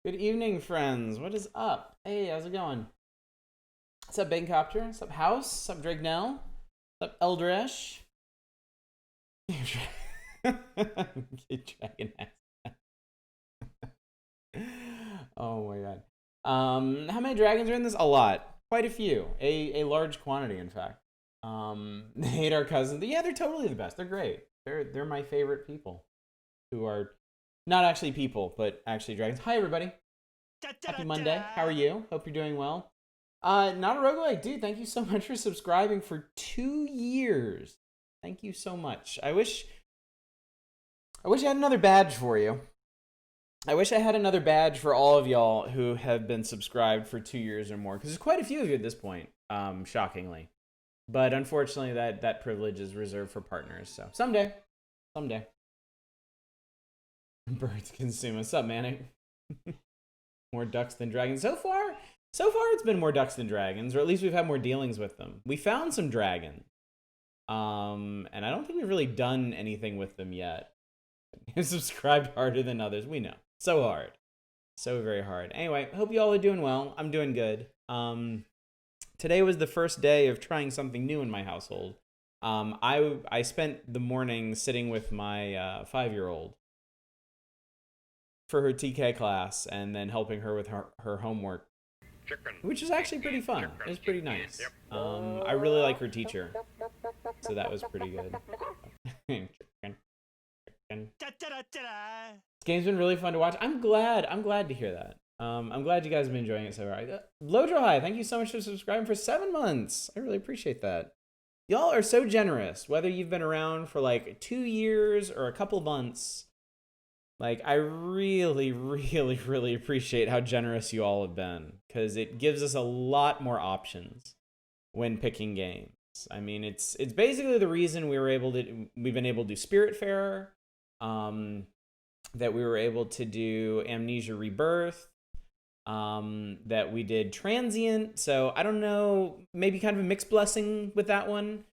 Good evening, friends. What is up? Hey, how's it going? What's up, Bangcopter? What's up, House? What's up, Dragnell? What's up, Eldresh? Dragon ass. Oh my god. How many dragons are in this? A lot. Quite a few. A large quantity, in fact. They hate our cousins. Yeah, they're totally the best. They're great. They're my favorite people. Who are not actually people, but actually dragons. Hi, everybody. Happy Monday. How are you? Hope you're doing well. Not a roguelike, dude. Thank you so much for subscribing for 2 years. Thank you so much. I wish I had another badge for you. I wish I had another badge for all of y'all who have been subscribed for 2 years or more, because there's quite a few of you at this point, shockingly. But unfortunately, that privilege is reserved for partners. So someday. Birds consume. What's up, Manic? More ducks than dragons. So far, it's been more ducks than dragons, or at least we've had more dealings with them. We found some dragons, and I don't think we've really done anything with them yet. Subscribed harder than others. We know. So hard. So very hard. Anyway, hope you all are doing well. I'm doing good. Today was the first day of trying something new in my household. I spent the morning sitting with my 5-year-old for her TK class and then helping her with her homework, which is actually pretty fun. It was pretty nice. I really like her teacher, so that was pretty good. This game's been really fun to watch. I'm glad to hear that. I'm glad you guys have been enjoying it so far. Lodro High, thank you so much for subscribing for 7 months. I really appreciate that. Y'all are so generous, whether you've been around for like 2 years or a couple months. Like, I really, really, really appreciate how generous you all have been, because it gives us a lot more options when picking games. I mean, it's basically the reason we've been able to do Spiritfarer, that we were able to do Amnesia Rebirth, that we did Transient. So I don't know, maybe kind of a mixed blessing with that one,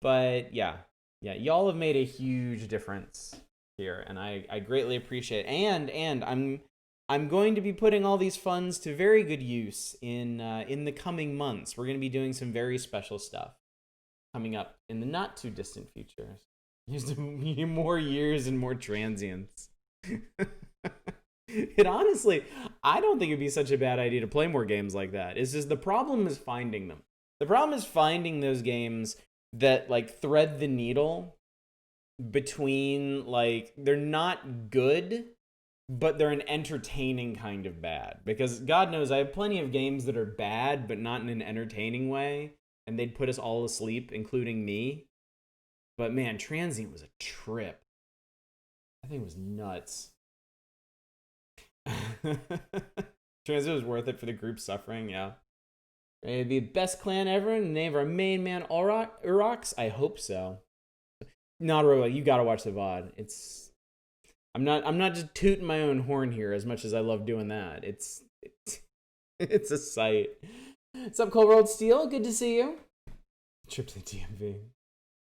but yeah, y'all have made a huge difference here, and I greatly appreciate it. And I'm going to be putting all these funds to very good use in the coming months. We're going to be doing some very special stuff coming up in the not too distant future. More years and more transients. It honestly, I don't think it'd be such a bad idea to play more games like that. It's just the problem is finding them. The problem is finding those games that like thread the needle between, like, they're not good, but they're an entertaining kind of bad. Because God knows I have plenty of games that are bad, but not in an entertaining way, and they'd put us all asleep, including me. But man, Transient was a trip. I think it was nuts. Transient was worth it for the group suffering, yeah. It'd be the best clan ever in the name of our main man, Urox? I hope so. Not really. You gotta watch the VOD. I'm not just tooting my own horn here as much as I love doing that. It's a sight. What's up, Cold World Steel? Good to see you. Trip to the DMV.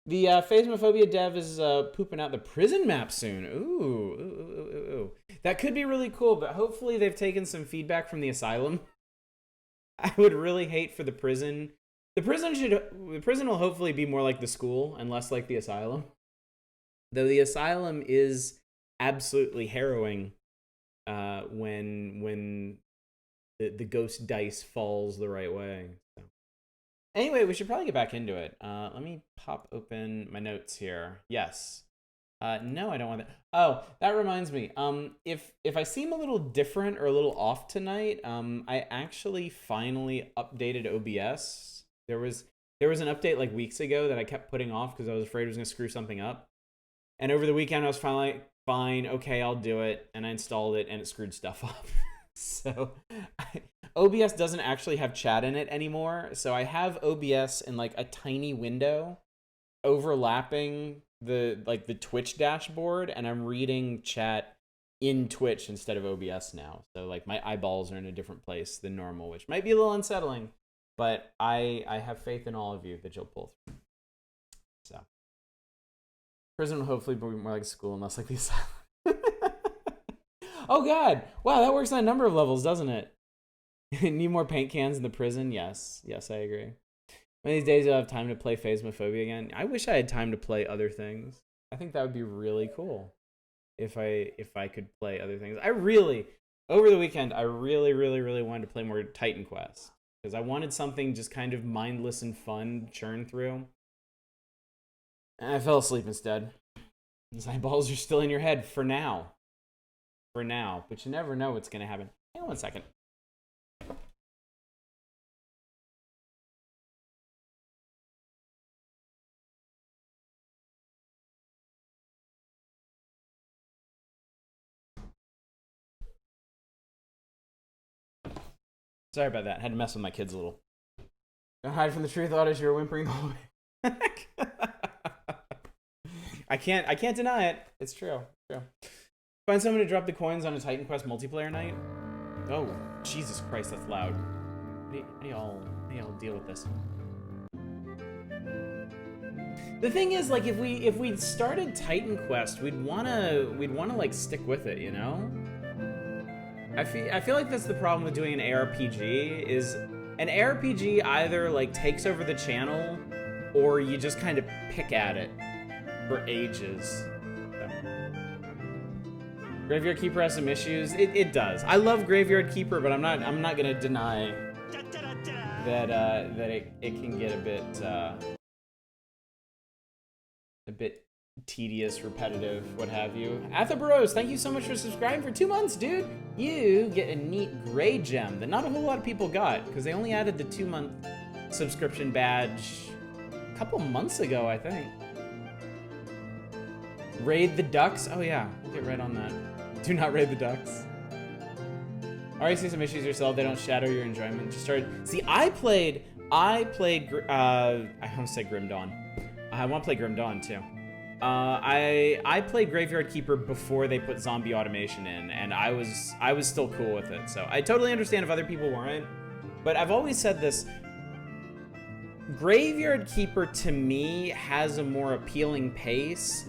The Phasmophobia dev is pooping out the prison map soon. Ooh. That could be really cool, but hopefully they've taken some feedback from the asylum. I would really hate for the prison. The prison will hopefully be more like the school and less like the asylum. Though the asylum is absolutely harrowing when the ghost dice falls the right way. So. Anyway, we should probably get back into it. Let me pop open my notes here. Yes. No, I don't want that. Oh, that reminds me. If I seem a little different or a little off tonight, I actually finally updated OBS. There was an update like weeks ago that I kept putting off because I was afraid it was going to screw something up. And over the weekend, I was finally fine. Okay, I'll do it. And I installed it, and it screwed stuff up. So OBS doesn't actually have chat in it anymore. So I have OBS in like a tiny window overlapping the Twitch dashboard, and I'm reading chat in Twitch instead of OBS now. So like my eyeballs are in a different place than normal, which might be a little unsettling, but I have faith in all of you that you'll pull through. So prison will hopefully be more like school and less like the asylum. Oh god! Wow, that works on a number of levels, doesn't it? Need more paint cans in the prison? Yes. Yes, I agree. One of these days you'll have time to play Phasmophobia again. I wish I had time to play other things. I think that would be really cool if I could play other things. Over the weekend, I really wanted to play more Titan Quest. Because I wanted something just kind of mindless and fun to churn through. And I fell asleep instead. Those eyeballs are still in your head for now. For now. But you never know what's going to happen. Hang on 1 second. Sorry about that. Had to mess with my kids a little. Don't hide from the truth, Otis. You were whimpering the whole way back. I can't deny it. It's true. Find someone to drop the coins on a Titan Quest multiplayer night. Oh, Jesus Christ, that's loud. How do y'all deal with this? The thing is, like, if we started Titan Quest, we'd wanna like stick with it, you know? I feel like that's the problem with doing an ARPG, is an ARPG either like takes over the channel or you just kind of pick at it for ages. So. Graveyard Keeper has some issues. It does. I love Graveyard Keeper, but I'm not gonna deny that it can get a bit tedious, repetitive, what have you. Athabaros, thank you so much for subscribing for 2 months, dude. You get a neat gray gem that not a whole lot of people got, because they only added the 2-month subscription badge a couple months ago, I think. Raid the ducks? Oh yeah, we'll get right on that. Do not raid the ducks. Already see some issues yourself. They don't shadow your enjoyment. Just started. See, I played. I want to say Grim Dawn. I want to play Grim Dawn too. I played Graveyard Keeper before they put zombie automation in, and I was still cool with it. So I totally understand if other people weren't. But I've always said this. Graveyard Keeper to me has a more appealing pace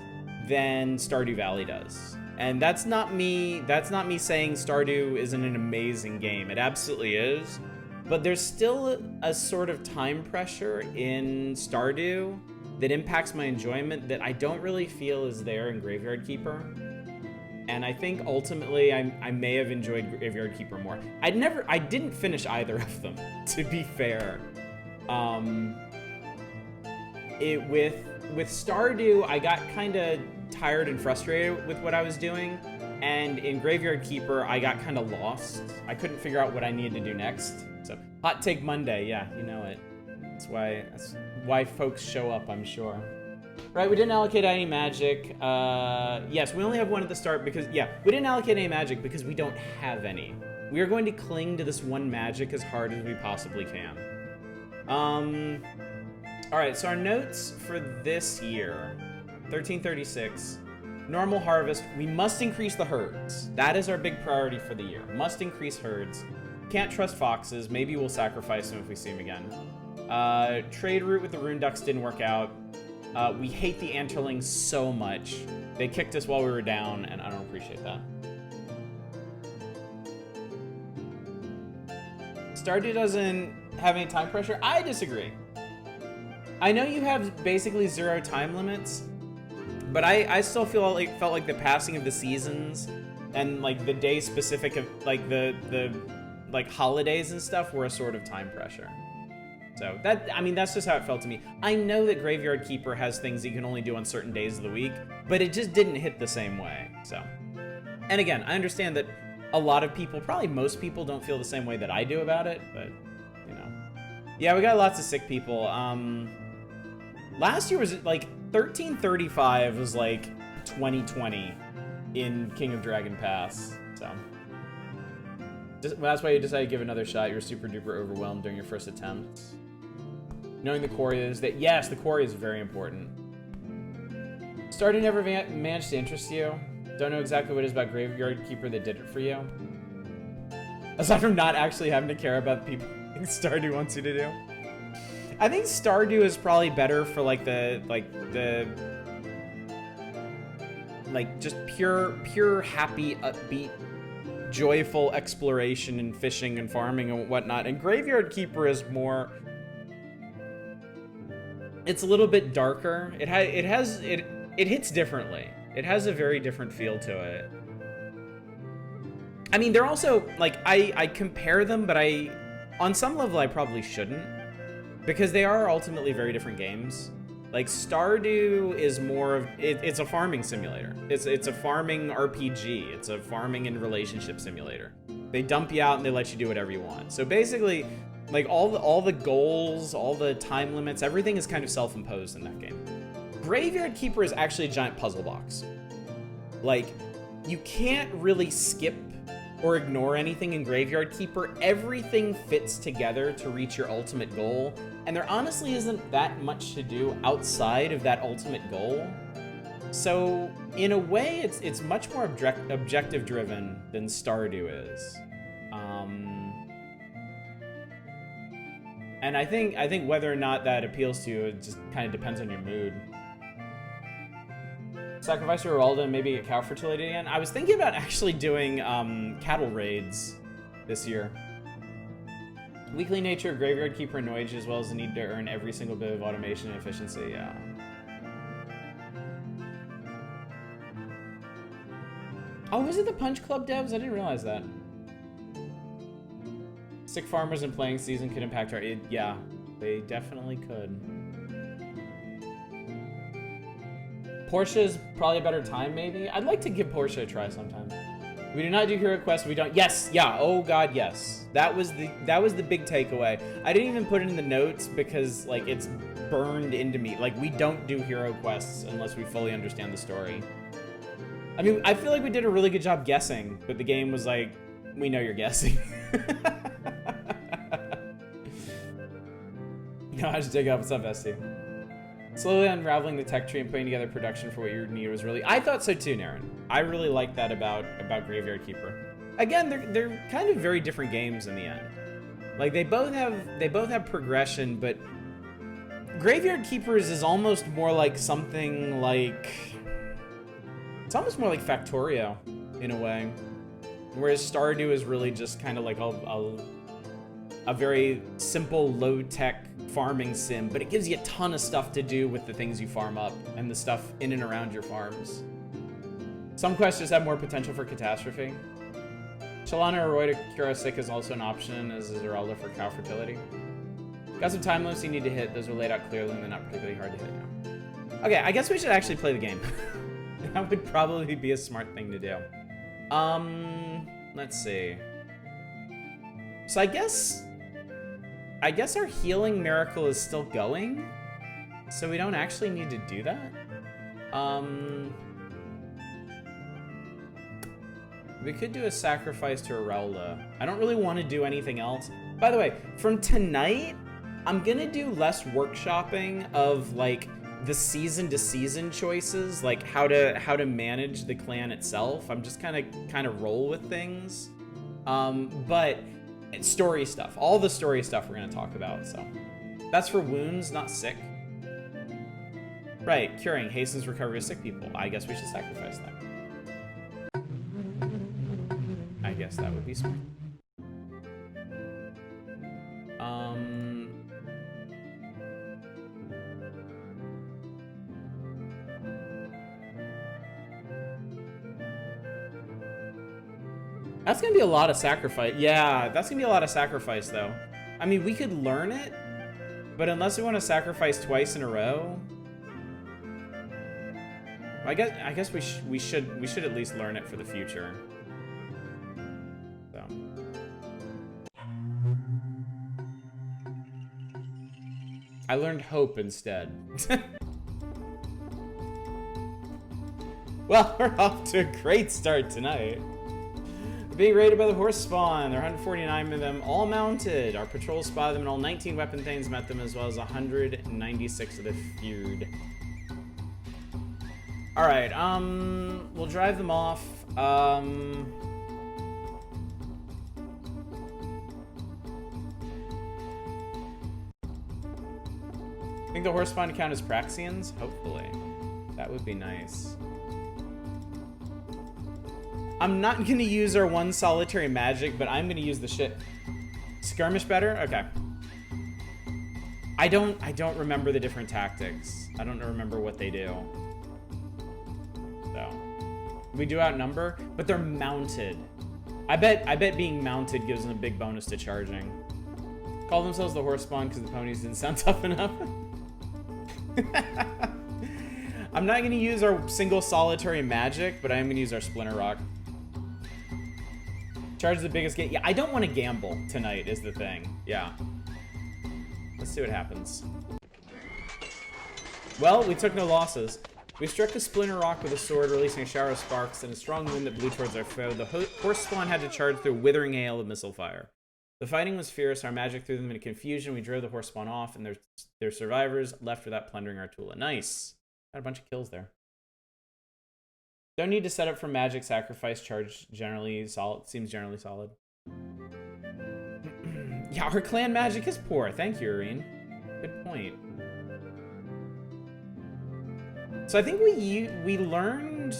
than Stardew Valley does. And that's not me saying Stardew isn't an amazing game. It absolutely is. But there's still a sort of time pressure in Stardew that impacts my enjoyment that I don't really feel is there in Graveyard Keeper. And I think ultimately I may have enjoyed Graveyard Keeper more. I didn't finish either of them, to be fair. With Stardew, I got kind of tired and frustrated with what I was doing, and in Graveyard Keeper, I got kind of lost. I couldn't figure out what I needed to do next. So, Hot Take Monday, yeah, you know it. That's why folks show up, I'm sure. Right, we didn't allocate any magic. Yes, we only have one at the start because, yeah, we didn't allocate any magic because we don't have any. We are going to cling to this one magic as hard as we possibly can. Alright, so our notes for this year, 1336, normal harvest, we must increase the herds. That is our big priority for the year. Must increase herds. Can't trust foxes. Maybe we'll sacrifice them if we see them again. Trade route with the rune ducks didn't work out. We hate the antlerlings so much. They kicked us while we were down, and I don't appreciate that. Stardew doesn't have any time pressure. I disagree. I know you have basically 0 time limits, but I still felt like the passing of the seasons and like the day specific of like the like holidays and stuff were a sort of time pressure. So that's just how it felt to me. I know that Graveyard Keeper has things that you can only do on certain days of the week, but it just didn't hit the same way. So, and again, I understand that a lot of people, probably most people, don't feel the same way that I do about it, but you know, yeah, we got lots of sick people. Last year was like 1335 was like 2020 in King of Dragon Pass. So that's why you decided to give another shot. You were super duper overwhelmed during your first attempt. Knowing the quarry is that, yes, the quarry is very important. Stardew never managed to interest you. Don't know exactly what it is about Graveyard Keeper that did it for you. Aside from not actually having to care about the people Stardew wants you to do. I think Stardew is probably better for like just pure happy, upbeat joyful exploration and fishing and farming and whatnot. And Graveyard Keeper is more... It's a little bit darker. It hits differently. It has a very different feel to it. I mean, they're also, like, I compare them, but on some level, I probably shouldn't. Because they are ultimately very different games. Like, Stardew is more of, it's a farming simulator. It's a farming RPG. It's a farming and relationship simulator. They dump you out and they let you do whatever you want. So basically, like, all the goals, all the time limits, everything is kind of self-imposed in that game. Graveyard Keeper is actually a giant puzzle box. Like, you can't really skip or ignore anything in Graveyard Keeper. Everything fits together to reach your ultimate goal, and there honestly isn't that much to do outside of that ultimate goal. So, in a way, it's much more objective-driven than Stardew is. And I think whether or not that appeals to you, it just kind of depends on your mood. Sacrifice to Geralda and maybe get cow fertility again. I was thinking about actually doing cattle raids this year. Weekly nature of Graveyard Keeper annoys you, as well as the need to earn every single bit of automation and efficiency. Yeah. Oh, was it the Punch Club devs? I didn't realize that. Sick farmers in playing season could impact our... Yeah, they definitely could. Porsche is probably a better time, maybe. I'd like to give Porsche a try sometime. We do not do hero quests. We don't. Yes, yeah. Oh God, yes. That was the big takeaway. I didn't even put it in the notes because like it's burned into me. Like we don't do hero quests unless we fully understand the story. I mean, I feel like we did a really good job guessing, but the game was like, we know you're guessing. No, I just dig up. What's up, Esty? Slowly unraveling the tech tree and putting together production for what you need was really... I thought so too, Naren. I really like that about Graveyard Keeper. Again, they're kind of very different games in the end. Like they both have progression, but Graveyard Keepers is almost more like something like... It's almost more like Factorio in a way. Whereas Stardew is really just kind of like a very simple, low-tech farming sim, but it gives you a ton of stuff to do with the things you farm up and the stuff in and around your farms. Some quests just have more potential for catastrophe. Chalana Roy to cure sick is also an option, as is Geralda for cow fertility. Got some time limits you need to hit. Those are laid out clearly and they're not particularly hard to hit now. Okay, I guess we should actually play the game. That would probably be a smart thing to do. Let's see. So I guess our healing miracle is still going, so we don't actually need to do that. We could do a sacrifice to Geralda. I don't really want to do anything else. By the way, from tonight, I'm gonna do less workshopping of like the season to season choices, like how to manage the clan itself. I'm just kind of roll with things. But story stuff, all the story stuff we're gonna talk about. So that's for wounds, not sick. Right, curing hastens recovery of sick people. I guess we should sacrifice that. I guess that would be smart. That's gonna be a lot of sacrifice. Yeah, that's gonna be a lot of sacrifice, though. I mean, we could learn it, but unless we want to sacrifice twice in a row, I guess we should at least learn it for the future. So. I learned hope instead. Well, we're off to a great start tonight. Being raided by the horse spawn. There are 149 of them, all mounted. Our patrols spotted them, and all 19 weapon things met them, as well as 196 of the feared. All right, we'll drive them off. I think the horse spawn count as Praxians. Hopefully, that would be nice. I'm not gonna use our one solitary magic, but I'm gonna use the shit. Skirmish better? Okay. I don't remember the different tactics. I don't remember what they do. So we do outnumber, but they're mounted. I bet being mounted gives them a big bonus to charging. Call themselves the horse spawn because the ponies didn't sound tough enough. I'm not gonna use our single solitary magic, but I am gonna use our Splinter Rock. Charge the biggest game. Yeah, I don't want to gamble tonight is the thing. Yeah. Let's see what happens. Well, we took no losses. We struck the Splinter Rock with a sword, releasing a shower of sparks and a strong wind that blew towards our foe. The horse spawn had to charge through a withering hail of missile fire. The fighting was fierce. Our magic threw them into confusion. We drove the horse spawn off, and their survivors left without plundering our Tula. Nice. Got a bunch of kills there. Don't need to set up for magic sacrifice. Charge generally solid. Seems generally solid. Yeah, our clan magic is poor. Thank you, Irene. Good point. So I think we learned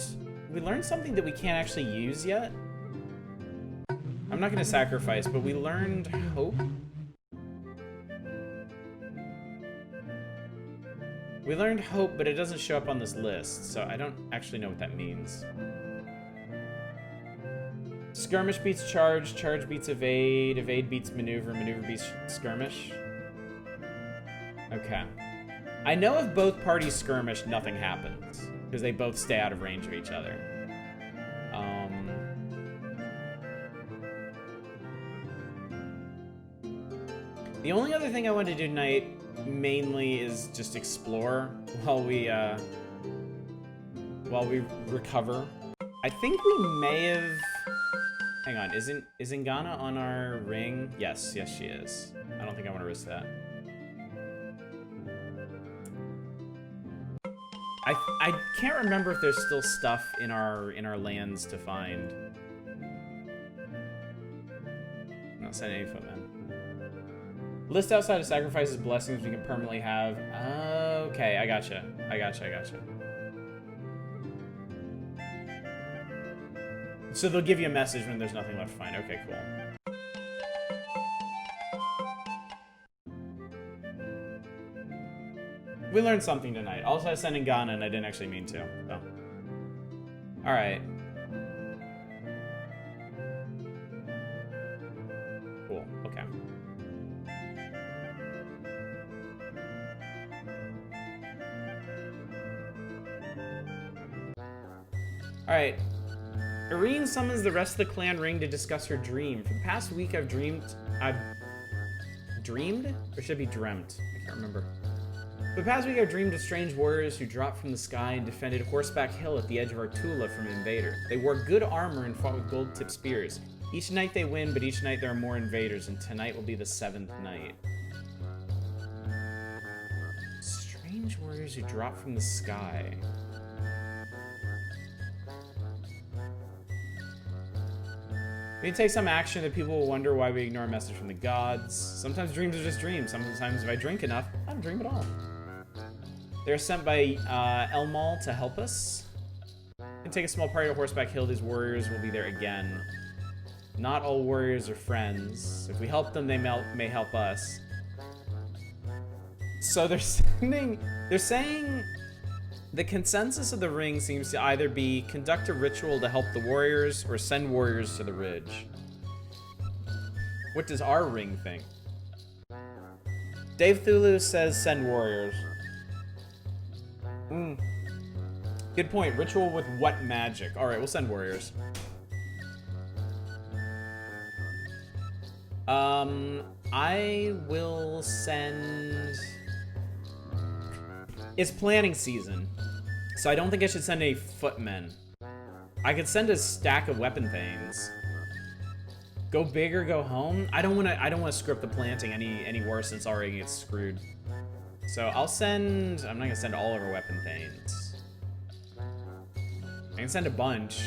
something that we can't actually use yet. I'm not going to sacrifice, but we learned hope. We learned hope, but it doesn't show up on this list, so I don't actually know what that means. Skirmish beats charge, charge beats evade, evade beats maneuver, maneuver beats skirmish. Okay. I know if both parties skirmish, nothing happens, because they both stay out of range of each other. The only other thing I want to do tonight mainly is just explore while we recover. I think we may have. Hang on, is Ngana on our ring? Yes, yes she is. I don't think I want to risk that. I can't remember if there's still stuff in our lands to find. I'm not sending any footmen. List outside of sacrifices blessings we can permanently have. Okay, I gotcha. So they'll give you a message when there's nothing left to find. Okay, cool. We learned something tonight. Also, I sent in Ghana and I didn't actually mean to. So. Alright. Cool, okay. Alright. Irene summons the rest of the clan ring to discuss her dream. For the past week, I've dreamed? Or should it be dreamt? I can't remember. For the past week, I've dreamed of strange warriors who dropped from the sky and defended Horseback Hill at the edge of our Tula from invaders. They wore good armor and fought with gold-tipped spears. Each night they win, but each night there are more invaders, and tonight will be the 7th night. Strange warriors who drop from the sky. We take some action that people will wonder why we ignore a message from the gods. Sometimes dreams are just dreams. Sometimes if I drink enough, I don't dream at all. They're sent by Elmal to help us. And take a small party to Horseback Hill. These warriors will be there again. Not all warriors are friends. If we help them, they may help us. So they're saying the consensus of the ring seems to either be conduct a ritual to help the warriors or send warriors to the ridge. What does our ring think? Dave Thulu says send warriors. Good point. Ritual with what magic? Alright, we'll send warriors. I will send... It's planning season, so I don't think I should send any footmen. I could send a stack of weapon thanes. Go big or go home. I don't want to screw up the planting any worse since already gets screwed. So I'll send. I'm not gonna send all of our weapon thanes. I can send a bunch.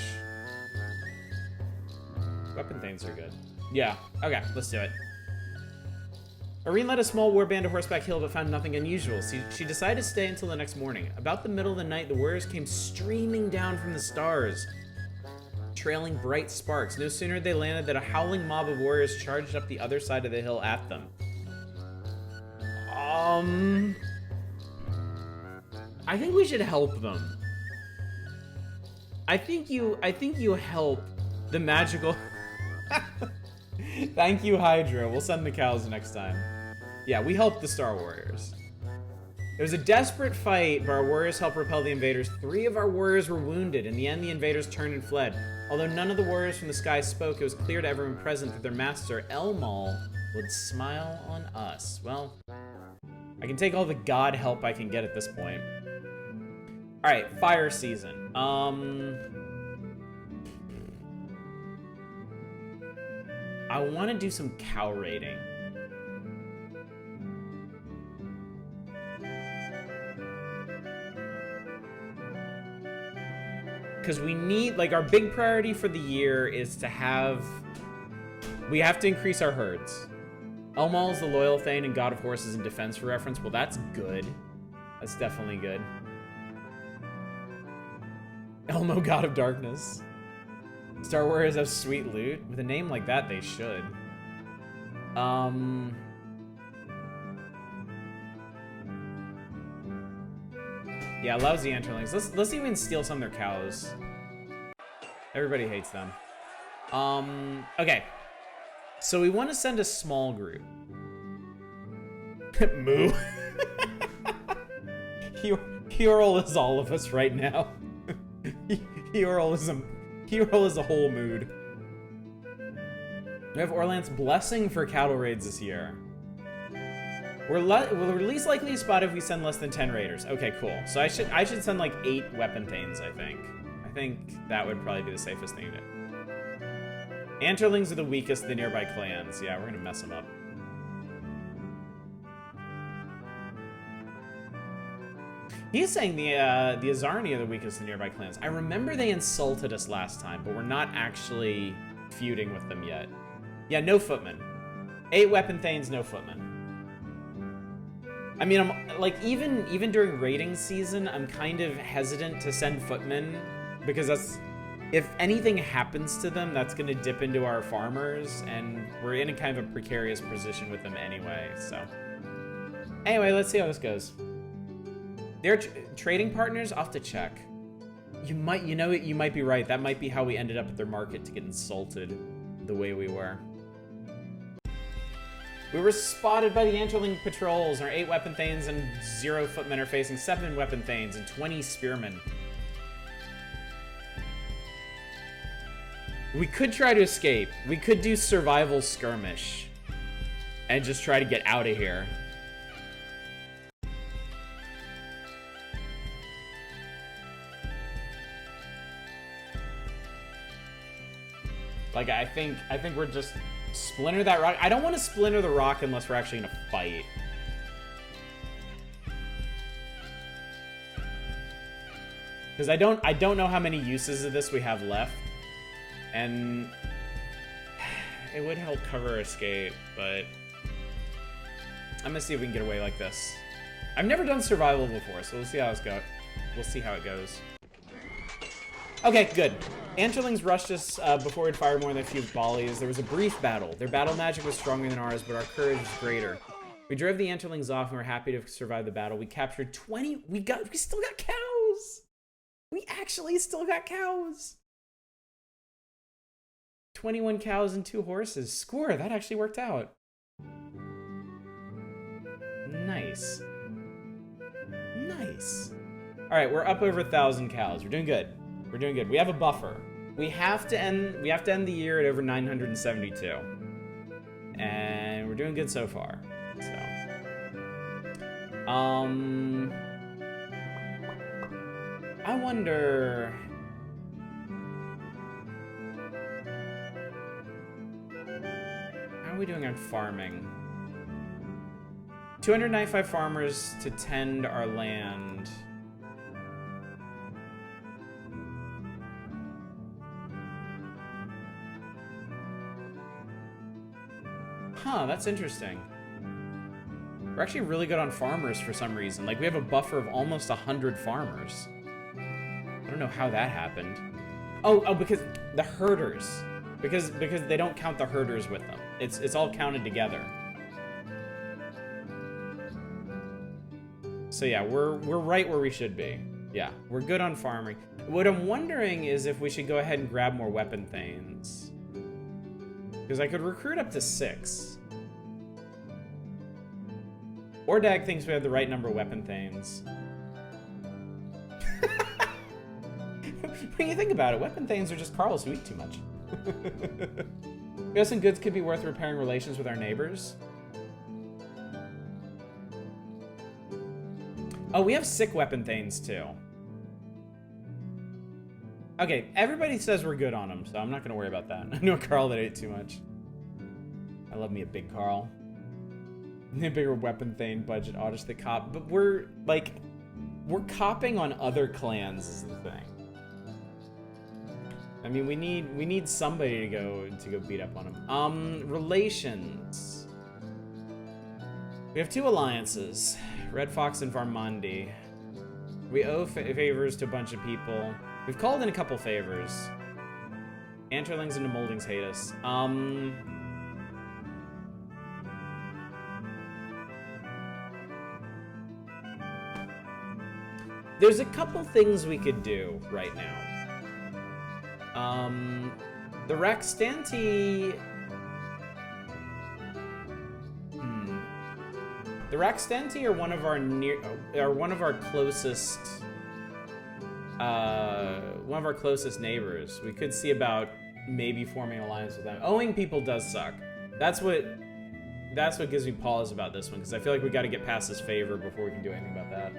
Weapon thanes are good. Yeah. Okay. Let's do it. Irene led a small warband to Horseback Hill but found nothing unusual. She decided to stay until the next morning. About the middle of the night, the warriors came streaming down from the stars. trailing bright sparks. No sooner they landed than a howling mob of warriors charged up the other side of the hill at them. I think we should help them. I think you help the magical... Thank you, Hydra. We'll send the cows next time. Yeah, we helped the Star Warriors. It was a desperate fight, but our warriors helped repel the invaders. 3 of our warriors were wounded. In the end, the invaders turned and fled. Although none of the warriors from the sky spoke, it was clear to everyone present that their master, Elmal, would smile on us. Well, I can take all the god help I can get at this point. Alright, fire season. I want to do some cow raiding. Because we need, like, our big priority for the year is to have... We have to increase our herds. Elmal is the loyal Thane and god of horses and defense for reference. Well, that's good. That's definitely good. Elmo, god of darkness. Star Warriors have sweet loot. With a name like that, they should. Yeah, lousy Anterlings. Let's even steal some of their cows. Everybody hates them. Okay. So we want to send a small group. Moo. Hurl is all of us right now. Hurl is a whole mood. We have Orlan's blessing for cattle raids this year. We're least likely to spot if we send less than 10 raiders. Okay, cool. So I should send like 8 weapon thanes, I think. I think that would probably be the safest thing to do. Anterlings are the weakest of the nearby clans. Yeah, we're gonna mess them up. He's saying the Azarni are the weakest of the nearby clans. I remember they insulted us last time, but we're not actually feuding with them yet. Yeah, no footmen. 8 weapon thanes, no footmen. I mean, I'm like, even during raiding season, I'm kind of hesitant to send footmen because that's, if anything happens to them, that's gonna dip into our farmers, and we're in a kind of a precarious position with them anyway. So, anyway, let's see how this goes. They're trading partners. I'll have to check. You might be right. That might be how we ended up at their market to get insulted the way we were. We were spotted by the Anterling patrols. Our 8 weapon thanes and 0 footmen are facing 7 weapon thanes and 20 spearmen. We could try to escape. We could do survival skirmish and just try to get out of here. Like, I think we're just splinter that rock. I don't want to splinter the rock unless we're actually gonna fight. Because I don't know how many uses of this we have left. And it would help cover escape, but I'm gonna see if we can get away like this. I've never done survival before, so we'll see how this goes. We'll see how it goes. Okay, good. Anterlings rushed us before we'd fired more than a few volleys. There was a brief battle. Their battle magic was stronger than ours, but our courage was greater. We drove the Anterlings off and were happy to survive the battle. We captured 20. We still got cows. We actually still got cows. 21 cows and 2 horses. Score, that actually worked out. Nice. Nice. All right, we're up over 1,000 cows. We're doing good. We're doing good. We have a buffer. We have to end the year at over 972. And we're doing good so far. So I wonder, how are we doing on farming? 295 farmers to tend our land. Huh, that's interesting. We're actually really good on farmers for some reason. Like, we have a buffer of almost 100 farmers. I don't know how that happened. Oh, because the herders. Because they don't count the herders with them. It's all counted together. So yeah, we're right where we should be. Yeah, we're good on farming. What I'm wondering is if we should go ahead and grab more weapon thanes. Because I could recruit up to 6. Ordag thinks we have the right number of weapon thanes. When you think about it, weapon thanes are just Carls who eat too much. Goods and goods could be worth repairing relations with our neighbors. Oh, we have sick weapon thanes too. Okay, everybody says we're good on them, so I'm not gonna worry about that. I know a Carl that ate too much. I love me a big Carl. A bigger weapon thane budget, Oddish the cop. But we're copping on other clans is the thing. I mean, we need somebody to go beat up on them. Relations. We have 2 alliances, Red Fox and Varmandi. We owe favors to a bunch of people. We've called in a couple favors. Anterlings and Demoldings hate us. There's a couple things we could do right now. The Raxtanti... The Raxtanti are one of our closest neighbors. We could see about maybe forming an alliance with them. Owing people does suck. That's what gives me pause about this one, because I feel like we got to get past this favor before we can do anything about that.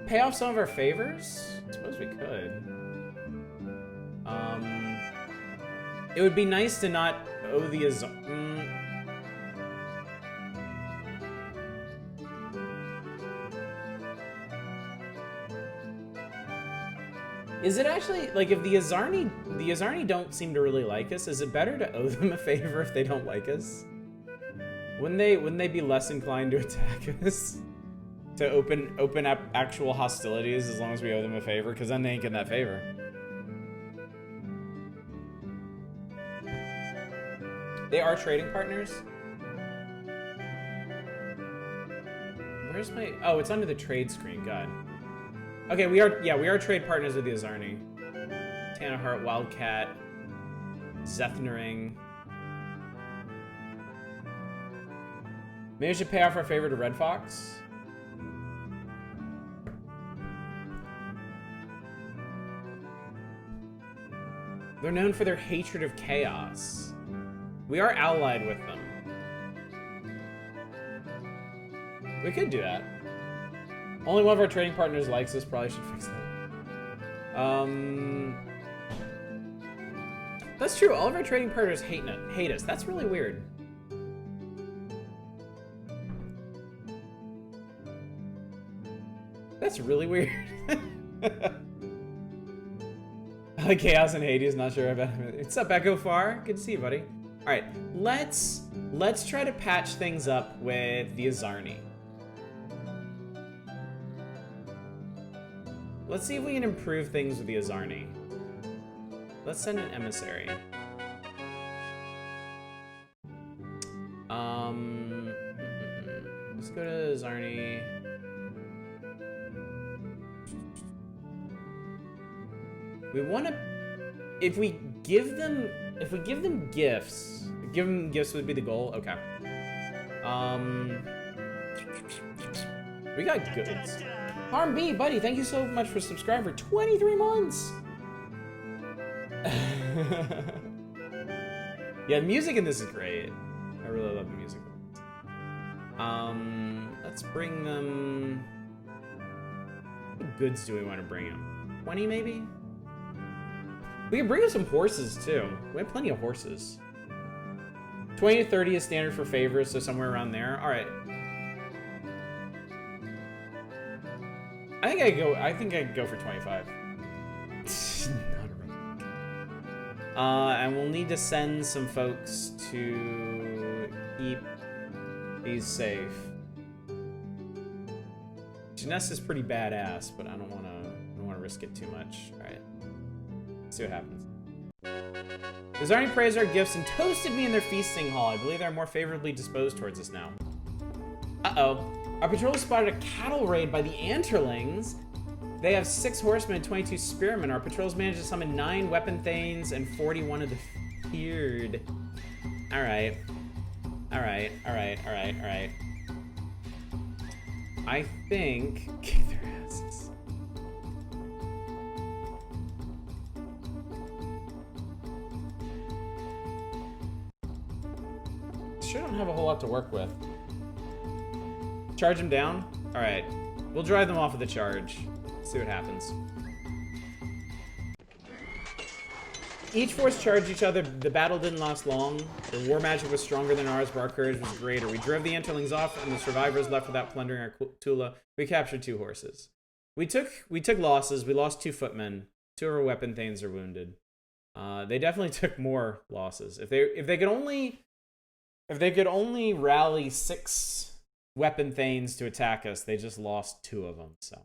Pay off some of our favors? I suppose we could. It would be nice to not owe the Is it actually, like, if the Azarni don't seem to really like us, is it better to owe them a favor if they don't like us? Wouldn't they be less inclined to attack us? To open up actual hostilities as long as we owe them a favor? Because then they ain't getting that favor. They are trading partners? Where's my... Oh, it's under the trade screen. God. Okay, we are trade partners with the Azarni. Tannahart, Wildcat, Zethnaring. Maybe we should pay off our favor to Red Fox? They're known for their hatred of chaos. We are allied with them. We could do that. Only one of our trading partners likes us. Probably should fix that. That's true. All of our trading partners hate us. That's really weird. That's really weird. Chaos and Hades, not sure about it. What's up, Echo Far? Good to see you, buddy. Alright, let's try to patch things up with the Azarni. Let's see if we can improve things with the Azarni. Let's send an emissary. Let's go to Azarni. We want to, if we give them gifts, give them gifts would be the goal. Okay. We got goods. Harm B, buddy, thank you so much for subscribing for 23 months. Yeah, the music in this is great. I really love the music. Let's bring them. What goods do we want to bring them? 20 maybe? We can bring us some horses, too. We have plenty of horses. 20 to 30 is standard for favors, so somewhere around there. All right. I think I could go for 25. And we'll need to send some folks to keep these safe. Janessa is pretty badass, but I don't want to risk it too much. All right. See what happens. The Zarni praised our gifts and toasted me in their feasting hall. I believe they're more favorably disposed towards us now. Uh-oh. Our patrol spotted a cattle raid by the Anterlings. They have 6 horsemen and 22 spearmen. Our patrols managed to summon 9 weapon thanes and 41 of the feared. Alright. Alright, alright, alright, alright. I think... Kick their asses. Sure don't have a whole lot to work with. Charge them down? Alright. We'll drive them off with a charge. See what happens. Each force charged each other. The battle didn't last long. Their war magic was stronger than ours, but our courage was greater. We drove the Anterlings off, and the survivors left without plundering our Tula. We captured 2 horses. We took losses. We lost 2 footmen. 2 of our weapon thanes are wounded. They definitely took more losses. If they could only rally 6 weapon thanes to attack us, they just lost 2 of them. So.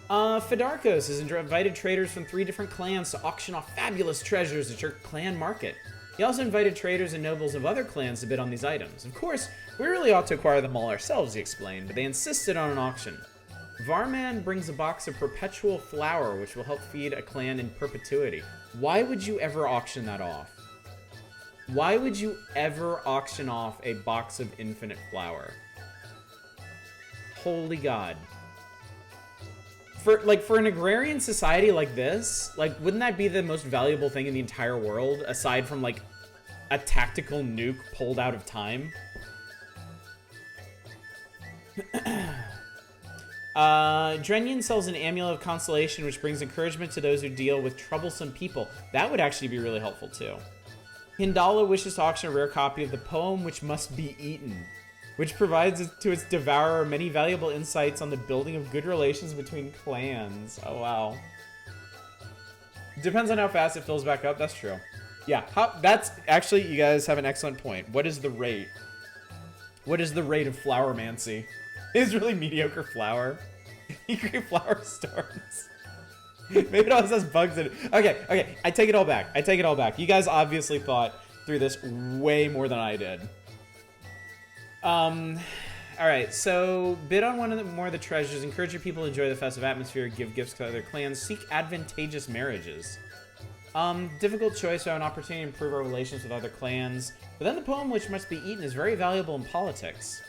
Fedarkos has invited traders from 3 different clans to auction off fabulous treasures at your clan market. He also invited traders and nobles of other clans to bid on these items. Of course, we really ought to acquire them all ourselves, he explained, but they insisted on an auction. Varman brings a box of perpetual flour, which will help feed a clan in perpetuity. Why would you ever auction that off? Why would you ever auction off a box of infinite flour? Holy God. For an agrarian society like this, like, wouldn't that be the most valuable thing in the entire world, aside from, like, a tactical nuke pulled out of time? Drenyan sells an amulet of consolation, which brings encouragement to those who deal with troublesome people. That would actually be really helpful, too. Hindala wishes to auction a rare copy of the poem Which Must Be Eaten, which provides to its devourer many valuable insights on the building of good relations between clans. Oh, wow. Depends on how fast it fills back up. That's true. Yeah, that's actually, you guys have an excellent point. What is the rate? What is the rate of flowermancy? It's really mediocre flour. You create flower storms. Maybe it always has bugs in it. Okay, I take it all back. I take it all back. You guys obviously thought through this way more than I did. Alright, so bid on more of the treasures, encourage your people to enjoy the festive atmosphere, give gifts to other clans, seek advantageous marriages. Difficult choice, so an opportunity to improve our relations with other clans. But then the poem Which Must Be Eaten is very valuable in politics.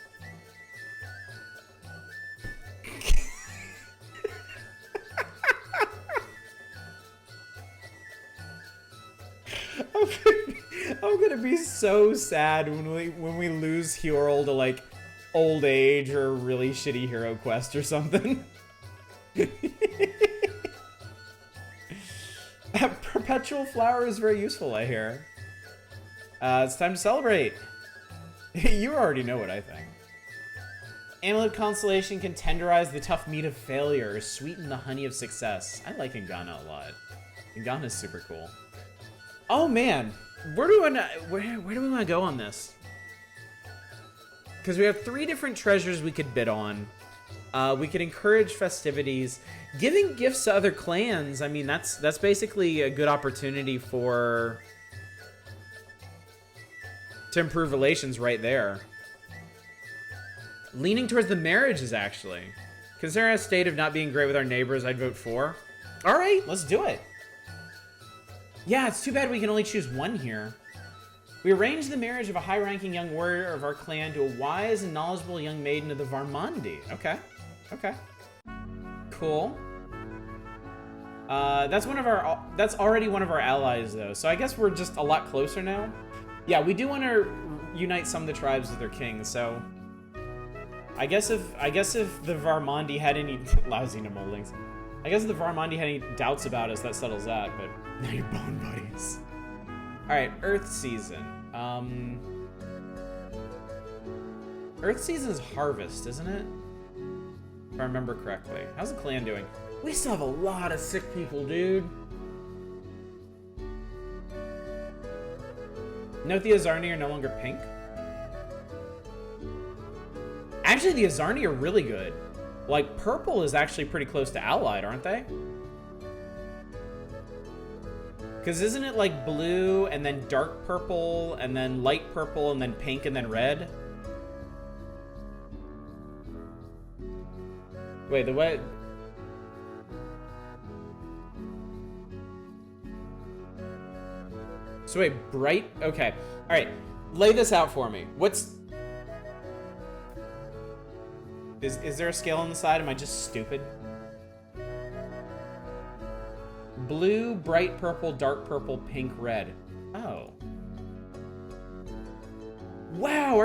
I'm gonna be so sad when we lose Hjorl to, like, old age or a really shitty hero quest or something. Perpetual flower is very useful, I hear. It's time to celebrate. You already know what I think. Amulet Consolation can tenderize the tough meat of failure or sweeten the honey of success. I like Ingana a lot. Ingana's super cool. Oh man, where do we want to go on this? Because we have 3 different treasures we could bid on. We could encourage festivities. Giving gifts to other clans, I mean, that's basically a good opportunity to improve relations right there. Leaning towards the marriages, actually. Considering our state of not being great with our neighbors, I'd vote for. All right, let's do it. Yeah, it's too bad we can only choose one here. We arranged the marriage of a high-ranking young warrior of our clan to a wise and knowledgeable young maiden of the Varmandi. Okay. Okay. Cool. That's already one of our allies, though. So I guess we're just a lot closer now. Yeah, we do want to unite some of the tribes with their kings, so I guess if the Varmandi had any lousy Namoldings. I guess if the Varmandi had any doubts about us, that settles that, but now you're bone buddies. Alright, Earth Season. Earth Season is Harvest, isn't it? If I remember correctly. How's the clan doing? We still have a lot of sick people, dude. Note the Azarni are no longer pink. Actually, the Azarni are really good. Like, purple is actually pretty close to allied, aren't they? Because isn't it like blue and then dark purple and then light purple and then pink and then red? Wait, the way... So wait, bright? Okay. Alright, lay this out for me. What's... Is there a scale on the side? Am I just stupid? Blue, bright purple, dark purple, pink, red. Oh. Wow,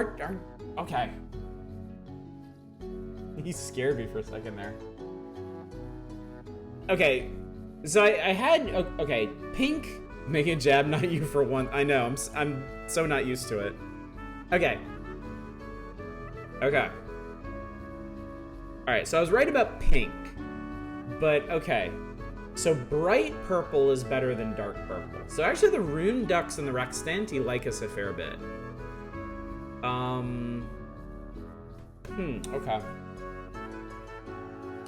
okay. He scared me for a second there. Okay, so I had, okay, pink, make a jab, not you for one. I know, I'm so not used to it. Okay. Okay. Alright, so I was right about pink, but okay. So bright purple is better than dark purple. So actually the rune ducks and the Raxtanti like us a fair bit. Okay.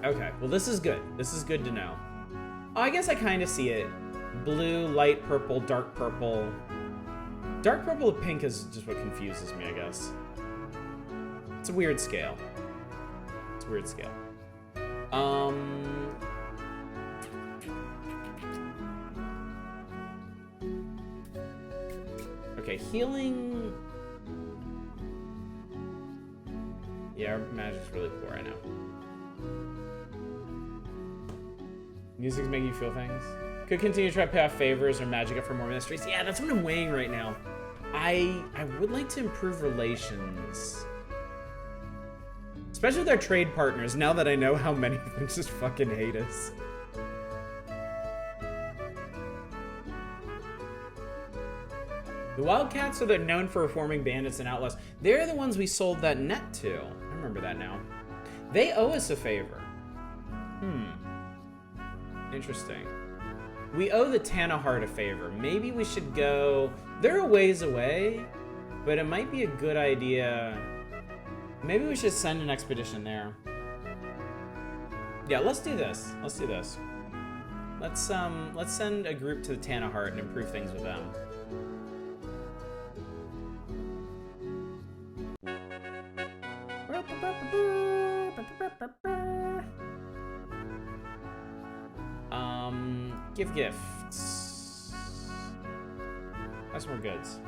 Okay, well this is good. This is good to know. Oh, I guess I kind of see it. Blue, light purple, dark purple. Dark purple to pink is just what confuses me, I guess. It's a weird scale. It's a weird scale. Okay, healing... Yeah, our magic's really poor, I know. Music's making you feel things. Could continue to try to pay off favors or magic up for more mysteries. Yeah, that's what I'm weighing right now. I would like to improve relations. Especially with our trade partners, now that I know how many of them just fucking hate us. The Wildcats are known for reforming bandits and outlaws. They're the ones we sold that net to. I remember that now. They owe us a favor. Interesting. We owe the Tanahart a favor. Maybe we should go... They're a ways away, but it might be a good idea... Maybe we should send an expedition there. Yeah, let's do this. Let's do this. Let's send a group to the Tanahart and improve things with them. Give gifts. That's more goods.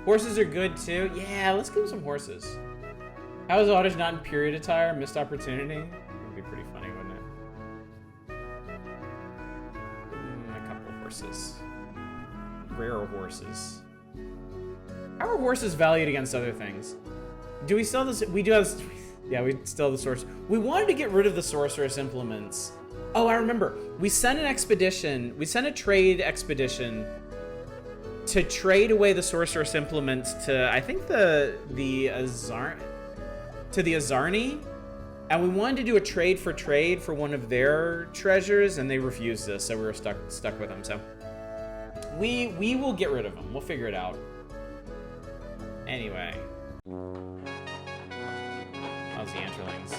Horses are good too. Yeah, let's give them some horses. How is Otters not in period attire? Missed opportunity? That would be pretty funny, wouldn't it? A couple of horses. Rare horses. How are horses valued against other things? Do we still have this? We do have. Yeah, we still have the source. We wanted to get rid of the sorceress implements. Oh, I remember. We sent an expedition. We sent a trade expedition to trade away the sorceress implements to, I think, the Azarni, and we wanted to do a trade for one of their treasures, and they refused us, so we were stuck with them. So we will get rid of them. We'll figure it out. Anyway, how's the Anterlings?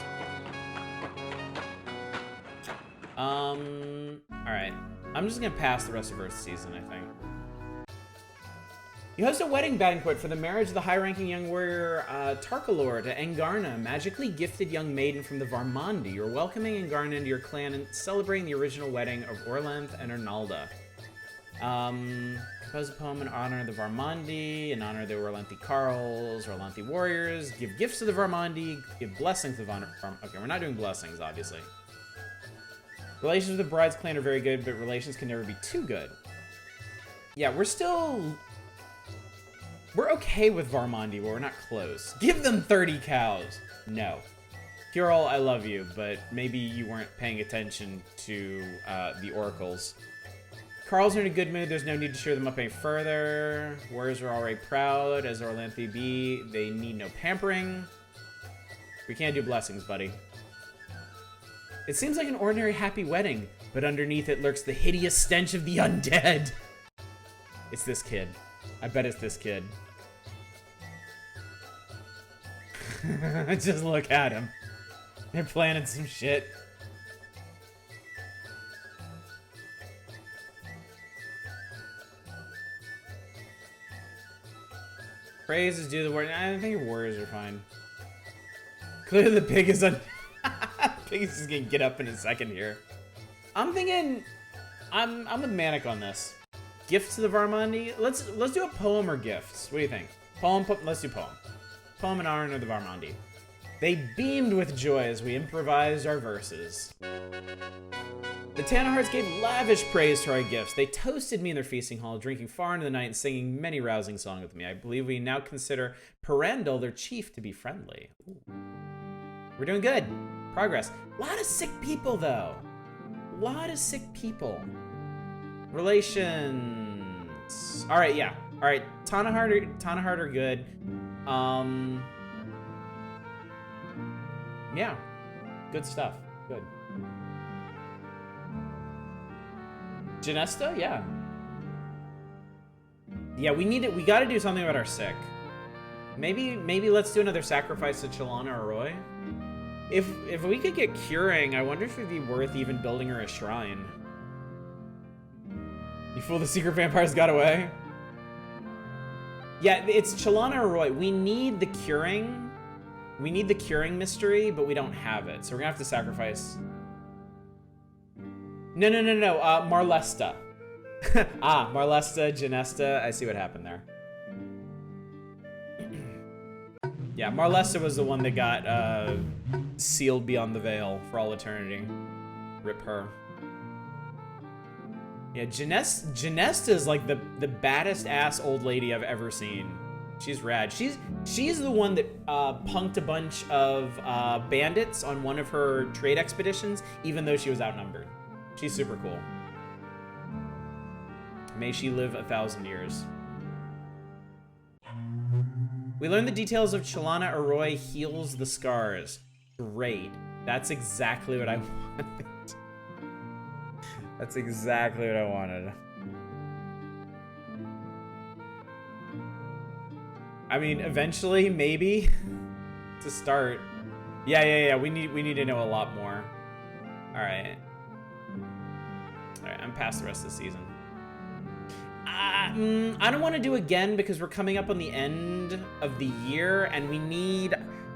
All right. I'm just gonna pass the rest of Earth season, I think. You host a wedding banquet for the marriage of the high-ranking young warrior Tarkalor to Engarna, a magically gifted young maiden from the Varmandi. You're welcoming Engarna into your clan and celebrating the original wedding of Orlanth and Ernalda. Compose a poem in honor of the Varmandi, in honor of the Orlanthi Carls, Orlanthi warriors. Give gifts to the Varmandi. Give blessings to the Varmandi. Okay, we're not doing blessings, obviously. Relations with the bride's clan are very good, but relations can never be too good. Yeah, we're okay with Varmandi, but we're not close. Give them 30 cows. No. Kirol, I love you, but maybe you weren't paying attention to the oracles. Carls are in a good mood. There's no need to cheer them up any further. Warriors are already proud, as Orlanthi be. They need no pampering. We can't do blessings, buddy. It seems like an ordinary happy wedding, but underneath it lurks the hideous stench of the undead. It's this kid. I bet it's this kid. Just look at him. They're planning some shit. Praise is due to the warriors. I think your warriors are fine. Clearly the pig is on. Pig is just gonna get up in a second here. I'm thinking, I'm with Manic on this. Gift to the Varmandi. Let's do a poem or gifts. What do you think? Poem. Let's do poem. Poem in honor of the Varmandi. They beamed with joy as we improvised our verses. The Tanahards gave lavish praise to our gifts. They toasted me in their feasting hall, drinking far into the night and singing many rousing songs with me. I believe we now consider Perendel, their chief, to be friendly. Ooh. We're doing good. Progress. A lot of sick people, though. A lot of sick people. Relations. All right, yeah. All right, Tanahard are good. Yeah, good stuff. Good. Genesta, yeah. Yeah, we need it. We got to do something about our sick. Maybe let's do another sacrifice to Chalana or Roy. If we could get curing, I wonder if it'd be worth even building her a shrine. You fool! The secret vampires got away. Yeah, it's Chalana or Roy. We need the curing. We need the curing mystery, but we don't have it, so we're gonna have to sacrifice. No. Marlesta. Marlesta, Genesta. I see what happened there. Yeah, Marlesta was the one that got sealed beyond the veil for all eternity. Rip her. Yeah, Genesta is like the baddest ass old lady I've ever seen. She's rad. She's the one that punked a bunch of bandits on one of her trade expeditions, even though she was outnumbered. She's super cool. May she live 1,000 years. We learned the details of Chalana Arroy heals the scars. Great. That's exactly what I wanted. That's exactly what I wanted. I mean, eventually, maybe, to start. Yeah. We need to know a lot more. All right. I'm past the rest of the season. I don't want to do again because we're coming up on the end of the year, and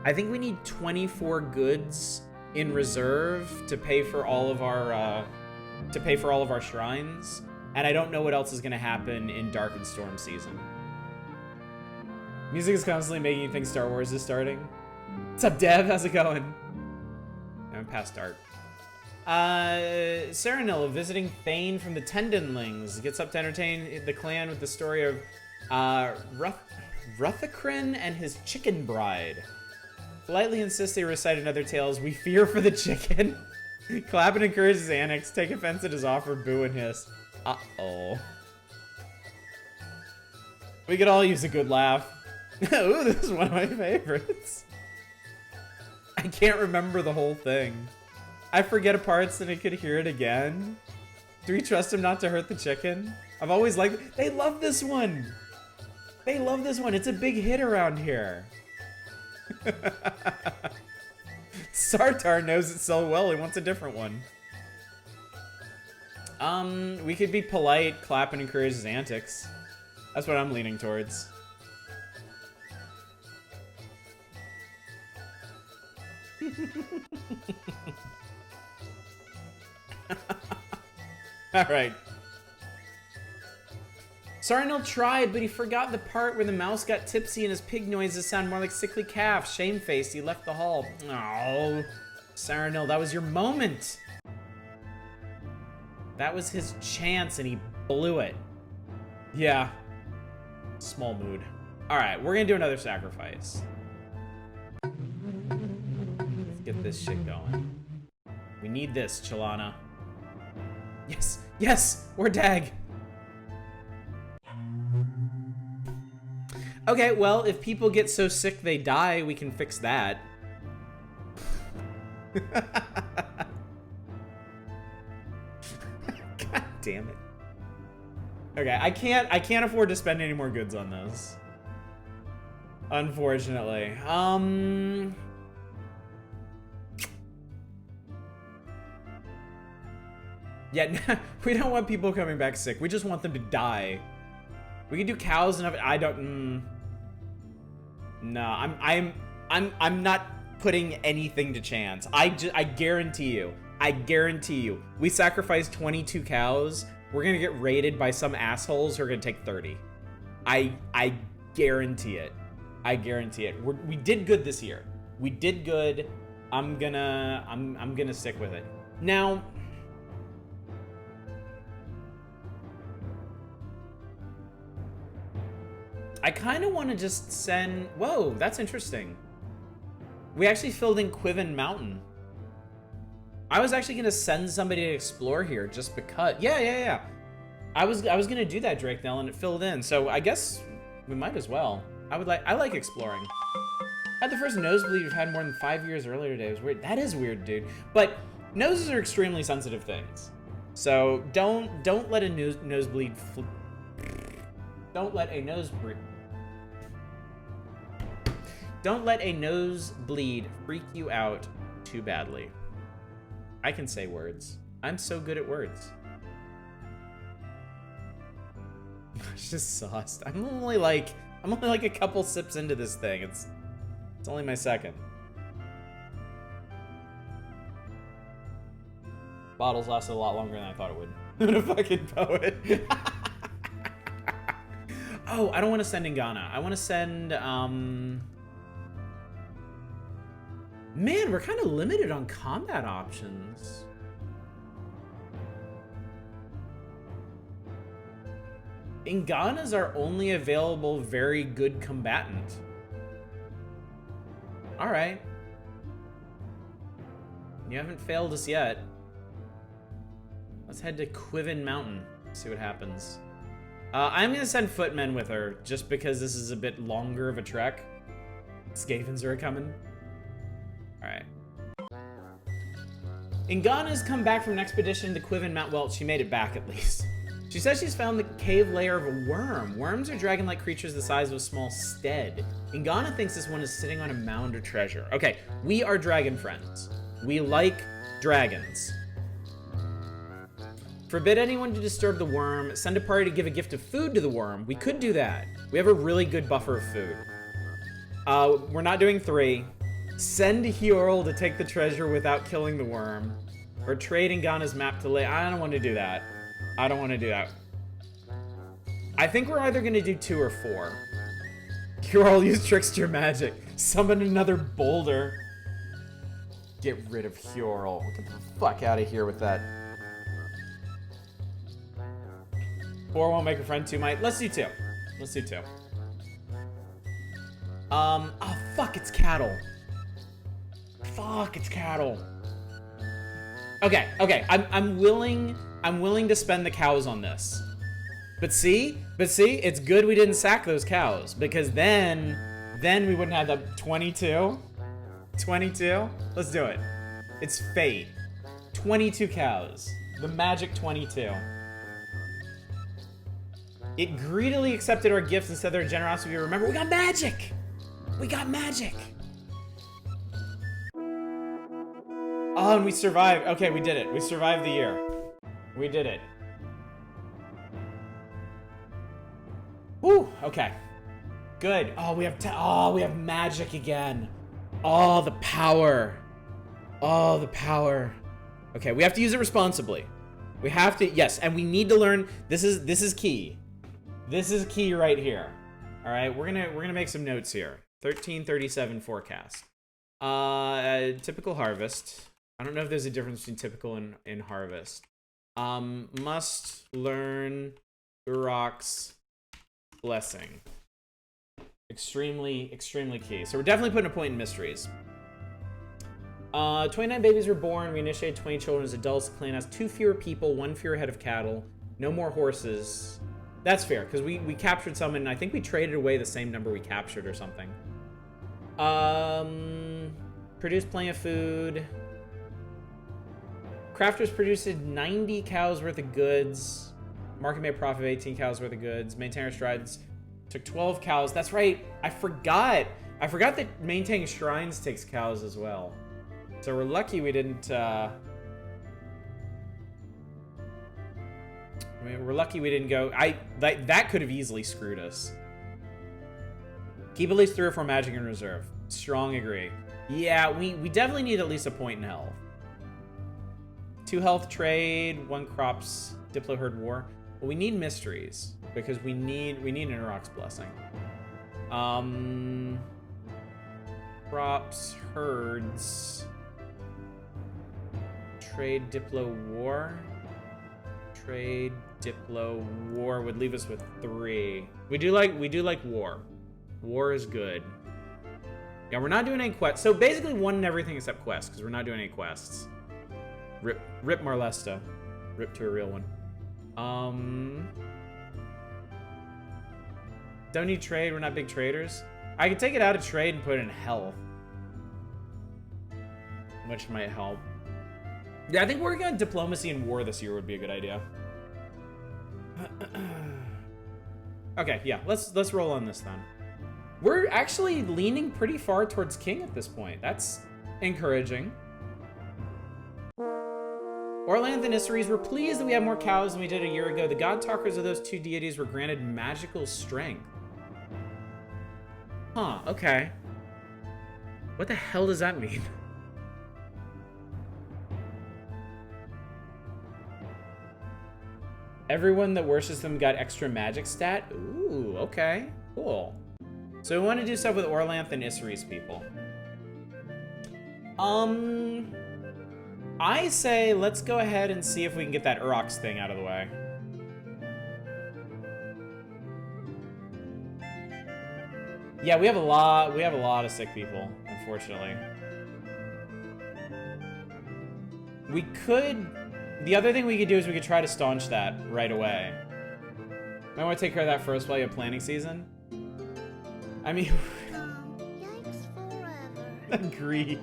I think we need 24 goods in reserve to pay for all of our shrines, and I don't know what else is going to happen in Dark and Storm season. Music is constantly making you think Star Wars is starting. What's up, Dev? How's it going? I'm past dark. Serenil, visiting Thane from the Tendonlings, gets up to entertain the clan with the story of Ruthacrin and his chicken bride. Politely insists they recite another tales. We fear for the chicken. Clap and encourages Annex. Take offense at his offer. Boo and hiss. Uh-oh. We could all use a good laugh. Ooh, this is one of my favorites. I can't remember the whole thing. I forget parts and I could hear it again. Do we trust him not to hurt the chicken? I've always liked... They love this one! They love this one. It's a big hit around here. Sartar knows it so well, he wants a different one. We could be polite, clap and encourage his antics. That's what I'm leaning towards. Alright. Sarinil tried, but he forgot the part where the mouse got tipsy and his pig noises sound more like sickly calf. Shamefaced, he left the hall. Oh, Sarinil, that was your moment. That was his chance and he blew it. Yeah. Small mood. Alright, we're gonna do another sacrifice. Let's get this shit going. We need this, Chalana. Yes! Yes! We're Dag! Okay, well, if people get so sick they die, we can fix that. God damn it. Okay, I can't afford to spend any more goods on this. Unfortunately. Yeah, we don't want people coming back sick. We just want them to die. We can do cows and I don't... No, I'm not putting anything to chance. I guarantee you. I guarantee you. We sacrificed 22 cows. We're gonna get raided by some assholes who are gonna take 30. I guarantee it. I guarantee it. We did good this year. We did good. I'm gonna stick with it. Now, I kind of want to just send... Whoa, that's interesting. We actually filled in Quiven Mountain. I was actually going to send somebody to explore here just because... Yeah. I was going to do that, Drake Nell, and it filled in. So I guess we might as well. I like exploring. I had the first nosebleed we've had more than 5 years earlier today. It was weird. That is weird, dude. But noses are extremely sensitive things. So don't let a nosebleed... Don't let a nosebleed... Don't let a nosebleed freak you out too badly. I can say words. I'm so good at words. It's just sauced. I'm only like a couple sips into this thing. It's only my second. Bottles lasted a lot longer than I thought it would. I'm a fucking poet. Oh, I don't want to send Ingana. I want to send Man, we're kind of limited on combat options. Ingana's our only available very good combatant. Alright. You haven't failed us yet. Let's head to Quiven Mountain. See what happens. I'm gonna send footmen with her, just because this is a bit longer of a trek. Skavens are coming. Alright. Ingana's come back from an expedition to Quiven Mountain. Well, she made it back at least. She says she's found the cave lair of a worm. Worms are dragon-like creatures the size of a small stead. Ingana thinks this one is sitting on a mound of treasure. Okay, we are dragon friends. We like dragons. Forbid anyone to disturb the worm. Send a party to give a gift of food to the worm. We could do that. We have a really good buffer of food. We're not doing 3. Send Hyorl to take the treasure without killing the worm. Or trade Ingana's map to lay... I don't want to do that. I don't want to do that. I think we're either going to do 2 or 4. Hyorl, use trickster magic. Summon another boulder. Get rid of Hyorl. Get the fuck out of here with that. 4 won't make a friend, 2 might. Let's do 2. Let's do 2. Oh, fuck, it's cattle. Fuck, it's cattle. Okay, I'm willing to spend the cows on this. But see, it's good we didn't sack those cows, because then we wouldn't have the 22. 22? Let's do it. It's fate. 22 cows. The magic 22. It greedily accepted our gifts instead of their generosity. Remember, we got magic! We got magic! Oh, and we survived. Okay, we did it. We survived the year. We did it. Woo, okay. Good. Oh, we have magic again. Oh, the power. Oh, the power. Okay, we have to use it responsibly. We have to, yes, and we need to learn, this is key. This is key right here. All right, we're gonna make some notes here. 1337 forecast. Typical harvest. I don't know if there's a difference between typical and harvest. Must learn Urok's blessing. Extremely key. So we're definitely putting a point in mysteries. 29 babies were born. We initiated 20 children as adults. The clan has 2 fewer people, 1 fewer head of cattle, no more horses. That's fair, because we captured some, and I think we traded away the same number we captured or something. Produced plenty of food. Crafters produced 90 cows worth of goods. Market made a profit of 18 cows worth of goods. Maintainer strides took 12 cows. That's right. I forgot that maintaining shrines takes cows as well. So we're lucky we didn't. We're lucky we didn't go. That could have easily screwed us. Keep at least 3 or 4 magic in reserve. Strong agree. Yeah, we definitely need at least a point in health. 2 health trade, 1 crops, Diplo herd war. Well, we need mysteries because we need an Iraq's blessing. Crops, herds, trade Diplo war. Trade Diplo war would leave us with 3. We do like war. War is good. Yeah, we're not doing any quests. So basically 1 in everything except quests, because we're not doing any quests. Rip Marlesta. Rip to a real one. Don't need trade, we're not big traders. I could take it out of trade and put it in health. Which might help. Yeah, I think working on diplomacy and war this year would be a good idea. Okay, yeah, let's roll on this then. We're actually leaning pretty far towards king at this point. That's encouraging. Orlanth and Isseries were pleased that we have more cows than we did a year ago. The god talkers of those 2 deities were granted magical strength. Huh, okay. What the hell does that mean? Everyone that worships them got extra magic stat? Ooh, okay, cool. So we want to do stuff with Orlanth and Isseries people. I say let's go ahead and see if we can get that Urox thing out of the way. Yeah, we have a lot of sick people, unfortunately. The other thing we could do is we could try to staunch that right away. Might want to take care of that first while you have planning season. I mean, agreed.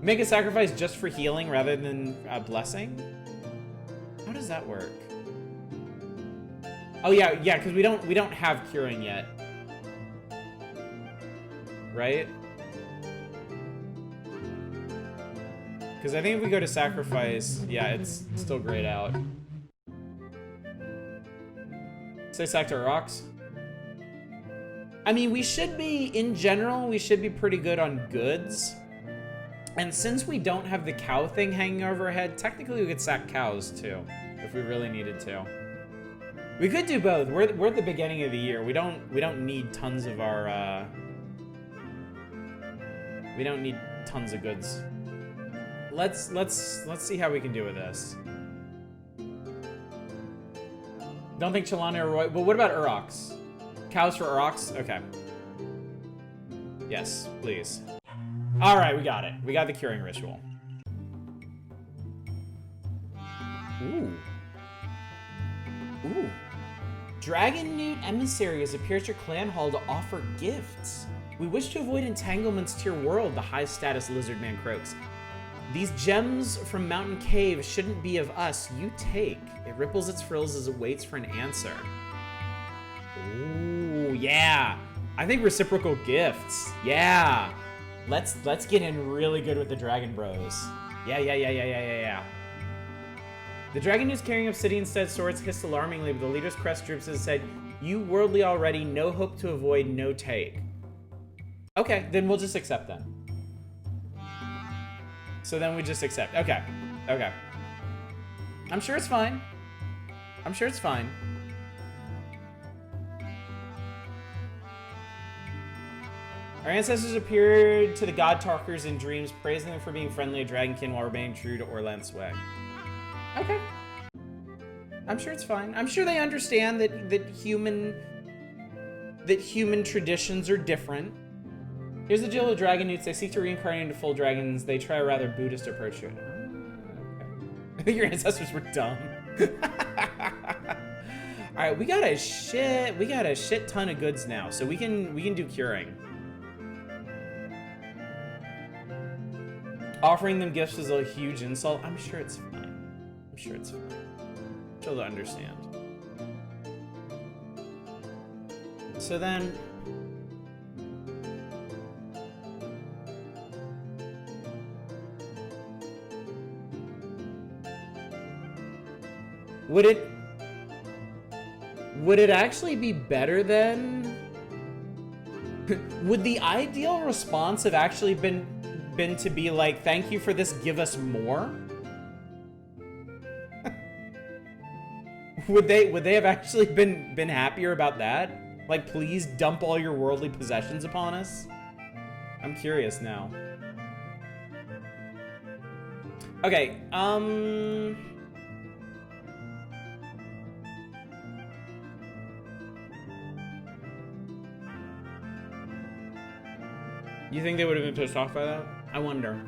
Make a sacrifice just for healing rather than a blessing? How does that work? Oh yeah, because we don't have curing yet. Right? Because I think if we go to sacrifice, yeah, it's still grayed out. Say sack to rocks. I mean, we should be, in general, we should be pretty good on goods. And since we don't have the cow thing hanging over our head, technically we could sack cows too, if we really needed to. We could do both. We're at the beginning of the year. We don't need tons of our we don't need tons of goods. Let's see how we can do with this. Don't think Chalana or Roy, but what about Urox? Cows for Urox? Okay. Yes, please. All right, we got it. We got the curing ritual. Ooh. Ooh. Dragon Newt emissaries appear at your clan hall to offer gifts. We wish to avoid entanglements to your world, the high-status lizard man croaks. These gems from Mountain Cave shouldn't be of us. You take. It ripples its frills as it waits for an answer. Ooh, yeah. I think reciprocal gifts. Yeah. Let's get in really good with the Dragon Bros. Yeah. The dragon who's carrying obsidian-studded swords hissed alarmingly, but the leader's crest droops and said, "You worldly already, no hope to avoid, no take." Okay, then we'll just accept that. So then we just accept. Okay. I'm sure it's fine. Our ancestors appeared to the God Talkers in dreams, praising them for being friendly to Dragonkin while remaining true to Orlanth's way. Okay. I'm sure it's fine. I'm sure they understand that human traditions are different. Here's the deal with dragon newts. They seek to reincarnate into full dragons. They try a rather Buddhist approach to it. Okay. I think your ancestors were dumb. All right, we got a shit ton of goods now, so we can do curing. Offering them gifts is a huge insult. I'm sure it's fine. I'm sure they'll understand. So then, would Would it actually be better then? Would the ideal response have actually been to be like, thank you for this, give us more? Would they have actually been happier about that? Like, please dump all your worldly possessions upon us? I'm curious now. Okay, you think they would have been pissed off by that? I wonder.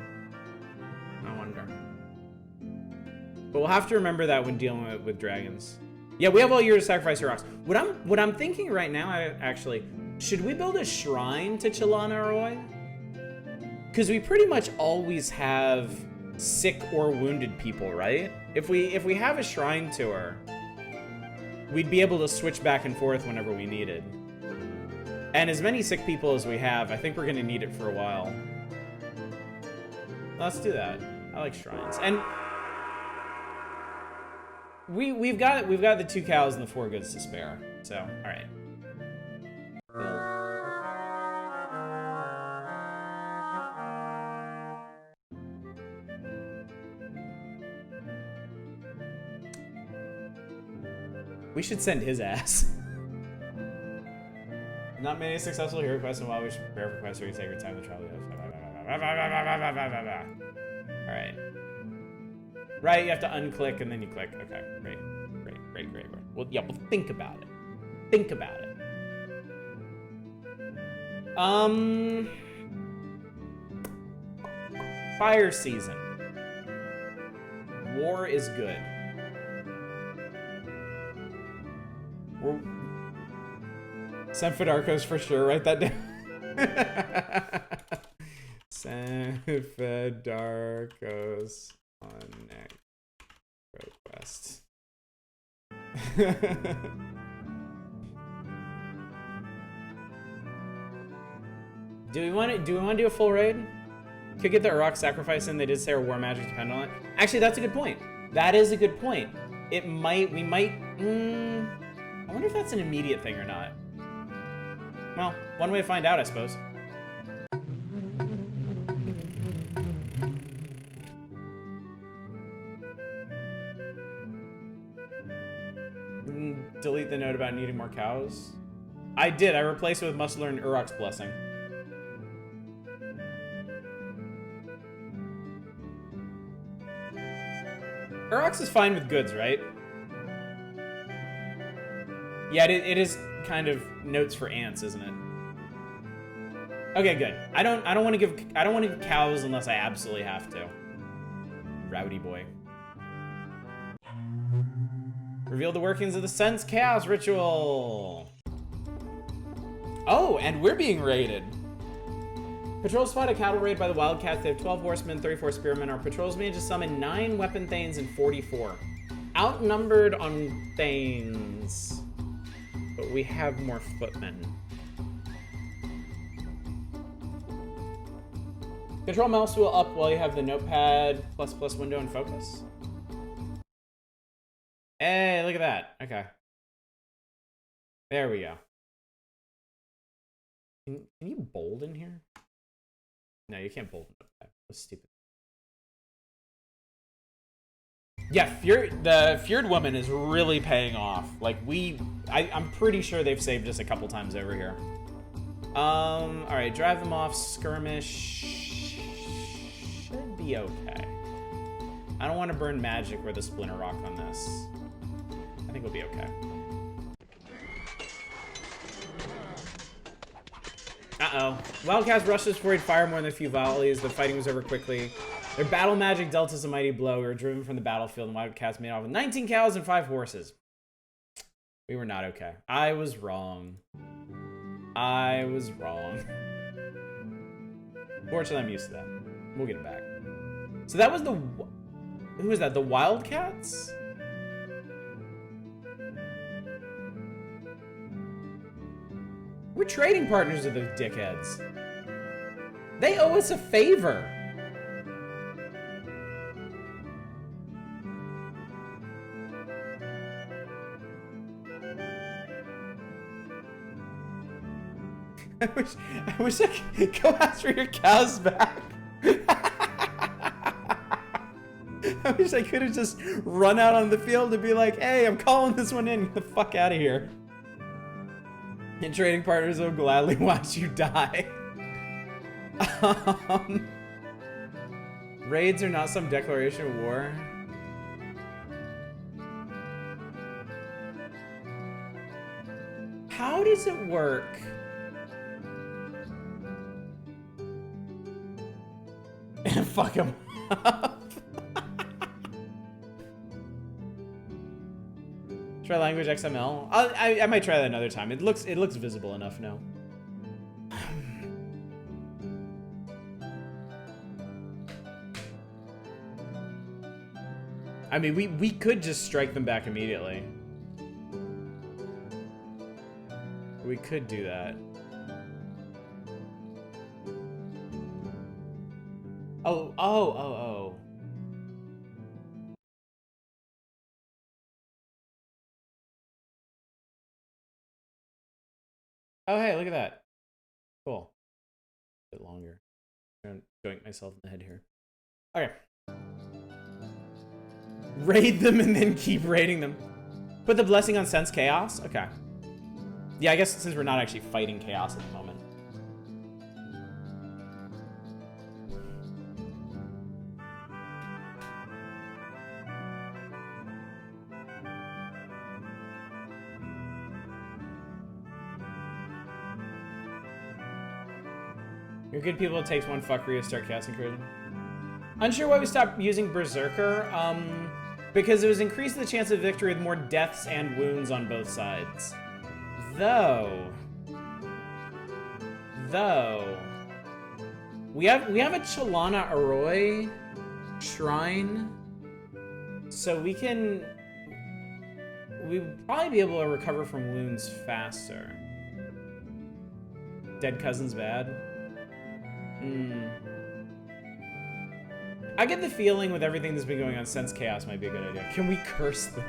But we'll have to remember that when dealing with dragons. Yeah, we have all year to sacrifice your rocks. What I'm thinking right now, actually, should we build a shrine to Chelana Arroy? Because we pretty much always have sick or wounded people, right? If we have a shrine to her, we'd be able to switch back and forth whenever we needed. And as many sick people as we have, I think we're gonna need it for a while. Let's do that. I like shrines. And we've got the 2 cows and the 4 goods to spare. So, all right. We should send his ass. Not many successful hero quests, and while we should prepare for quests where you take your time to travel. Alright. Right, you have to unclick and then you click. Okay, great. Well, yeah, we'll think about it. Fire season. War is good. San Fedarkos for sure, write that down. San Fedarkos on next request. Do we want to do a full raid? Could get the Uruk sacrifice in. They did say our war magic depend on it. Actually, that's a good point. That is a good point. We might. I wonder if that's an immediate thing or not. Well, one way to find out, I suppose. Delete the note about needing more cows. I did. I replaced it with must learn Uruk's blessing. Uruk's is fine with goods, right? Yeah, it is kind of notes for ants, isn't it? Okay, good. I don't want to give cows unless I absolutely have to. Rowdy boy. Reveal the workings of the Sense Chaos Ritual. Oh, and we're being raided. Patrols fought a cattle raid by the Wildcats. They have 12 horsemen, 34 spearmen. Our patrols managed to summon 9 weapon thanes and 44. Outnumbered on thanes. But we have more footmen. Control mouse wheel up while you have the notepad ++ window and focus. Hey, look at that. Okay. There we go. Can you bold in here? No, you can't bold in notepad. That's stupid. Yeah, the Feared Woman is really paying off. Like, I'm pretty sure they've saved us a couple times over here. Alright, drive them off. Skirmish should be okay. I don't want to burn magic or the Splinter Rock on this. I think we'll be okay. Uh-oh. Wildcats rushed us before he'd fire more than a few volleys. The fighting was over quickly. Their battle magic dealt us a mighty blow. We were driven from the battlefield, and Wildcats made off with 19 cows and 5 horses. We were not okay. I was wrong. Fortunately, I'm used to that. We'll get it back. So that was the... Who was that? The Wildcats? We're trading partners with those dickheads. They owe us a favor. I wish I could go after your cows back. I wish I could have just run out on the field and be like, hey, I'm calling this one in. Get the fuck out of here. And trading partners will gladly watch you die. Raids are not some declaration of war. How does it work? And fuck him up. Try language XML. I might try that another time. It looks visible enough now. I mean, we could just strike them back immediately. We could do that. Oh. Oh, hey, look at that. Cool. A bit longer. I'm trying to joint myself in the head here. Okay. Raid them and then keep raiding them. Put the blessing on Sense Chaos? Okay. Yeah, I guess since we're not actually fighting chaos at the moment. You're good people, it takes one fuckery to start casting incursion. Unsure why we stopped using Berserker, because it was increasing the chance of victory with more deaths and wounds on both sides. Though, we have a Chalana Arroy shrine, so we'd probably be able to recover from wounds faster. Dead cousin's bad. I get the feeling with everything that's been going on, Sense Chaos might be a good idea. Can we curse them?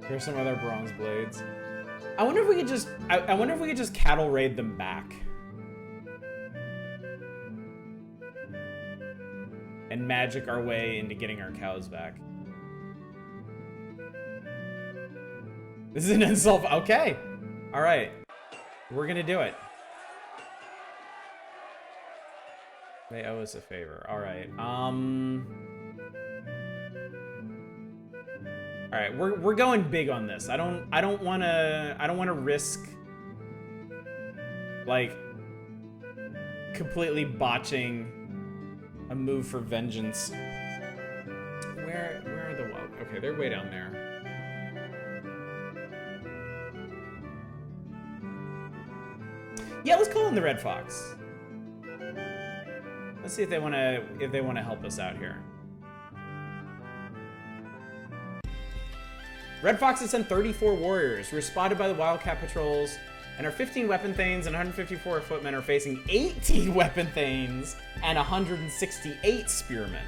Here's some other bronze blades. I wonder if we could just I wonder if we could just cattle raid them back. And magic our way into getting our cows back. This is an insult. Okay. All right. We're going to do it. They owe us a favor. All right. All right. We're going big on this. I don't want to risk like completely botching a move for vengeance. Where are the okay, they're way down there. Yeah, let's call in the Red Fox. Let's see if they want to help us out here. Red Fox has sent 34 warriors. We were spotted by the Wildcat patrols, and our 15 weapon thanes and 154 footmen are facing 18 weapon thanes and 168 spearmen.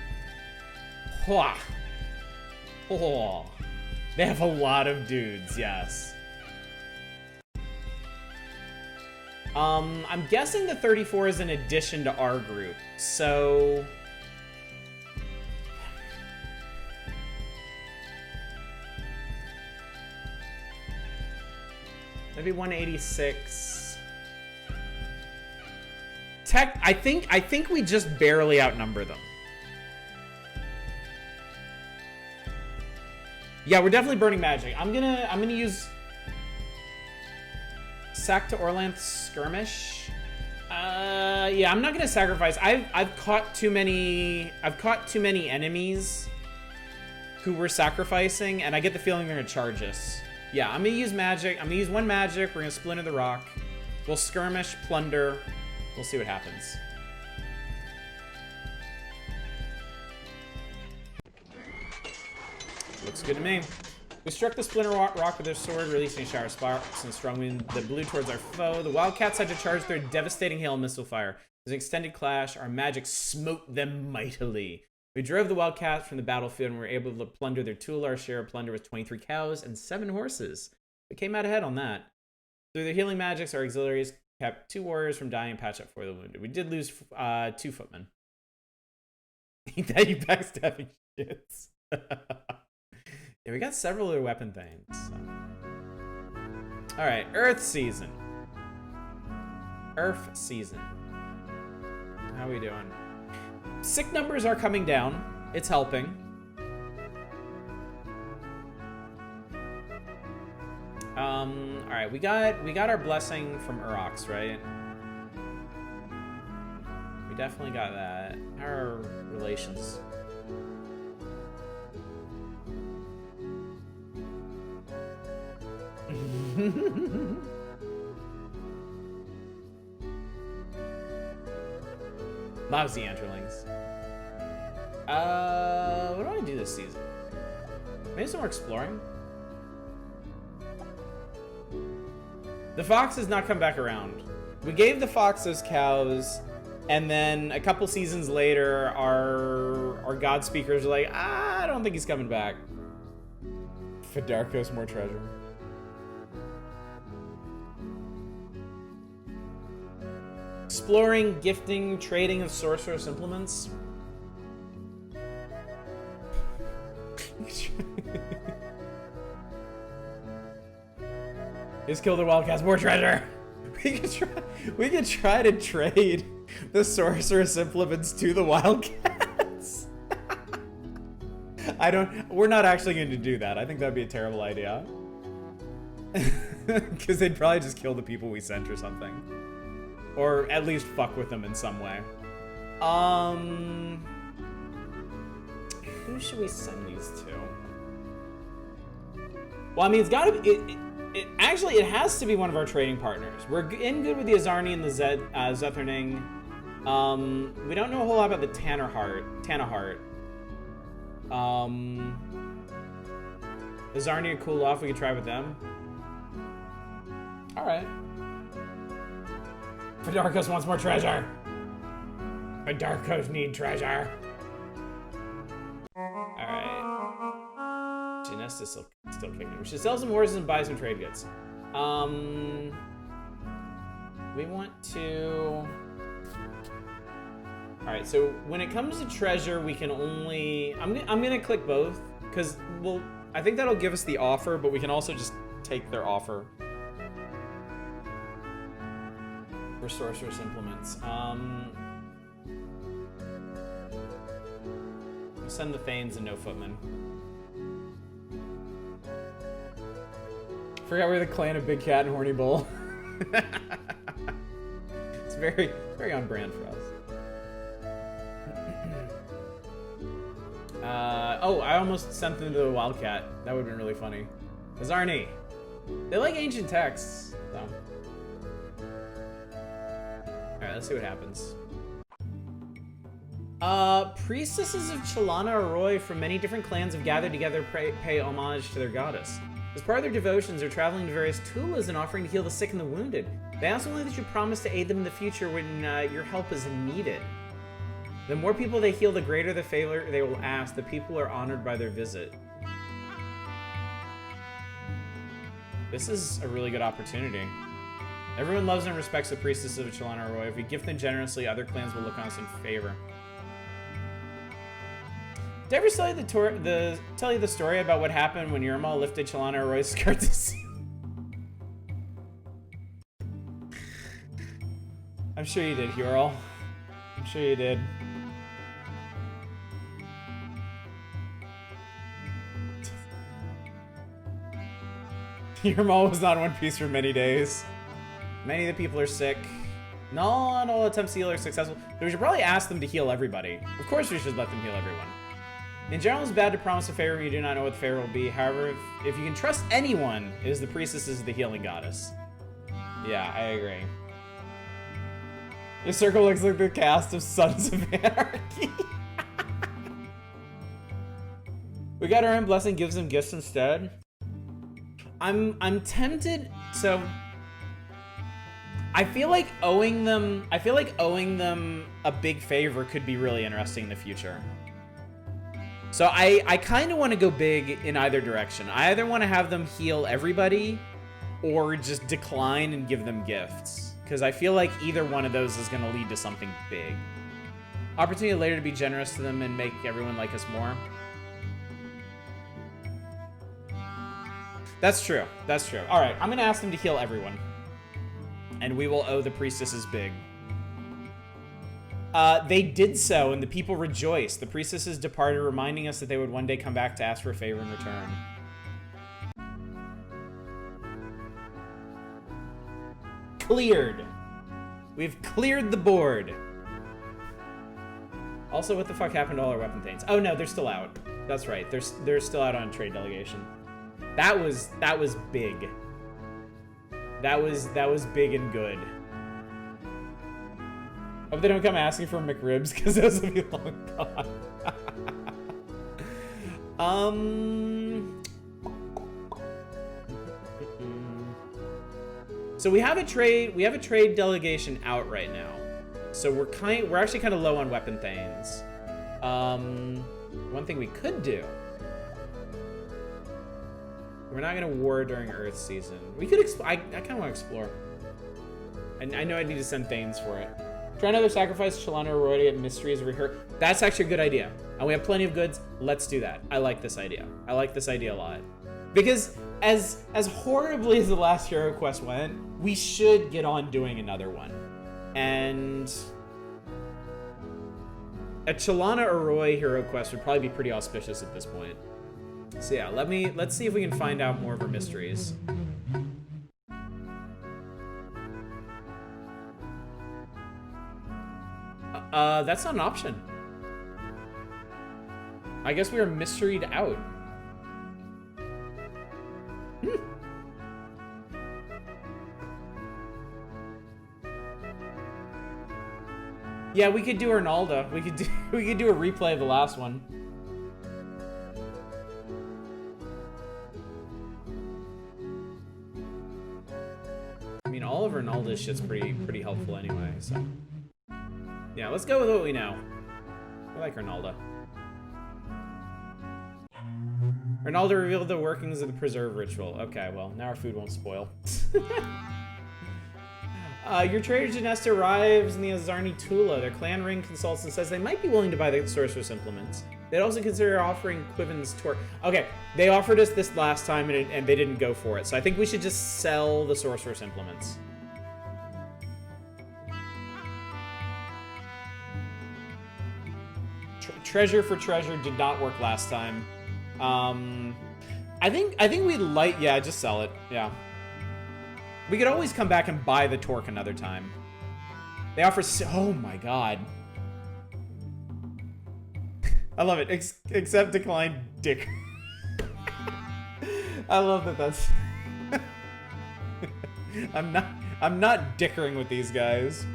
Hwah. Oh. They have a lot of dudes, yes. I'm guessing the 34 is an addition to our group, so... maybe 186. I think we just barely outnumber them. Yeah, we're definitely burning magic. I'm gonna use Sack to Orlanth skirmish. Yeah, I'm not gonna sacrifice. I've caught too many enemies who we're sacrificing, and I get the feeling they're gonna charge us. Yeah, I'm gonna use magic. I'm gonna use one magic. We're gonna splinter the rock. We'll skirmish, plunder. We'll see what happens. Looks good to me. We struck the splinter rock with their sword, releasing a shower of sparks and strong wind that blew towards our foe. The Wildcats had to charge their devastating hail and missile fire. As an extended clash, our magic smote them mightily. We drove the wildcats from the battlefield and were able to plunder their tool. Our share of plunder was 23 cows and 7 horses. We came out ahead on that. Through their healing magics, our auxiliaries kept 2 warriors from dying and patched up 4 of the wounded. We did lose 2 footmen. Ain't that you backstabbing shits? Yeah, we got several other weapon things. So. Alright, Earth season. Earth season. How are we doing? Sick numbers are coming down. It's helping. Alright, we got our blessing from Urox, right? We definitely got that. How are our relations? Lousy Enterlings. What do I do this season? Maybe some more exploring? The fox has not come back around. We gave the fox those cows, and then a couple seasons later, our god speakers are like, I don't think he's coming back. Fedarkos, more treasure. Exploring, gifting, trading of sorceress implements. Just kill the wildcats, more treasure. We could try to trade the sorceress implements to the wildcats. We're not actually going to do that. I think that'd be a terrible idea. Because they'd probably just kill the people we sent or something. Or at least fuck with them in some way. Who should we send these to? Well, I mean, it's gotta be... Actually, it has to be one of our trading partners. We're in good with the Azarni and the Zetherning. We don't know a whole lot about the Tanahart. Azarni are cool off. We could try with them. All right. Fedarkos wants more treasure. Fedarkos need treasure. All right. Janesta is still kicking. We should sell some horses and buy some trade goods. We want to... Alright, so when it comes to treasure, we can only... I'm gonna click both, because, well, I think that'll give us the offer, but we can also just take their offer. For sorceress implements. We'll send the Thanes and no footmen. Forgot we're the clan of Big Cat and Horny Bull. It's very, very on brand for us. Oh, I almost sent them to the Wildcat. That would have been really funny. Azarni. They like ancient texts, so. Alright, let's see what happens. Priestesses of Chalana Arroy from many different clans have gathered together to pay homage to their goddess. As part of their devotions, they're traveling to various tulas and offering to heal the sick and the wounded. They ask only that you promise to aid them in the future when your help is needed. The more people they heal, the greater the favor they will ask. The people are honored by their visit. This is a really good opportunity. Everyone loves and respects the priestess of Chalana Arroy. If we gift them generously, other clans will look on us in favor. Did I ever tell you the story about what happened when Yermal lifted Chalana Arroy's skirt to see? I'm sure you did, Hural. I'm sure you did. Yermal was not in one piece for many days. Many of the people are sick. Not all attempts to heal are successful. So we should probably ask them to heal everybody. Of course we should let them heal everyone. In general, it's bad to promise a favor when you do not know what the favor will be. However, if you can trust anyone, it is the priestess of the healing goddess. Yeah, I agree. This circle looks like the cast of Sons of Anarchy. We got our own blessing, gives them gifts instead. I'm tempted, so I feel like owing them a big favor could be really interesting in the future. So I kind of want to go big in either direction. I either want to have them heal everybody or just decline and give them gifts. Because I feel like either one of those is going to lead to something big. Opportunity later to be generous to them and make everyone like us more. That's true. That's true. All right, I'm going to ask them to heal everyone. And we will owe the priestesses big. They did so, and the people rejoiced. The priestesses departed, reminding us that they would one day come back to ask for a favor in return. Cleared. We've cleared the board. Also, what the fuck happened to all our weapon things? Oh no, they're still out. That's right. They're still out on trade delegation. That was big. That was big and good. Hope they don't come asking for McRibs, because those will be long gone. So we have a trade delegation out right now. So we're actually kind of low on weapon things. One thing we could do. We're not gonna war during Earth season. We could I kind of want to explore. I know I need to send Thanes for it. Try another sacrifice, Chalana or Roy to get mysteries over here. That's actually a good idea. And we have plenty of goods. Let's do that. I like this idea. I like this idea a lot. Because as horribly as the last Hero Quest went, we should get on doing another one. And a Chalana or Roy Hero Quest would probably be pretty auspicious at this point. So yeah, let's see if we can find out more of her mysteries. That's not an option. I guess we are mysteried out. Yeah, we could do Arnalda. We could do a replay of the last one. I mean, all of Arnalda's shit's pretty helpful anyway, so. Yeah, let's go with what we know. I like Arnalda. Arnalda revealed the workings of the preserve ritual. Okay, well, now our food won't spoil. Your trader Janesta arrives in the Azarni Tula. Their clan ring consults and says they might be willing to buy the sorceress implements. They'd also consider offering Quiven's torque. Okay, they offered us this last time and they didn't go for it. So I think we should just sell the sorceress implements. Treasure for treasure did not work last time. I think we'd yeah, just sell it. Yeah. We could always come back and buy the torque another time. They offer oh my god. I love it. Accept, decline, dick. I love that that's I'm not dickering with these guys.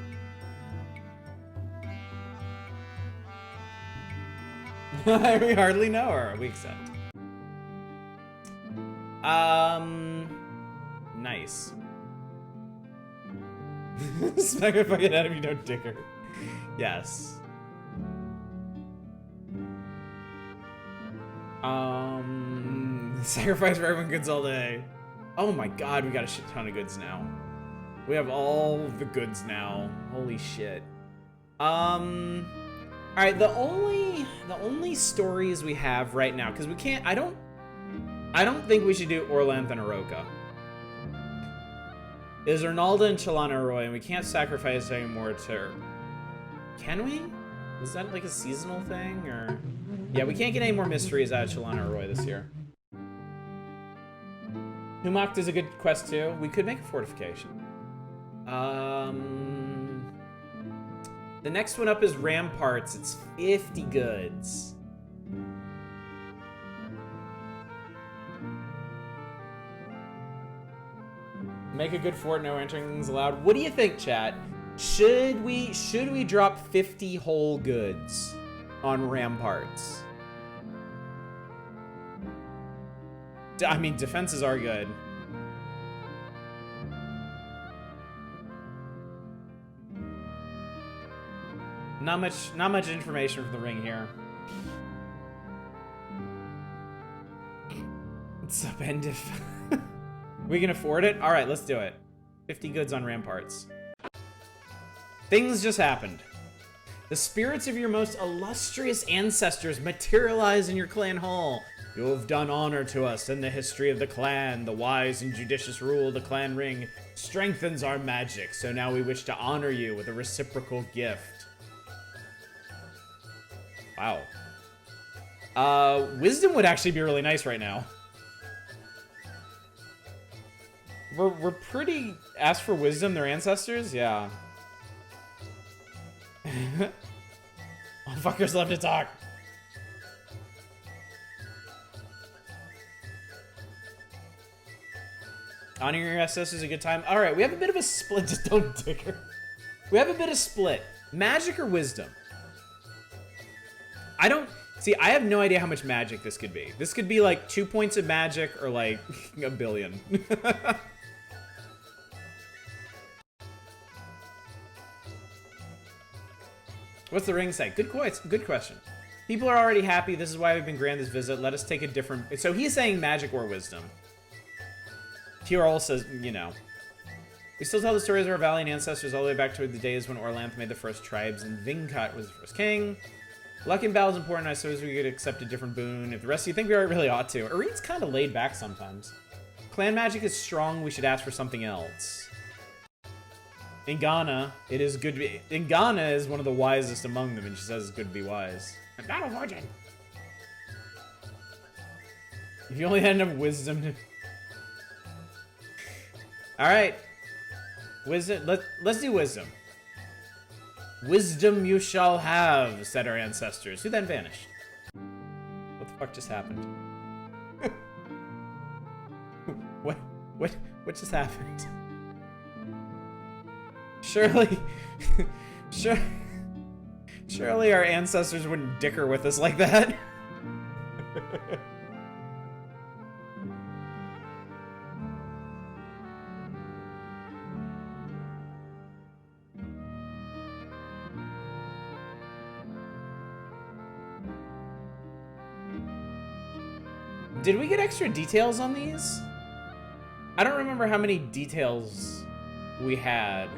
We hardly know her. We accept. Nice. Smack my fucking head if you don't dick her. Yes. Sacrifice for everyone goods all day. Oh my god, we got a shit ton of goods now. We have all the goods now. Holy shit. Alright, the only stories we have right now, because we can't I don't think we should do Orlanth and Aroka. Is Arnalda and Chalana Roy, and we can't sacrifice anymore to her. Can we? Was that like a seasonal thing, or? Yeah, we can't get any more mysteries out of Chalana Roy this year. Humacht is a good quest too. We could make a fortification. The next one up is Ramparts. It's 50 goods. Make a good fort, no enterings allowed. What do you think, chat? Should we drop 50 whole goods on Ramparts? I mean, defenses are good. Not much information from the ring here. What's up, Endif? We can afford it? All right, let's do it. 50 goods on ramparts. Things just happened. The spirits of your most illustrious ancestors materialize in your clan hall. You have done honor to us in the history of the clan. The wise and judicious rule of the clan ring strengthens our magic, so now we wish to honor you with a reciprocal gift. Wow. Wisdom would actually be really nice right now. We're pretty... Ask for wisdom, their ancestors? Yeah. Oh, fuckers love to talk. Honor your ancestors is a good time. All right, we have a bit of a split. Just don't dicker. We have a bit of split. Magic or wisdom? I don't... See, I have no idea how much magic this could be. This could be like 2 points of magic or like a billion. What's the ring say? Good question. People are already happy. This is why we've been granted this visit. Let us take a different... So he's saying magic or wisdom. Tyrol says, you know. We still tell the stories of our valiant ancestors all the way back to the days when Orlanth made the first tribes and Vingkat was the first king. Luck in battle is important. I suppose we could accept a different boon. If the rest of you think we really ought to. Arene's kind of laid back sometimes. Clan magic is strong. We should ask for something else. In Ghana, it is good to be... In Ghana is one of the wisest among them, and she says it's good to be wise. A battle virgin! If you only had enough wisdom to... Alright. Wisdom... Let's do wisdom. Wisdom you shall have, said our ancestors, who then vanished. What the fuck just happened? What just happened? Surely our ancestors wouldn't dicker with us like that. Did we get extra details on these? I don't remember how many details we had.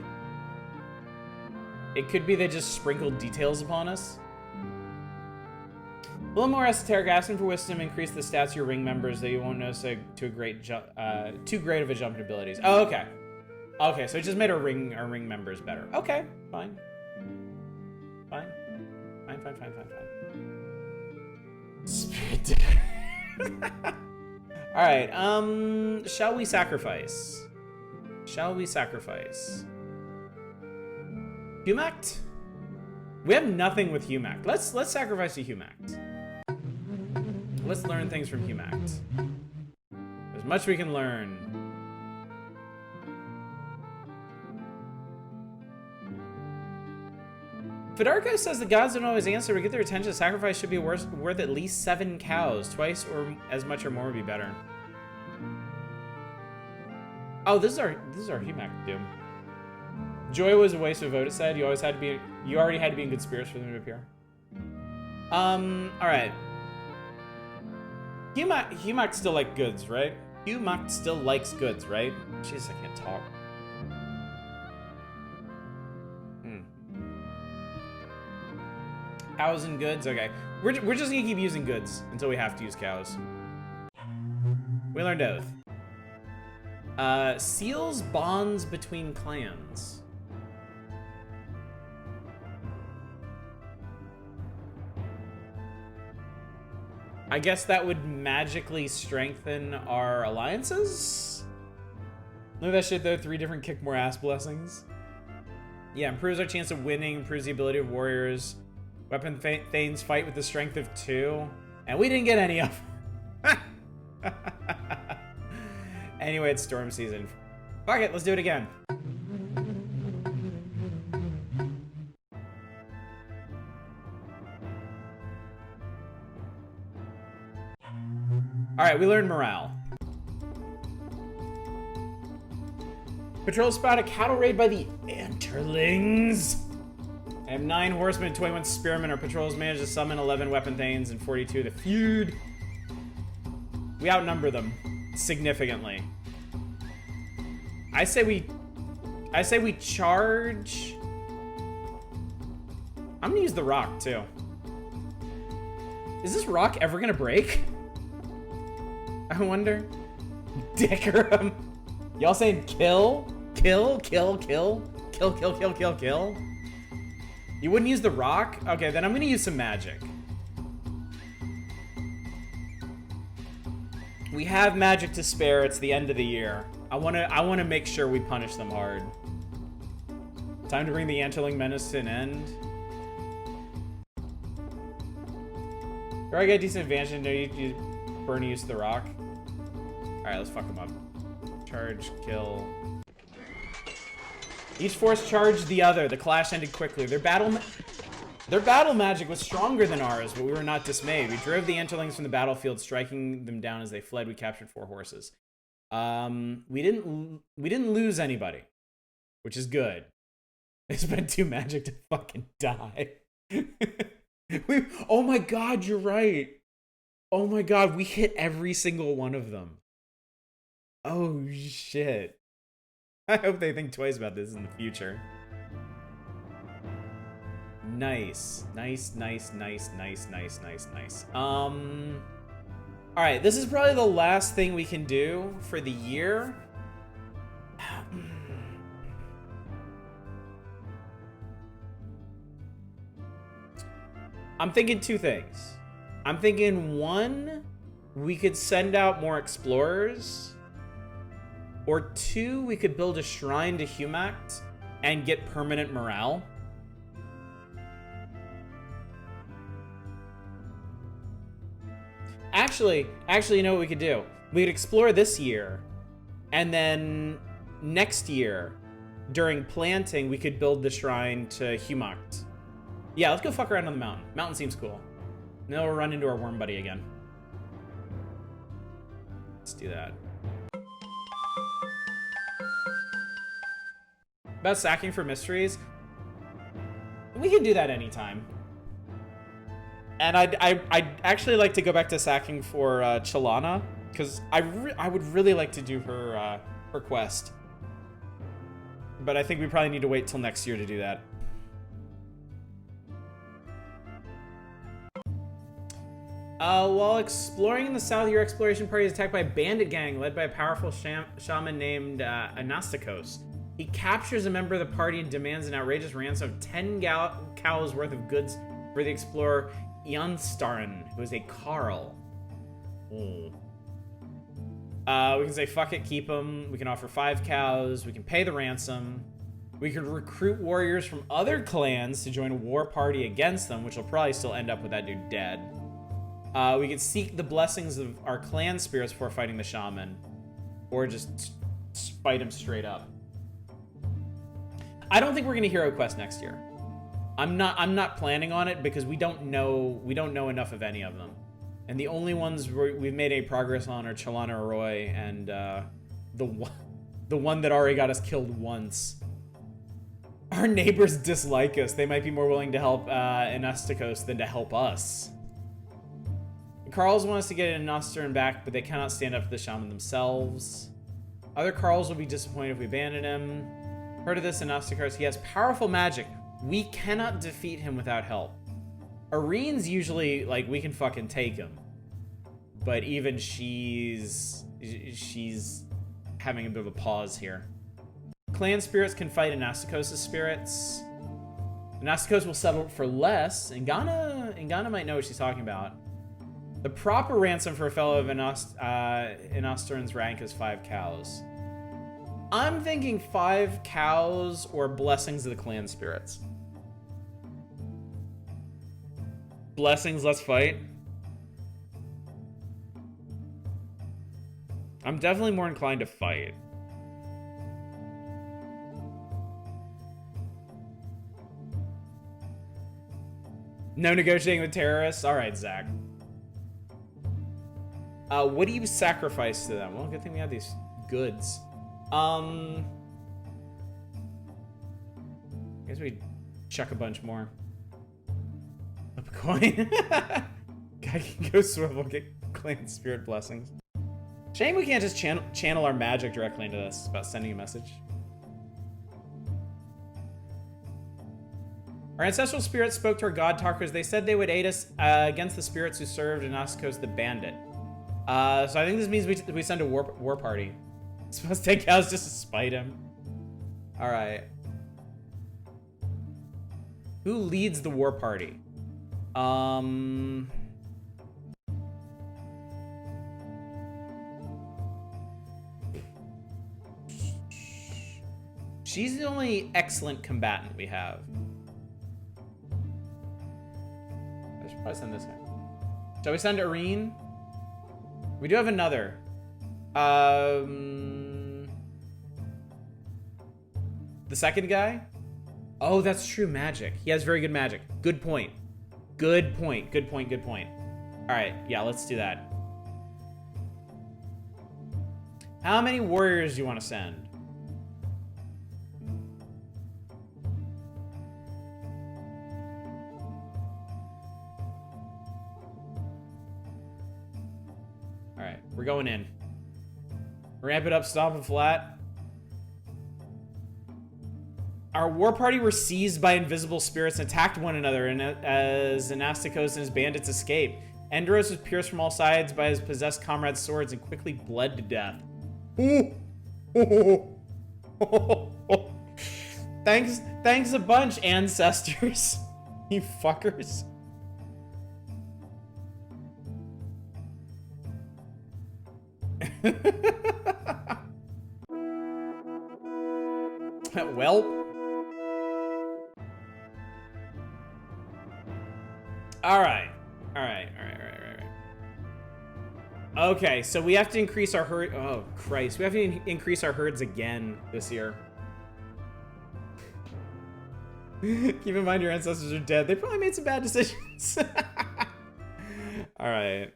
It could be they just sprinkled details upon us. A little more esoteric. Asking for wisdom increase the stats of your ring members that you won't notice too great of a jump in abilities. Oh, okay. Okay, so it just made our ring members better. Okay, fine. Fine. Spirit. Alright, shall we sacrifice? Shall we sacrifice? Humact? We have nothing with Humact. Let's sacrifice a Humact. Let's learn things from Humact. There's much we can learn. Fidarko says the gods don't always answer. To get their attention, sacrifice should be worth at least 7 cows. Twice or as much or more would be better. Oh, this is our Humact doom. Joy was a waste of vote, it said. You already had to be in good spirits for them to appear. Alright. Humact still like goods, right? Humact still likes goods, right? Jesus, I can't talk. Cows and goods? Okay. We're just gonna keep using goods until we have to use cows. We learned oath. Seals bonds between clans. I guess that would magically strengthen our alliances? Look at that shit though, 3 different kick more ass blessings. Yeah, improves our chance of winning, improves the ability of warriors. Weapon Thanes fight with the strength of 2. And we didn't get any of them. Anyway, it's storm season. Fuck it, let's do it again. Alright, we learned morale. Patrol spot a cattle raid by the Anterlings. I have 9 horsemen, 21 spearmen. Our patrols managed to summon 11 weapon thanes and 42 the feud. We outnumber them significantly. I say we charge. I'm gonna use the rock too. Is this rock ever gonna break? I wonder. Dicker. Y'all saying kill? Kill, kill, kill? Kill, kill, kill, kill, kill? You wouldn't use the rock? Okay, then I'm gonna use some magic. We have magic to spare. It's the end of the year. I wanna make sure we punish them hard. Time to bring the Antling Menace to an end. Do I get a decent advantage? No, you burn use the rock. Alright, let's fuck them up. Charge, kill. Each force charged the other. The clash ended quickly. Their battle magic was stronger than ours, but we were not dismayed. We drove the Interlings from the battlefield, striking them down as they fled. We captured 4 horses. We didn't lose anybody, which is good. They spent 2 magic to fucking die. Oh my god, you're right. Oh my god, we hit every single one of them. Oh shit. I hope they think twice about this in the future. Nice. Nice, nice, nice, nice, nice, nice, nice. Alright, this is probably the last thing we can do for the year. I'm thinking 2 things. I'm thinking 1, we could send out more explorers. Or 2, we could build a shrine to Humact and get permanent morale. Actually, you know what we could do? We could explore this year, and then next year, during planting, we could build the shrine to Humact. Yeah, let's go fuck around on the mountain. Mountain seems cool. And then we'll run into our worm buddy again. Let's do that. About sacking for mysteries? We can do that anytime. And I'd actually like to go back to sacking for Chalana, because I would really like to do her quest. But I think we probably need to wait till next year to do that. While exploring in the south, your exploration party is attacked by a bandit gang led by a powerful shaman named Anastakos. He captures a member of the party and demands an outrageous ransom of 10 cows worth of goods for the explorer Janstaren, who is a Carl. We can say, fuck it, keep him. We can offer 5 cows. We can pay the ransom. We could recruit warriors from other clans to join a war party against them, which will probably still end up with that dude dead. We could seek the blessings of our clan spirits before fighting the shaman. Or just fight him straight up. I don't think we're gonna hero quest next year. I'm not planning on it because we don't know enough of any of them. And the only ones we've made any progress on are Chalana Roy and the one that already got us killed once. Our neighbors dislike us. They might be more willing to help Anastakos than to help us. The Carls want us to get Anastern back, but they cannot stand up to the shaman themselves. Other Carls will be disappointed if we abandon him. Heard of this, Anastakos? He has powerful magic. We cannot defeat him without help. Irene's usually, like, we can fucking take him. But even she's having a bit of a pause here. Clan spirits can fight Anastakos' spirits. Anastakos will settle for less. Ingana might know what she's talking about. The proper ransom for a fellow of Anastern's rank is 5 cows. I'm thinking 5 cows or blessings of the clan spirits. Blessings, let's fight. I'm definitely more inclined to fight. No negotiating with terrorists? Alright, Zach. What do you sacrifice to them? Well, good thing we have these goods. I guess we chuck a bunch more. Flip a coin. Guy can go swivel, get clan spirit blessings. Shame we can't just channel our magic directly into this. It's about sending a message. Our ancestral spirits spoke to our god talkers. They said they would aid us against the spirits who served Anascos the bandit. So I think this means we send a war party. It's supposed to take cows just to spite him. All right. Who leads the war party? She's the only excellent combatant we have. I should probably send this guy. Shall we send Irene? We do have another. The second guy? Oh, that's true, magic. He has very good magic. Good point. Good point. Good point. Good point. All right, yeah, let's do that. How many warriors do you want to send? All right, we're going in. Ramp it up, stop and flat. Our war party were seized by invisible spirits and attacked one another as Anastakos and his bandits escaped. Enderos was pierced from all sides by his possessed comrades' swords and quickly bled to death. Thanks a bunch, ancestors. You fuckers. Well. All right. Okay, so we have to increase our herd. Oh, Christ. We have to increase our herds again this year. Keep in mind your ancestors are dead. They probably made some bad decisions. All right.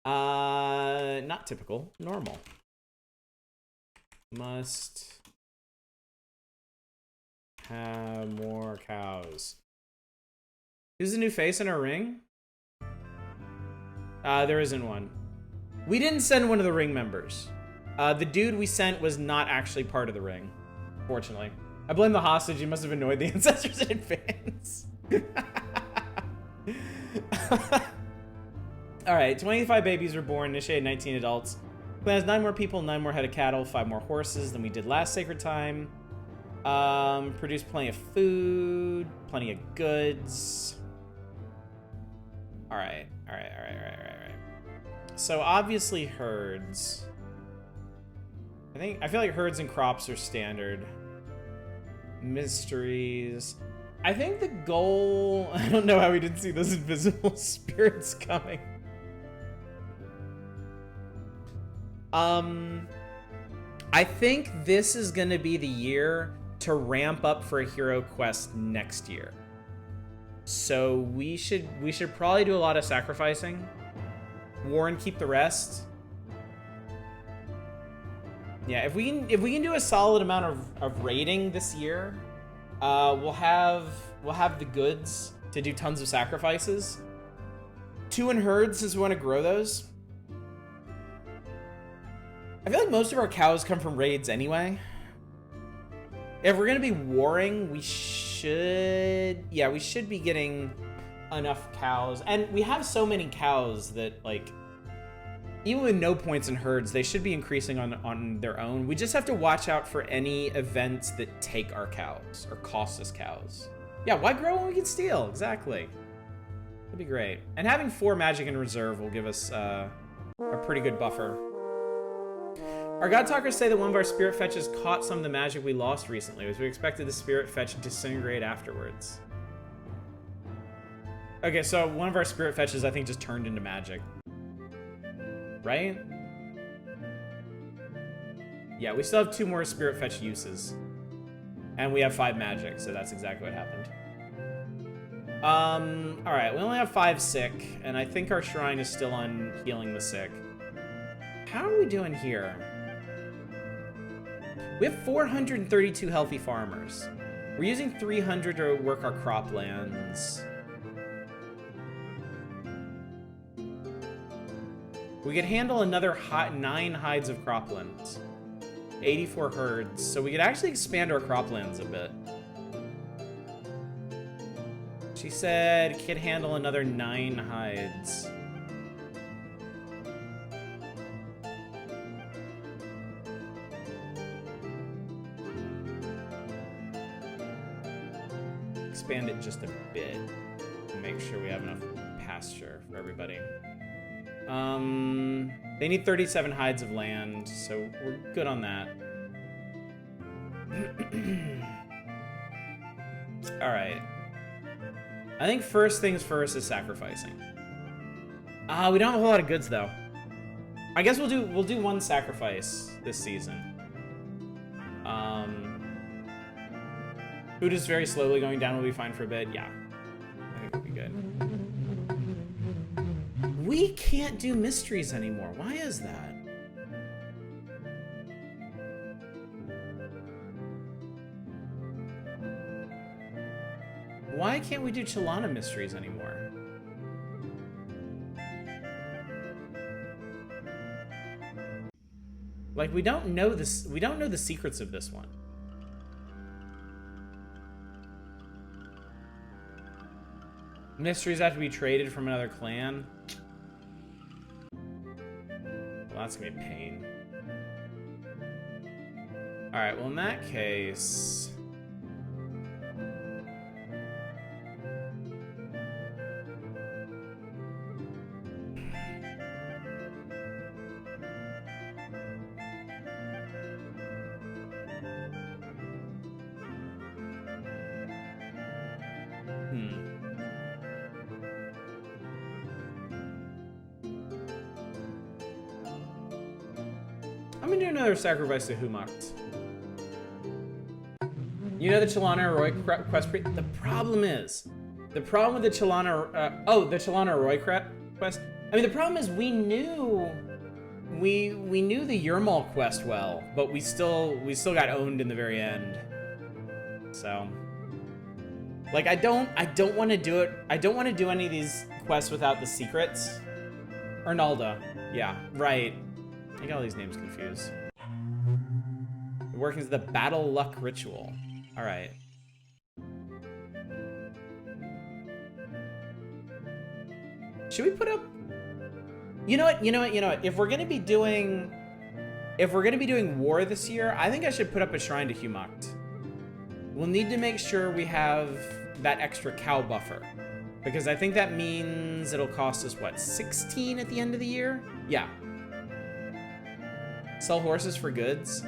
Not typical. Normal. Must have more cows. Who's the new face in our ring? There isn't one. We didn't send one of the ring members. The dude we sent was not actually part of the ring, fortunately. I blame the hostage. He must have annoyed the ancestors in advance. All right, 25 babies were born, initiated 19 adults. Clan has 9 more people, 9 more head of cattle, 5 more horses than we did last Sacred Time. Produced plenty of food, plenty of goods. All right. So obviously herds. I feel like herds and crops are standard. Mysteries. I think the goal, I don't know how we didn't see those invisible spirits coming. I think this is gonna be the year to ramp up for a hero quest next year. So we should probably do a lot of sacrificing. Warren, keep the rest. Yeah, if we can do a solid amount of raiding this year, we'll have the goods to do tons of sacrifices. 2 in herds since we want to grow those. I feel like most of our cows come from raids anyway. If we're gonna be warring, we should be getting enough cows. And we have so many cows that, like, even with no points in herds, they should be increasing on their own. We just have to watch out for any events that take our cows or cost us cows. Yeah, why grow when we can steal? Exactly. That'd be great. And having 4 magic in reserve will give us a pretty good buffer. Our god talkers say that one of our spirit fetches caught some of the magic we lost recently, as we expected the spirit fetch to disintegrate afterwards. Okay, so one of our spirit fetches, I think, just turned into magic. Right? Yeah, we still have 2 more spirit fetch uses. And we have 5 magic, so that's exactly what happened. Alright, we only have 5 sick, and I think our shrine is still on healing the sick. How are we doing here? We have 432 healthy farmers. We're using 300 to work our croplands. We could handle another 9 hides of croplands. 84 herds. So we could actually expand our croplands a bit. She said could handle another 9 hides. Expand it just a bit to make sure we have enough pasture for everybody. They need 37 hides of land, so we're good on that. All right. I think first things first is sacrificing. We don't have a whole lot of goods though. I guess we'll do one sacrifice this season. Food is very slowly going down. We'll be fine for a bit. Yeah, I think we'll be good. We can't do mysteries anymore. Why is that? Why can't we do Chalana mysteries anymore? Like, we don't know this. We don't know the secrets of this one. Mysteries have to be traded from another clan. Well, that's gonna be a pain. Alright, well in that case... I'm gonna do another sacrifice to Humacht. You know the Chalana Roy quest. The problem with the Chalana, the Chalana Roy quest. I mean, the problem is we knew the Yermal quest well, but we still got owned in the very end. So, like, I don't want to do it. I don't want to do any of these quests without the secrets. Arnalda, yeah, right. I got all these names confused. The workings of the Battle Luck Ritual. All right. Should we put up? You know what? If we're gonna be doing war this year, I think I should put up a shrine to Humacht. We'll need to make sure we have that extra cow buffer, because I think that means it'll cost us what, 16 at the end of the year? Yeah. Sell horses for goods.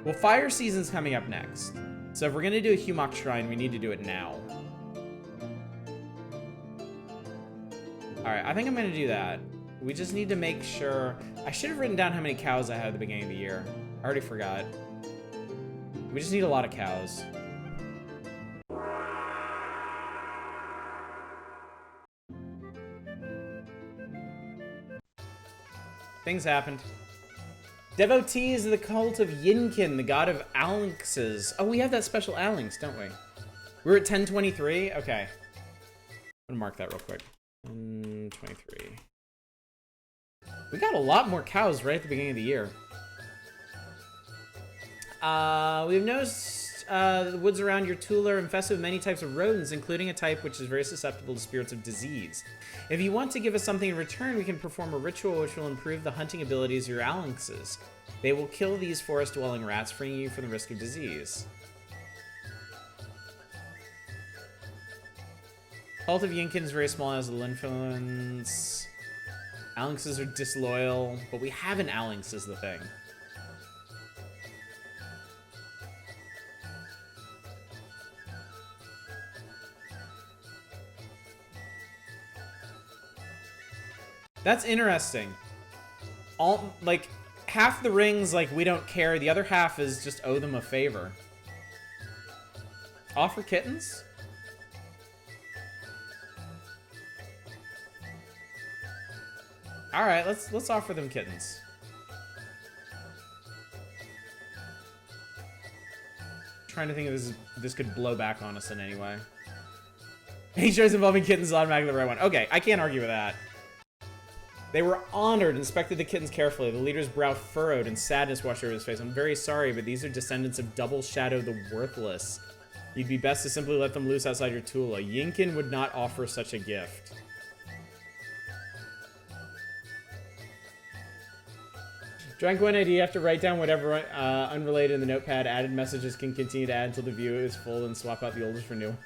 Well, fire season's coming up next. So if we're gonna do a Humacht shrine, we need to do it now. All right, I think I'm gonna do that. We just need to make sure. I should have written down how many cows I had at the beginning of the year. I already forgot. We just need a lot of cows. Things happened. Devotees of the cult of Yinkin, the god of Alinxes. Oh, we have that special Alinx, don't we? We're at 1023? Okay. I'm gonna mark that real quick. 1023. We got a lot more cows right at the beginning of the year. We've noticed the woods around your Tula are infested with many types of rodents, including a type which is very susceptible to spirits of disease. If you want to give us something in return, we can perform a ritual which will improve the hunting abilities of your Alinxes. They will kill these forest-dwelling rats, freeing you from the risk of disease. Cult of Yinkin is very small, has little influence. Alinxes are disloyal, but we have an Alinx is the thing. That's interesting. All, like, half the rings, like, we don't care. The other half is just owe them a favor. Offer kittens? All right, let's offer them kittens. Trying to think if this could blow back on us in any way. Any choice involving kittens is automatically the right one. Okay, I can't argue with that. They were honored, inspected the kittens carefully. The leader's brow furrowed and sadness washed over his face. I'm very sorry, but these are descendants of Double Shadow the Worthless. You'd be best to simply let them loose outside your Tula. Yinkin would not offer such a gift. Drank one idea, you have to write down whatever unrelated in the notepad. Added messages can continue to add until the view is full and swap out the oldest for new.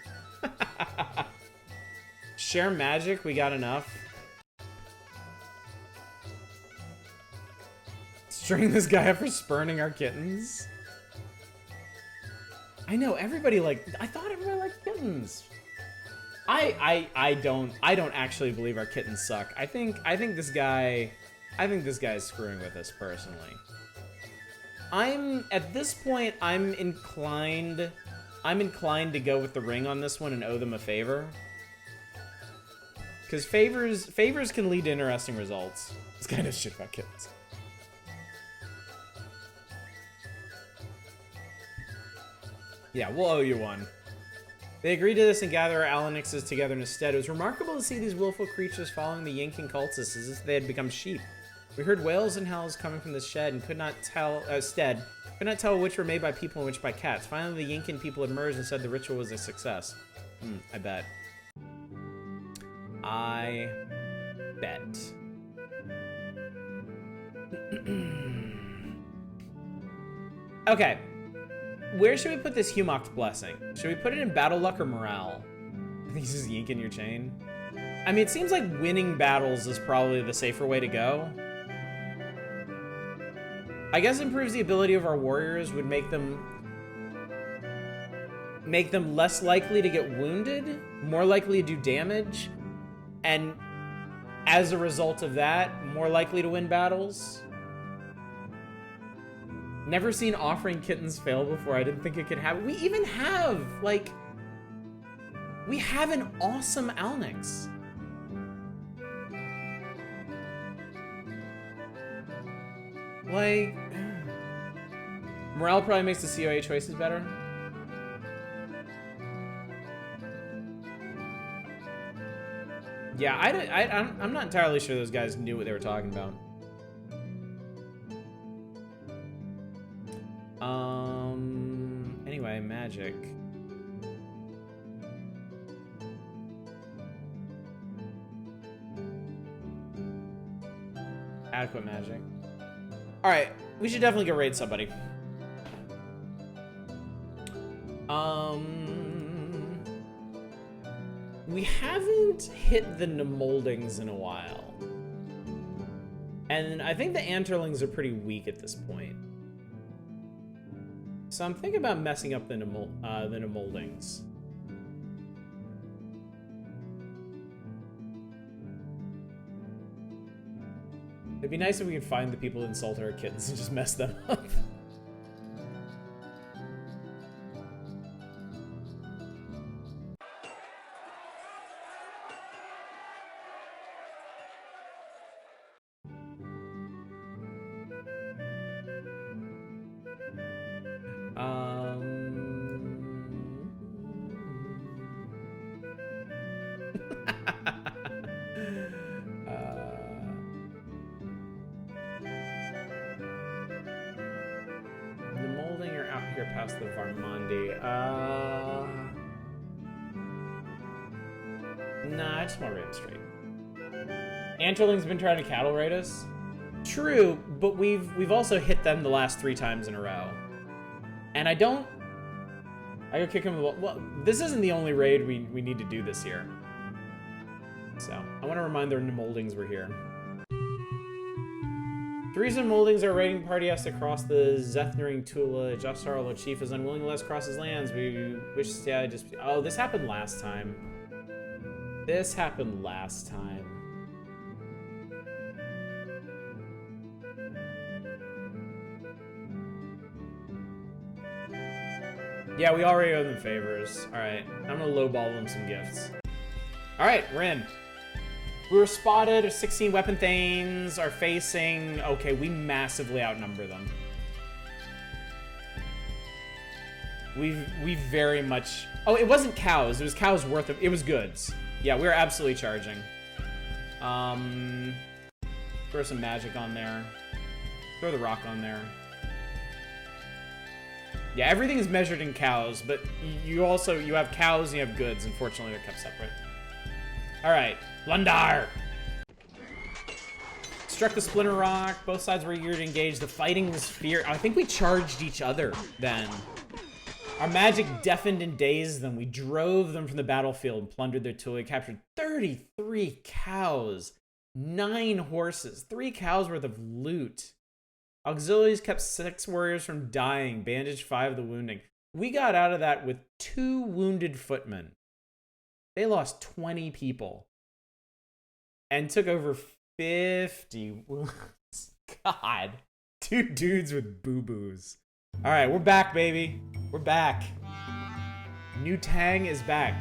Share magic, we got enough. String this guy up for spurning our kittens. I know, everybody I thought everybody liked kittens. I don't actually believe our kittens suck. I think this guy is screwing with us personally. At this point, I'm inclined to go with the ring on this one and owe them a favor. Because favors can lead to interesting results. This guy knows shit about kittens. Yeah, we'll owe you one. They agreed to this and gather our Alanixes together instead. It was remarkable to see these willful creatures following the Yinkin cultists as if they had become sheep. We heard wails and howls coming from the shed and could not tell which were made by people and which by cats. Finally, the Yinkin people emerged and said the ritual was a success. I bet. I bet. Okay. Where should we put this Humocked Blessing? Should we put it in Battle Luck or Morale? I think this is yanking your chain. I mean, it seems like winning battles is probably the safer way to go. I guess improves the ability of our warriors, would make them less likely to get wounded, more likely to do damage, and as a result of that, more likely to win battles. Never seen offering kittens fail before. I didn't think it could happen. We even have, we have an awesome Alnix. Morale probably makes the COA choices better. Yeah, I'm not entirely sure those guys knew what they were talking about. Anyway, magic. Adequate magic. Alright, we should definitely go raid somebody. We haven't hit the Nemoldings in a while. And I think the Anterlings are pretty weak at this point. So I'm thinking about messing up the Nemoldings. It'd be nice if we could find the people who insulted our kittens and just mess them up. Past the Varmandi. Nah, I just want to raid him straight. Anterling's been trying to cattle raid us. True, but we've also hit them the last 3 times in a row. And I go kick him. Well, this isn't the only raid we need to do this year. So I want to remind their Nemoldings we're here. The reason Moldings our raiding party has to cross the Zethnering Tula. Jostar, the chief, is unwilling to let us cross his lands. We wish to stay. Oh, this happened last time. This happened last time. Yeah, we already owe them favors. Alright, I'm gonna lowball them some gifts. Alright, we're in. We were spotted, 16 weapon thanes are facing... Okay, we massively outnumber them. We very much... Oh, it wasn't cows. It was cows worth of... It was goods. Yeah, we were absolutely charging. Throw some magic on there. Throw the rock on there. Yeah, everything is measured in cows, but you have cows and you have goods. Unfortunately, they're kept separate. All right, Lundar. Struck the splinter rock. Both sides were eager to engage. The fighting was fierce. I think we charged each other then. Our magic deafened and dazed them. We drove them from the battlefield and plundered their tool. We captured 33 cows, 9 horses, 3 cows worth of loot. Auxiliaries kept 6 warriors from dying, bandaged 5 of the wounding. We got out of that with 2 wounded footmen. They lost 20 people and took over 50 wounds. God, 2 dudes with boo-boos. All right, we're back, baby. We're back. New Tang is back.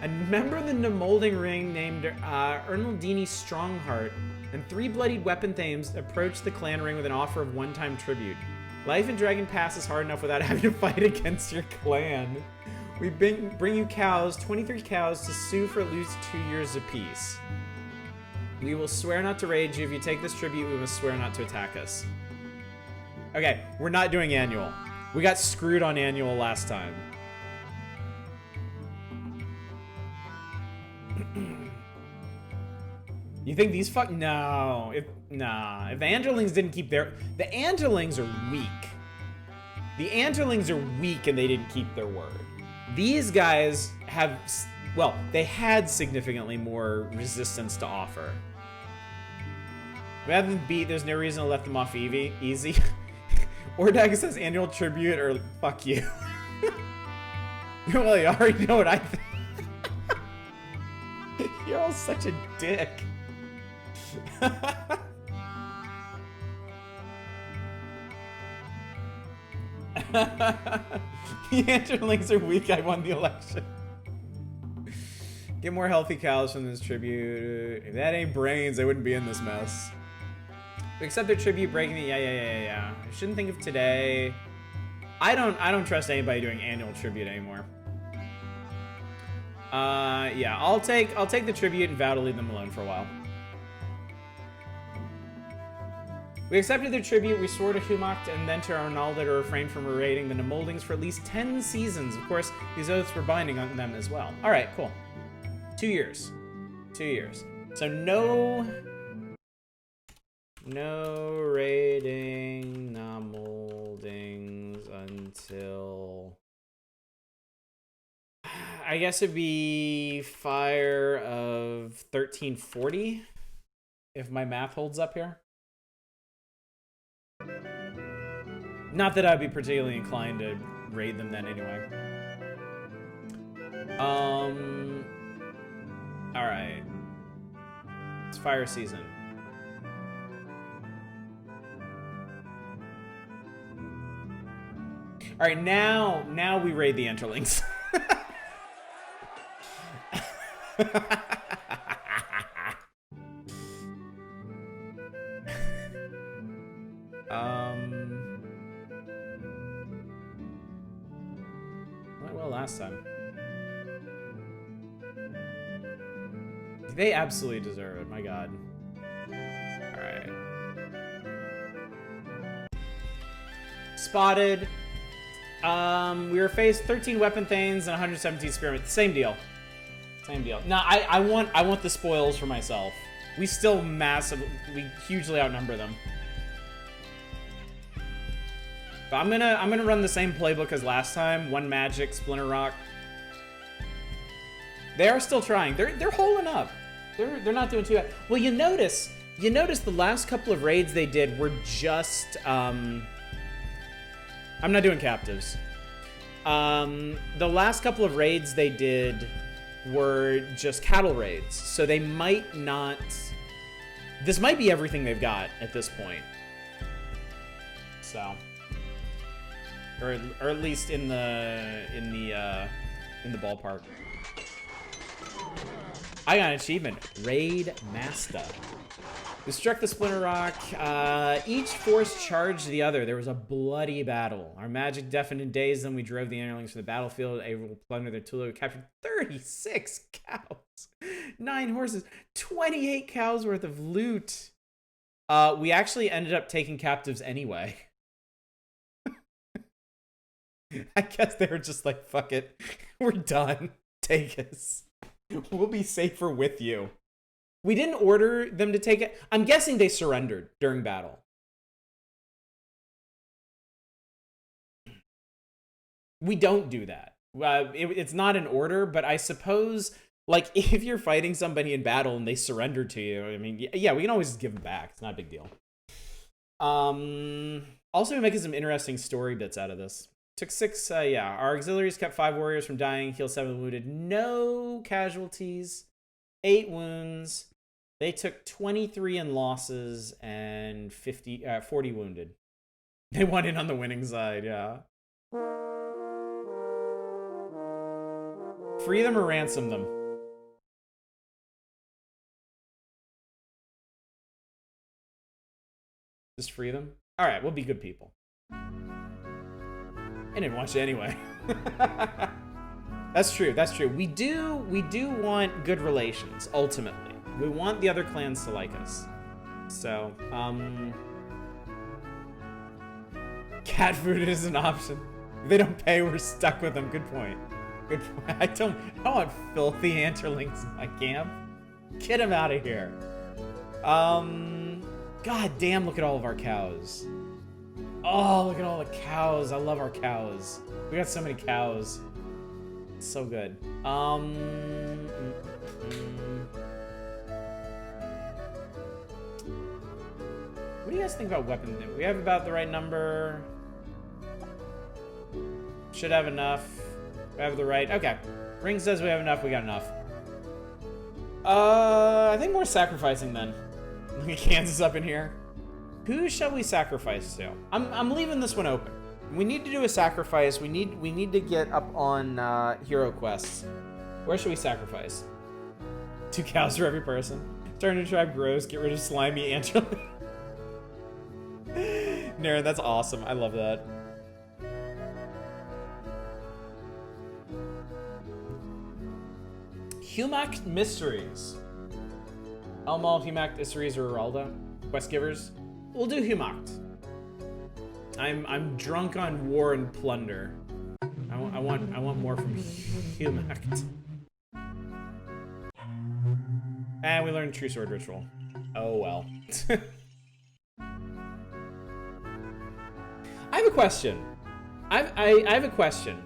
A member of the Nemolding Ring named Ernaldini Strongheart and 3 bloodied weapon thames approached the clan ring with an offer of one-time tribute. Life in Dragon Pass is hard enough without having to fight against your clan. We bring you cows, 23 cows, to sue for at least 2 years apiece. We will swear not to raid you. If you take this tribute, we must swear not to attack us. Okay, we're not doing annual. We got screwed on annual last time. You think these no. If the Angelings didn't keep their... The Angelings are weak. The Angelings are weak and they didn't keep their word. These guys have... Well, they had significantly more resistance to offer. Rather than beat, there's no reason to let them off easy. Ordag says annual tribute or fuck you. Well, you already know what I think. You're all such a dick. The Angelings are weak. I won the election. Get more healthy cows from this tribute. If that ain't brains, I wouldn't be in this mess. We accept their tribute, breaking the yeah. I shouldn't think of today. I don't trust anybody doing annual tribute anymore. Yeah, I'll take the tribute and vow to leave them alone for a while. We accepted their tribute, we swore to Humacht and then to Arnaldo to refrain from raiding the Nemoldings for at least 10 seasons. Of course, these oaths were binding on them as well. Alright, cool. 2 years. 2 years. So no raiding Nemoldings until... I guess it'd be fire of 1340, if my math holds up here. Not that I'd be particularly inclined to raid them then anyway. Alright. It's fire season. Alright, now we raid the Enterlings. Went well last time. They absolutely deserve it, my god. Alright. Spotted. We were faced 13 weapon thanes and 117 spearmen. Same deal. Same deal. No, I want the spoils for myself. We still we hugely outnumber them. But I'm gonna run the same playbook as last time. 1 magic, splinter rock. They are still trying. They're holding up. They're not doing too bad. Well, you notice the last couple of raids they did were just I'm not doing captives. The last couple of raids they did were just cattle raids. So they might not... This might be everything they've got at this point. So... Or at least in the ballpark. I got an achievement. Raid Master. We struck the Splinter Rock. Each force charged the other. There was a bloody battle. Our magic deafened and dazed them. We drove the Interlings from the battlefield, able to plunder their tool. We captured 36 cows, 9 horses, 28 cows worth of loot. We actually ended up taking captives anyway. I guess they were just like, fuck it. We're done. Take us. We'll be safer with you. We didn't order them to take it. I'm guessing they surrendered during battle. We don't do that. It's not an order, but I suppose, like, if you're fighting somebody in battle and they surrender to you, I mean, yeah, we can always give them back. It's not a big deal. Also, we're making some interesting story bits out of this. Took 6, yeah. Our auxiliaries kept 5 warriors from dying, healed 7 wounded. No casualties, 8 wounds. They took 23 in losses and 40 wounded. They went in on the winning side, yeah. Free them or ransom them? Just free them? Alright, we'll be good people. I didn't watch it anyway. That's true, that's true. We do want good relations, ultimately. We want the other clans to like us. So, cat food is an option. If they don't pay, we're stuck with them. Good point. Good point. I don't want filthy anterlings in my camp. Get them out of here. God damn, look at all of our cows. Oh, look at all the cows. I love our cows. We got so many cows. It's so good. What do you guys think about weapon? We have about the right number. Should have enough. We have the right. Okay. Ring says we have enough. We got enough. I think more sacrificing then. Look at Kansas up in here. Who shall we sacrifice to? I'm leaving this one open. We need to do a sacrifice. We need to get up on hero quests. Where should we sacrifice? 2 cows for every person. Turn to tribe grows. Get rid of slimy Angela. Naren, that's awesome. I love that. Humac Mysteries. Elmal, Humac Mysteries, or Heralda. Quest givers. We'll do Humac. I'm drunk on war and plunder. I want more from Humac. And we learned True Sword Ritual. Oh well. I have a question. I have a question.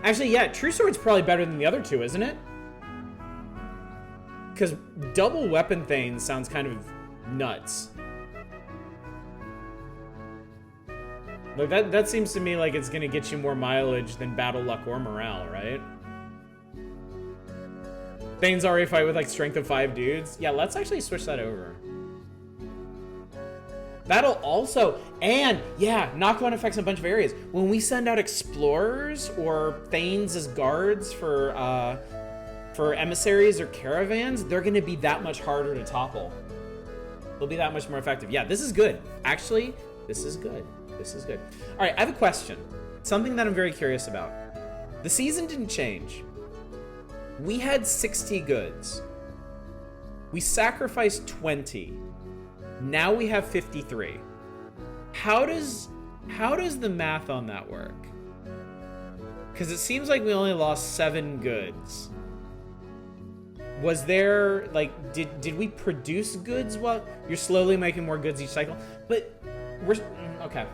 Actually, yeah, True Sword's probably better than the other 2, isn't it? Because double weapon Thane sounds kind of nuts. Like that seems to me like it's gonna get you more mileage than battle luck or morale, right? Thane's already fight with like strength of 5 dudes. Yeah, let's actually switch that over. That'll also, and yeah, knock-on effects in a bunch of areas. When we send out explorers or Thanes as guards for emissaries or caravans, they're gonna be that much harder to topple. They'll be that much more effective. Yeah, this is good. Actually, this is good. This is good. All right, I have a question. Something that I'm very curious about. The season didn't change. We had 60 goods. We sacrificed 20. Now we have 53. How does the math on that work? Because it seems like we only lost 7 goods. Was there, like, did we produce goods while you're slowly making more goods each cycle? But we're okay.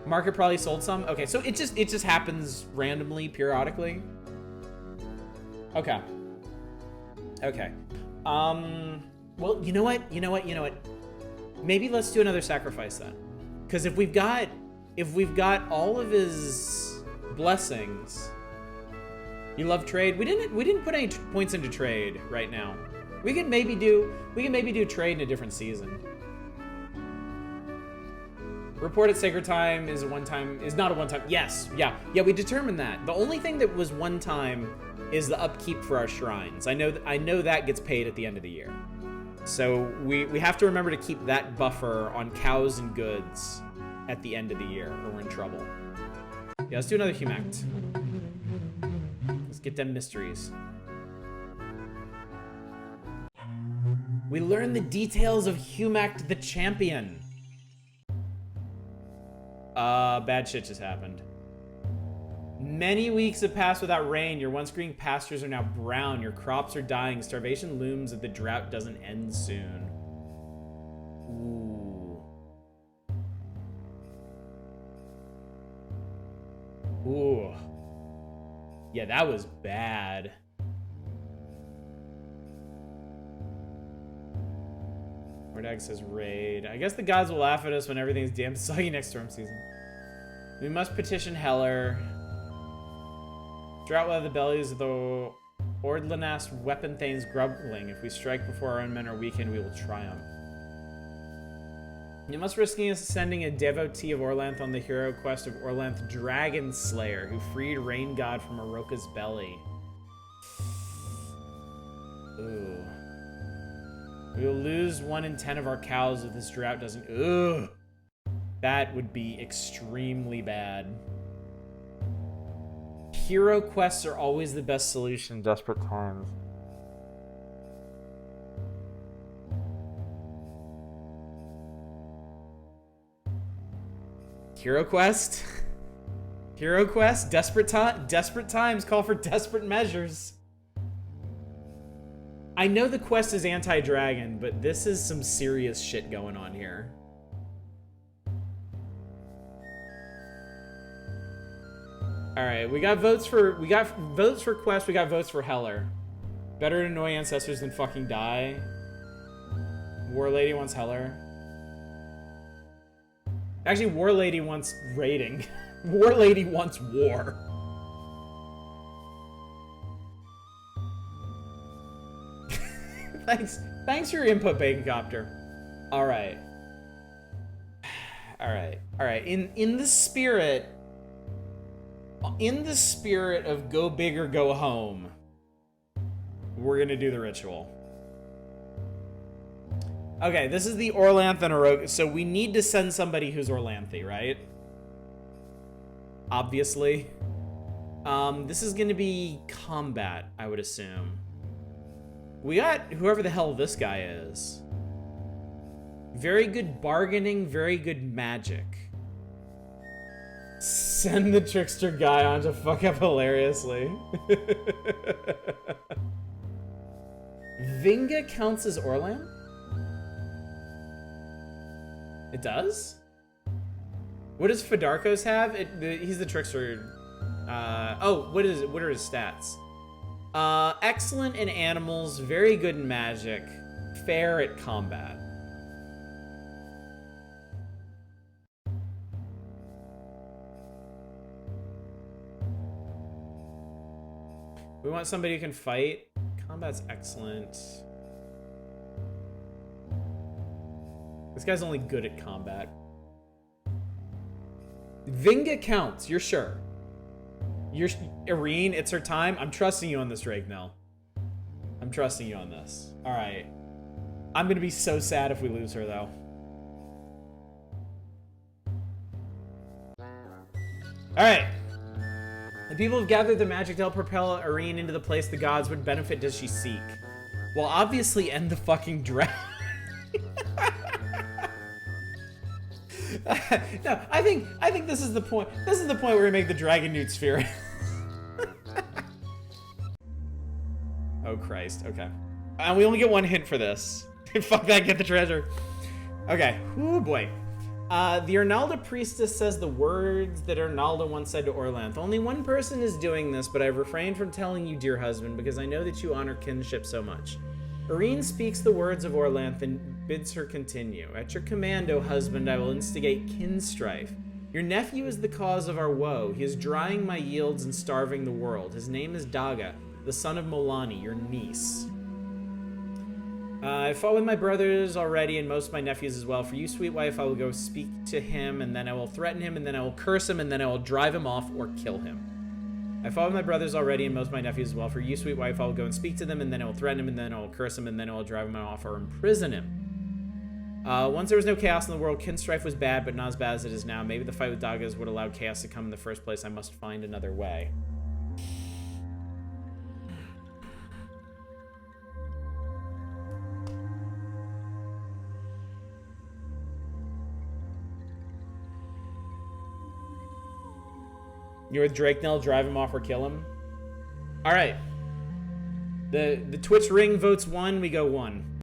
Market probably sold some. Okay, so it just happens randomly, periodically. Okay. Okay. Well, you know what? Maybe let's do another sacrifice then. Because if we've got all of his blessings. You love trade? We didn't put any points into trade right now. We can maybe do trade in a different season. Report at Sacred Time is not a one-time. Yes, yeah, we determined that. The only thing that was one time is the upkeep for our shrines. I know that gets paid at the end of the year. So we have to remember to keep that buffer on cows and goods at the end of the year, or we're in trouble. Yeah, let's do another Humact. Let's get them mysteries. We learn the details of Humact the Champion. Bad shit just happened. Many weeks have passed without rain. Your once green pastures are now brown. Your crops are dying. Starvation looms if the drought doesn't end soon. Ooh. Ooh. Yeah, that was bad. Mordag says raid. I guess the gods will laugh at us when everything's damn soggy next storm season. We must petition Heller. Drought weather the bellies of the Ordlanast weapon thanes grumbling. If we strike before our own men are weakened, we will triumph. You must risk sending a devotee of Orlanth on the hero quest of Orlanth Dragon Slayer, who freed Rain God from Aroka's belly. Ooh. We will lose 1 in 10 of our cows if this drought doesn't... Ugh. That would be extremely bad. Hero quests are always the best solution in desperate times. Hero quest? Hero quest? Desperate times call for desperate measures. I know the quest is anti-dragon, but this is some serious shit going on here. Alright, we got votes for quest, we got votes for Heller. Better to annoy ancestors than fucking die. War Lady wants Heller. Actually, War Lady wants raiding. War Lady wants war. Thanks for your input, Bacon Copter. Alright. Alright. In the spirit of go big or go home, we're gonna do the ritual. Okay, this is the Orlanth and Aroka, so we need to send somebody who's Orlanthi, right? Obviously. This is gonna be combat, I would assume. We got whoever the hell this guy is. Very good bargaining, very good magic. Send the trickster guy on to fuck up hilariously. Vinga counts as Orlanth? It does? What does Fedarkos have? He's the trickster. What are his stats? Excellent in animals, very good in magic, fair at combat. We want somebody who can fight. Combat's excellent. This guy's only good at combat. Vinga counts, you're sure? Irene, it's her time. I'm trusting you on this, Drake Nell. I'm trusting you on this. Alright. I'm gonna be so sad if we lose her, though. Alright. The people have gathered the magic to help propel Irene into the place the gods would benefit does she seek. Well, obviously end the fucking drought. No, I think this is the point. This is the point where we make the dragon newt sphere. Oh Christ, okay. And we only get 1 hint for this. Fuck that, get the treasure. Okay, oh boy. The Arnalda priestess says the words that Arnalda once said to Orlanth. Only one person is doing this, but I've refrained from telling you, dear husband, because I know that you honor kinship so much. Irene speaks the words of Orlanth and bids her continue. At your command, O husband, I will instigate kin strife. Your nephew is the cause of our woe. He is drying my yields and starving the world. His name is Daga, the son of Molani, your niece. I fought with my brothers already and most of my nephews as well. For you, sweet wife, I will go speak to him, and then I will threaten him, and then I will curse him, and then I will drive him off or kill him. I fought with my brothers already and most of my nephews as well. For you, sweet wife, I will go and speak to them, and then I will threaten him, and then I will curse him, and then I will drive him off or imprison him. Once there was no chaos in the world, kin strife was bad, but not as bad as it is now. Maybe the fight with Dagas would allow chaos to come in the first place. I must find another way. You're with Drake Nell, drive him off or kill him. All right. The Twitch ring votes 1, we go 1.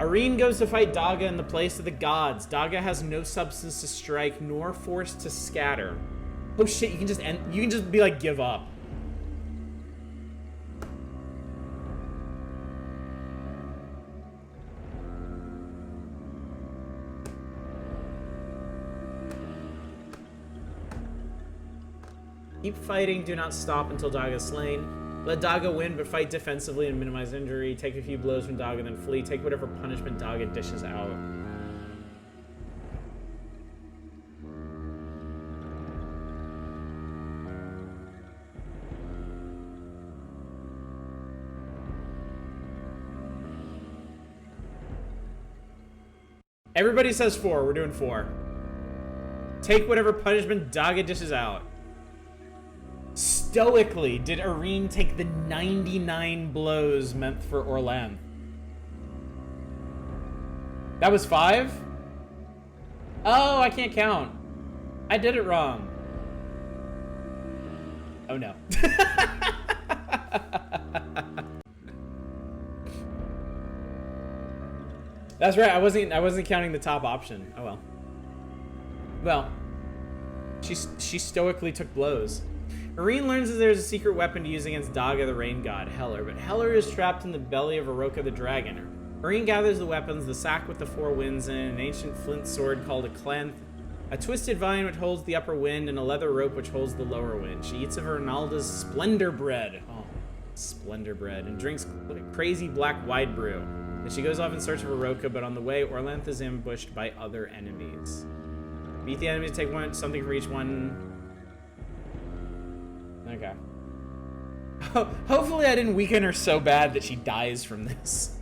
Irene goes to fight Daga in the place of the gods. Daga has no substance to strike, nor force to scatter. Oh shit, you can just be like, give up. Keep fighting, do not stop until Daga is slain. Let Daga win, but fight defensively and minimize injury. Take a few blows from Daga, then flee. Take whatever punishment Daga dishes out. Everybody says 4. We're doing 4. Take whatever punishment Daga dishes out. Stoically, did Irene take the 99 blows meant for Orlanth? That was 5? Oh, I can't count. I did it wrong. Oh no. That's right. I wasn't counting the top option. Oh well. Well, she stoically took blows. Irene learns that there's a secret weapon to use against Daga, the rain god, Heller, but Heller is trapped in the belly of Aroka the dragon. Irene gathers the weapons, the sack with the 4 winds in, an ancient flint sword called a clanth, a twisted vine which holds the upper wind, and a leather rope which holds the lower wind. She eats of Ronalda's splendor bread. Oh, splendor bread. And drinks crazy black wide brew. Then she goes off in search of Aroka, but on the way, Orlanth is ambushed by other enemies. Beat the enemies, take something for each one. Okay. Hopefully I didn't weaken her so bad that she dies from this.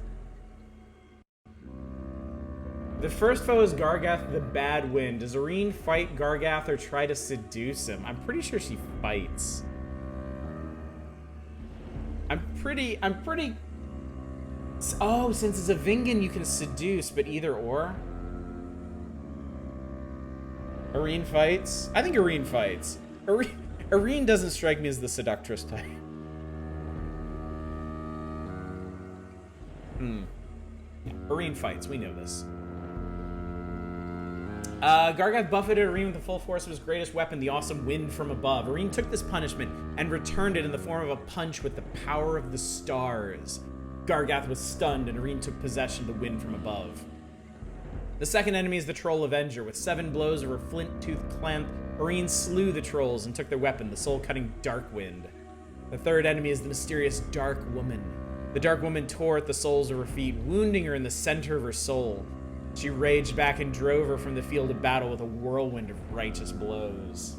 The first foe is Gargath the Bad Wind. Does Irene fight Gargath or try to seduce him? I'm pretty sure she fights. I'm pretty... Oh, since it's a Vingan, you can seduce, but either or. Irene fights? I think Irene fights. Irene doesn't strike me as the seductress type. Yeah, Irene fights, we know this. Gargath buffeted Irene with the full force of his greatest weapon, the awesome wind from above. Irene took this punishment and returned it in the form of a punch with the power of the stars. Gargath was stunned and Irene took possession of the wind from above. The second enemy is the Troll Avenger. With 7 blows of her flint-toothed clanth, Irene slew the trolls and took their weapon, the soul-cutting Dark Wind. The third enemy is the mysterious Dark Woman. The Dark Woman tore at the soles of her feet, wounding her in the center of her soul. She raged back and drove her from the field of battle with a whirlwind of righteous blows.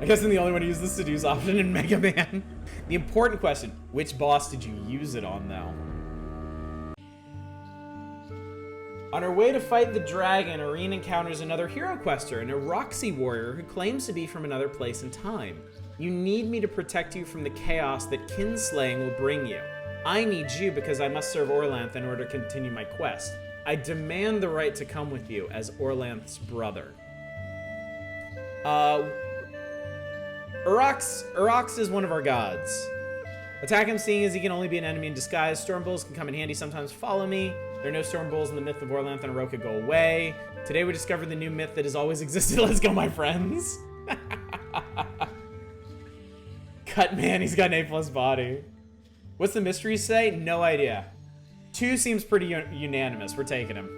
I guess I'm the only one who used the seduce option in Mega Man. The important question, which boss did you use it on, though? On her way to fight the dragon, Irene encounters another hero quester, an Eroxy warrior who claims to be from another place and time. You need me to protect you from the chaos that kinslaying will bring you. I need you because I must serve Orlanth in order to continue my quest. I demand the right to come with you as Orlanth's brother. Urox is one of our gods. Attack him seeing as he can only be an enemy in disguise. Storm Bulls can come in handy sometimes. Follow me. There are no Storm Bulls in the myth of Orlanth and Aroka. Go away. Today we discovered the new myth that has always existed. Let's go, my friends. Cut man, he's got an A+ body. What's the mystery say? No idea. 2 seems pretty unanimous. We're taking him.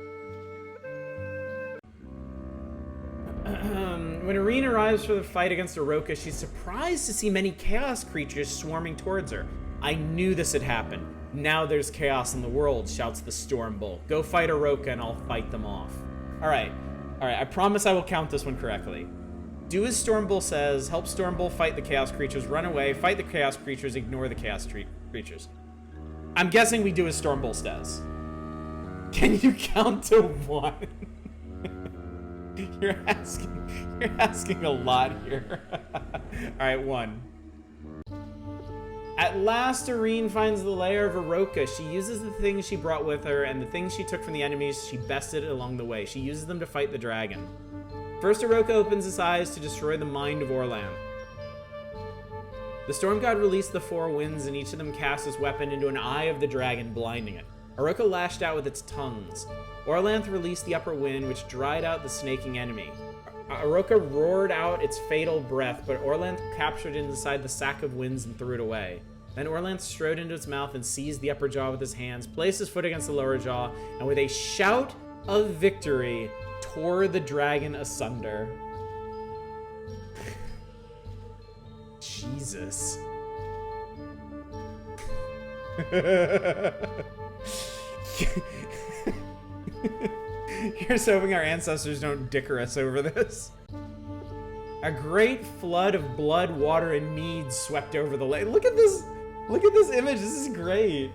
When Irene arrives for the fight against Aroka, she's surprised to see many chaos creatures swarming towards her. I knew this had happened. Now there's chaos in the world, shouts the Storm Bull. Go fight Aroka and I'll fight them off. Alright, I promise I will count this one correctly. Do as Storm Bull says, help Storm Bull fight the chaos creatures, run away, fight the chaos creatures, ignore the chaos creatures. I'm guessing we do as Storm Bull says. Can you count to 1? You're asking a lot here. Alright, 1. At last, Irene finds the lair of Aroka. She uses the things she brought with her and the things she took from the enemies she bested along the way. She uses them to fight the dragon. First, Oroka opens his eyes to destroy the mind of Orlanth. The Storm God released the 4 winds, and each of them cast his weapon into an eye of the dragon, blinding it. Oroka lashed out with its tongues. Orlanth released the upper wind, which dried out the snaking enemy. Oroka roared out its fatal breath, but Orlanth captured it inside the sack of winds and threw it away. Then Orlanth strode into its mouth and seized the upper jaw with his hands, placed his foot against the lower jaw, and with a shout of victory, tore the dragon asunder. Jesus. Here's hoping our ancestors don't dicker us over this. A great flood of blood, water, and mead swept over the lake. Look at this. Look at this image. This is great.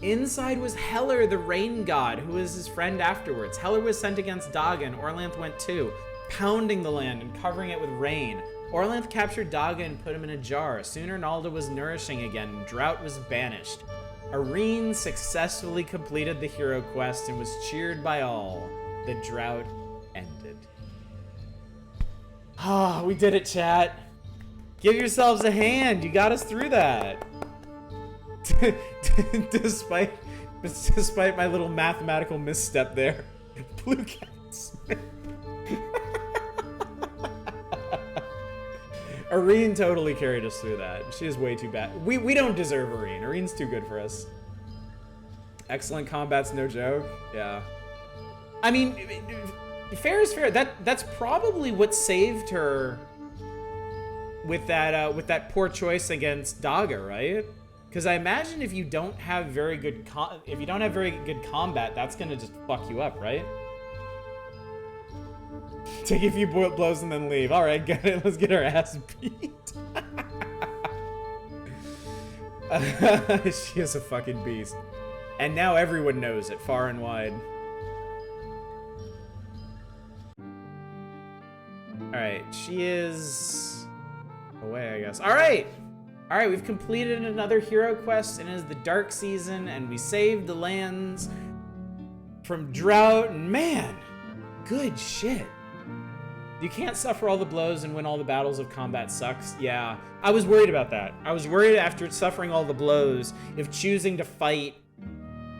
Inside was Heller, the rain god, who was his friend afterwards. Heller was sent against Daga, and Orlanth went too, pounding the land and covering it with rain. Orlanth captured Daga and put him in a jar. Soon Arnalda was nourishing again, and drought was banished. Arene successfully completed the hero quest and was cheered by all. The drought ended. Ah, we did it, chat. Give yourselves a hand. You got us through that. Despite my little mathematical misstep there. Blue Cat Smith. Arene totally carried us through that. She is way too bad. We don't deserve Arene. Arene's too good for us. Excellent combat's no joke. Yeah. I mean, fair is fair. That's probably what saved her with that poor choice against Daga, right? Because I imagine if you don't have very good combat, that's gonna just fuck you up, right? Take a few blows and then leave. All right, get it. Let's get our ass beat. She is a fucking beast, and now everyone knows it, far and wide. All right, she is away, I guess. All right, we've completed another hero quest, and it is the dark season, and we saved the lands from drought. And man, good shit. You can't suffer all the blows and win all the battles if combat sucks. Yeah, I was worried about that. I was worried after suffering all the blows if choosing to fight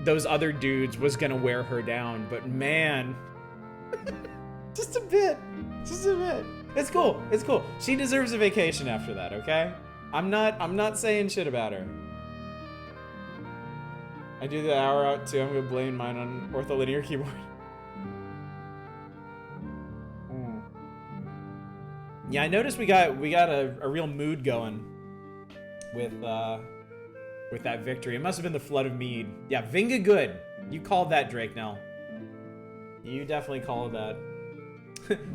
those other dudes was gonna wear her down. But man, just a bit. It's cool. It's cool. She deserves a vacation after that. Okay, I'm not saying shit about her. I do the hour out too. I'm gonna blame mine on ortholinear keyboard. Yeah, I noticed we got a real mood going with that victory. It must have been the flood of mead. Yeah, Vinga good. You called that, Drake Nell. You definitely called that.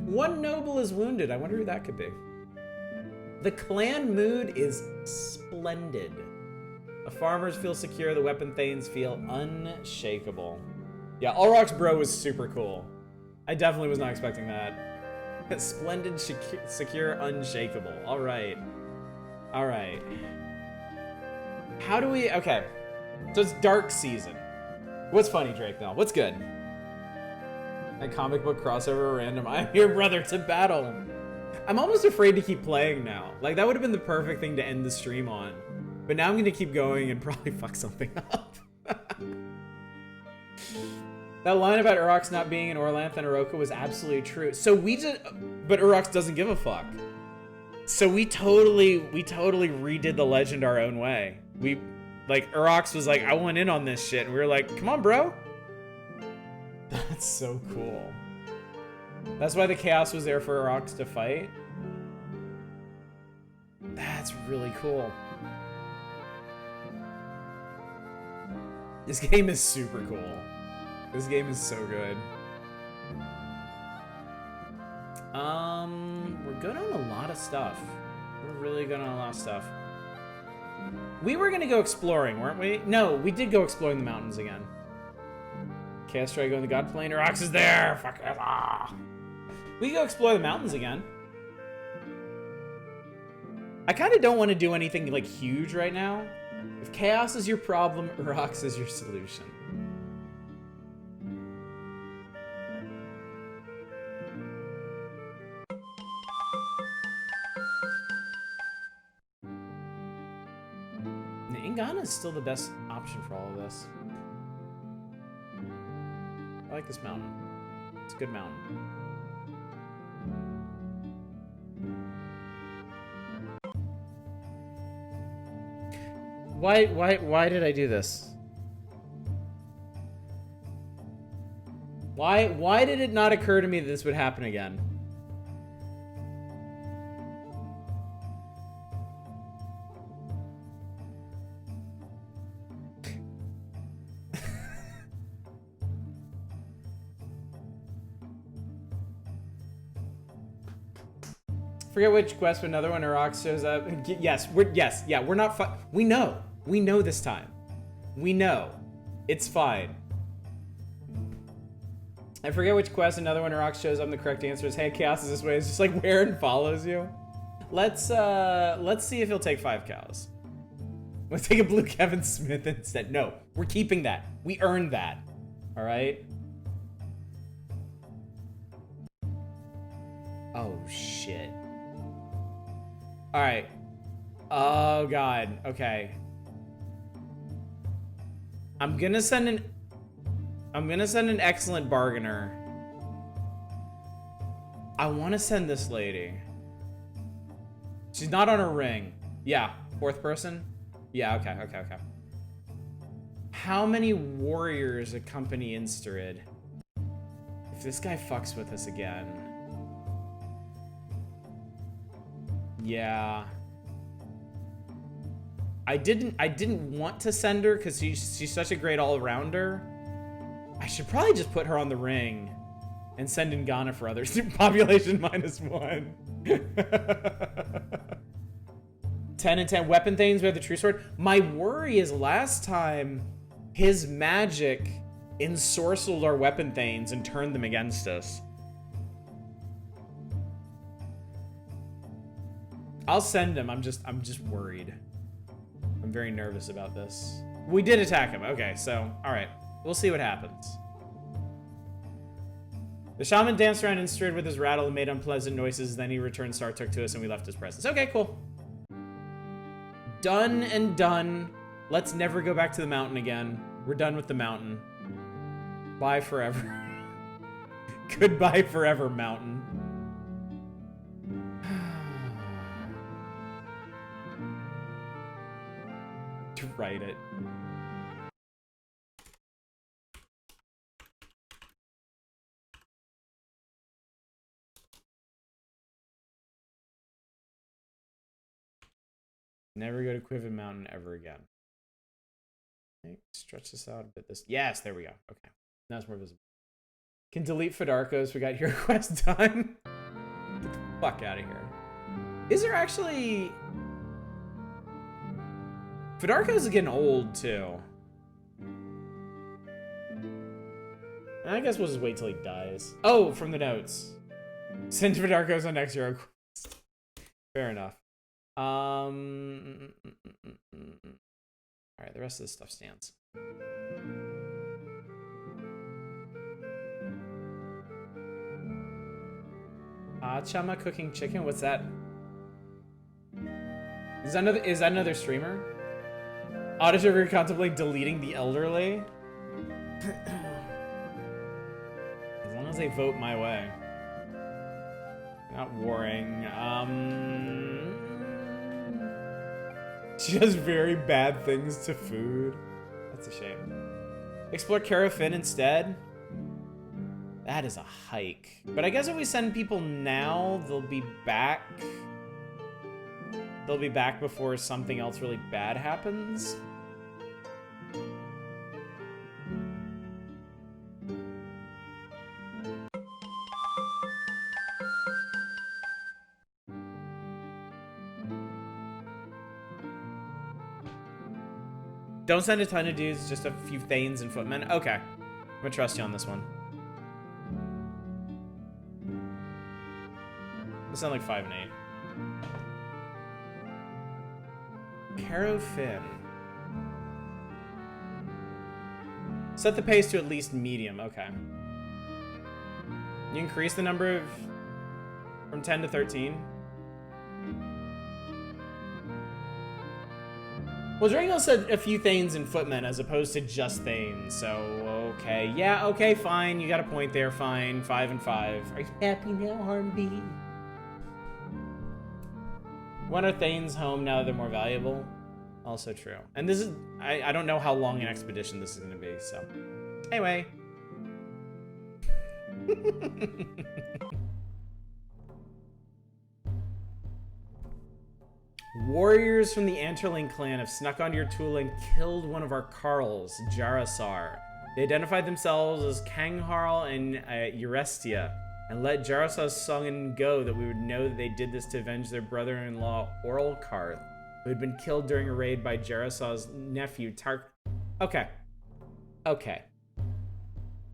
One noble is wounded. I wonder who that could be. The clan mood is splendid. The farmers feel secure. The weapon thanes feel unshakable. Yeah, Ulrock's bro was super cool. I definitely was not expecting that. Splendid, secure, unshakable. All right. How do we... Okay. So it's dark season. What's funny, Drake, now? What's good? A comic book crossover random. I'm here, brother, to battle. I'm almost afraid to keep playing now. Like, that would have been the perfect thing to end the stream on. But now I'm going to keep going and probably fuck something up. That line about Urox not being in Orlanth and Oroka was absolutely true. So but Urox doesn't give a fuck. So we totally redid the legend our own way. Urox was like, I want in on this shit. And we were like, come on, bro. That's so cool. That's why the chaos was there for Urox to fight. That's really cool. This game is super cool. This game is so good. We're good on a lot of stuff. We're really good on a lot of stuff. We were gonna go exploring, weren't we? No, we did go exploring the mountains again. Chaos Drago in the God Plane. Urox is there! Fuck it. Ah. We can go explore the mountains again. I kind of don't want to do anything like huge right now. If chaos is your problem, Urox is your solution. Ingana is still the best option for all of this. I like this mountain. It's a good mountain. Why did I do this? Why did it not occur to me that this would happen again? Forget which quest, but another one, Iraq shows up. Yes, we're not we know this time. We know. It's fine. I forget which quest, another one, Iraq shows up, and the correct answer is, hey, chaos is this way. It's just like where and follows you. Let's see if he'll take 5 cows. Let's take a blue Kevin Smith instead. No, we're keeping that. We earned that. All right. Oh, shit. All right. Oh, God. Okay. I'm gonna send an excellent bargainer. I want to send this lady. She's not on her ring. Yeah, 4th person? Yeah, okay. How many warriors accompany Insterid? If this guy fucks with us again. Yeah. I didn't want to send her because she's such a great all-rounder. I should probably just put her on the ring and send in Ghana for others. Population -1. 10 and 10 weapon things. We have the true sword. My worry is last time his magic ensorcelled our weapon thanes and turned them against us. I'll send him. I'm just worried. I'm very nervous about this. We did attack him. Okay, so all right. We'll see what happens. The shaman danced around Insterid with his rattle and made unpleasant noises. Then he returned Sartuk to us and we left his presence. Okay, cool. Done and done. Let's never go back to the mountain again. We're done with the mountain. Bye forever. Goodbye forever, mountain. To write it. Never go to Quiven Mountain ever again. Okay, stretch this out a bit. Yes, there we go. Okay, now it's more visible. Can delete Fedarkos. We got hero quest done. Get the fuck out of here. Is there actually? Fedarkos is getting old too. I guess we'll just wait till he dies. Oh, from the notes. Send Fedarkos on next hero quest. Fair enough. All right, the rest of this stuff stands. Chama cooking chicken. What's that? Is that another streamer? Auditor contemplating deleting the elderly. As long as they vote my way. Not warring. She does very bad things to food. That's a shame. Explore Carafin instead. That is a hike. But I guess if we send people now, they'll be back. They'll be back before something else really bad happens. Don't send a ton of dudes, just a few Thanes and footmen. Okay. I'm gonna trust you on this one. They sound like 5 and 8. Caro Finn. Set the pace to at least medium. Okay. You increase the number of... from 10 to 13. Well, Drango said a few Thanes and footmen as opposed to just Thanes, so okay. Yeah, okay, fine. You got a point there, fine. 5 and 5. Are you happy now, Harmby? When are Thanes home now that they're more valuable? Also true. And this is... I don't know how long an expedition this is going to be, so... Anyway. Warriors from the Anterling clan have snuck onto your tool and killed one of our Carls, Jarasar. They identified themselves as Kangharl and Eurestia, and let Jarasar's song go that we would know that they did this to avenge their brother-in-law, Orlkarth, who had been killed during a raid by Jarasar's nephew, Tark... Okay. Okay.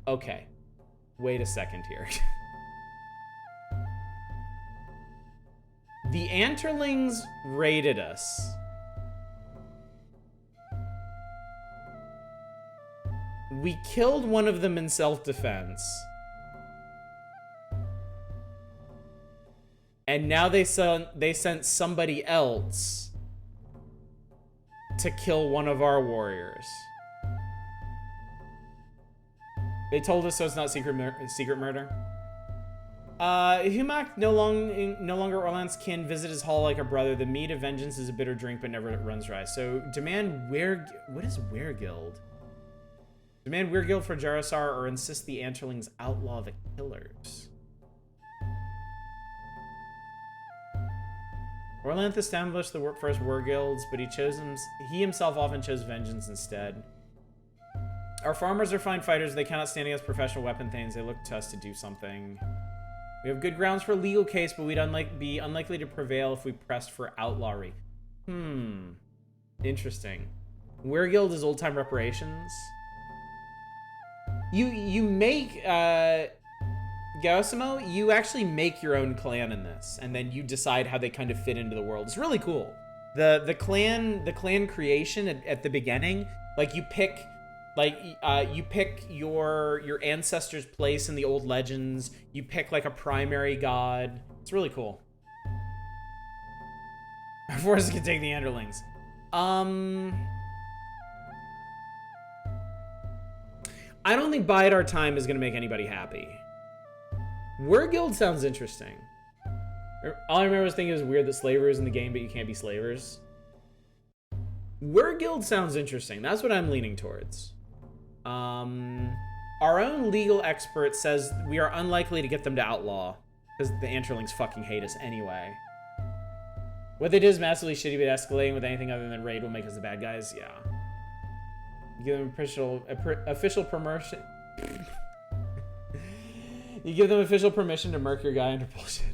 Okay. Wait a second here. The Anterlings raided us. We killed one of them in self-defense. And now they sent somebody else to kill one of our warriors. They told us so it's not secret murder. Humak no longer Orlan's kin. Visit his hall like a brother. The mead of vengeance is a bitter drink, but never runs dry. So demand what is Weregild? Demand Weregild for Jarasar, or insist the Anterlings outlaw the killers. Orlanth established the first war guilds, but he himself often chose vengeance instead. Our farmers are fine fighters. They cannot stand against professional weapon things. They look to us to do something. We have good grounds for a legal case, but we'd be unlikely to prevail if we pressed for outlawry. Interesting. Weregild is old-time reparations. You make Gaosimo, you actually make your own clan in this, and then you decide how they kind of fit into the world. It's really cool. The clan creation at the beginning, like you pick your ancestor's place in the old legends. You pick like a primary god. It's really cool. Our forces can take the Anderlings. I don't think bide our time is gonna make anybody happy. Weregild sounds interesting. All I remember was thinking it was weird that slavery is in the game, but you can't be slavers. Weregild sounds interesting. That's what I'm leaning towards. Our own legal expert says we are unlikely to get them to outlaw because the Anterlings fucking hate us anyway. What they did is massively shitty, but escalating with anything other than raid will make us the bad guys. Yeah. You give them official permission. You give them official permission to murk your guy under bullshit.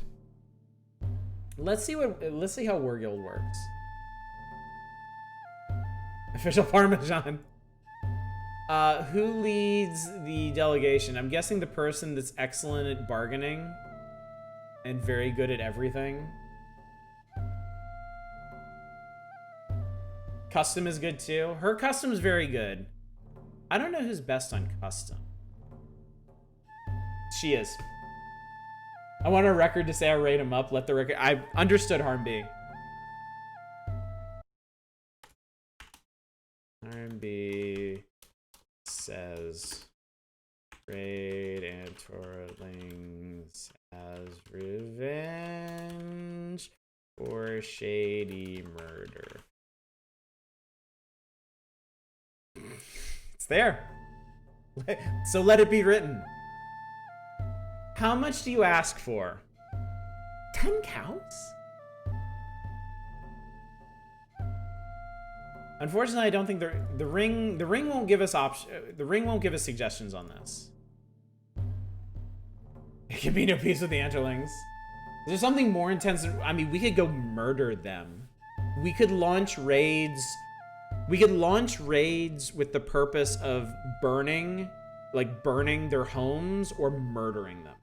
Let's see how Weregild works. Official Parmesan. Who leads the delegation? I'm guessing the person that's excellent at bargaining and very good at everything. Custom is good too. Her custom is very good. I don't know who's best on custom. She is. I want a record to say I rate him up. Let the record... I understood Harmby. Harmby says raid Anterlings as revenge for shady murder. It's there. So let it be written. How much do you ask for? 10 cows? Unfortunately, I don't think the ring won't give us the ring won't give us suggestions on this. It can be no peace with the Anterlings. Is there something more intense? I mean, we could go murder them. We could launch raids. We could launch raids with the purpose of burning their homes or murdering them.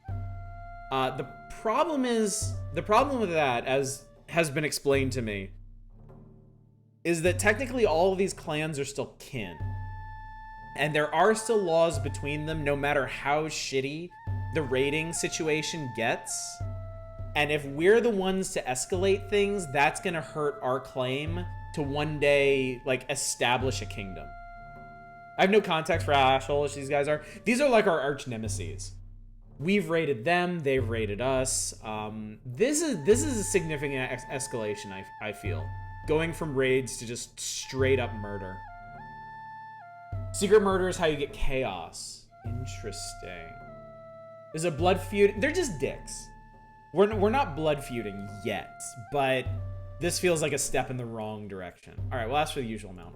The problem with that, as has been explained to me, is that technically all of these clans are still kin. And there are still laws between them, no matter how shitty the raiding situation gets. And if we're the ones to escalate things, that's gonna hurt our claim to one day, like, establish a kingdom. I have no context for how assholish these guys are. These are like our arch nemesis. We've raided them, they've raided us. This is a significant escalation, I feel. Going from raids to just straight up murder. Secret murder is how you get chaos. Interesting. There's a blood feud. They're just dicks. We're not blood feuding yet, but this feels like a step in the wrong direction. All right, we'll ask for the usual amount.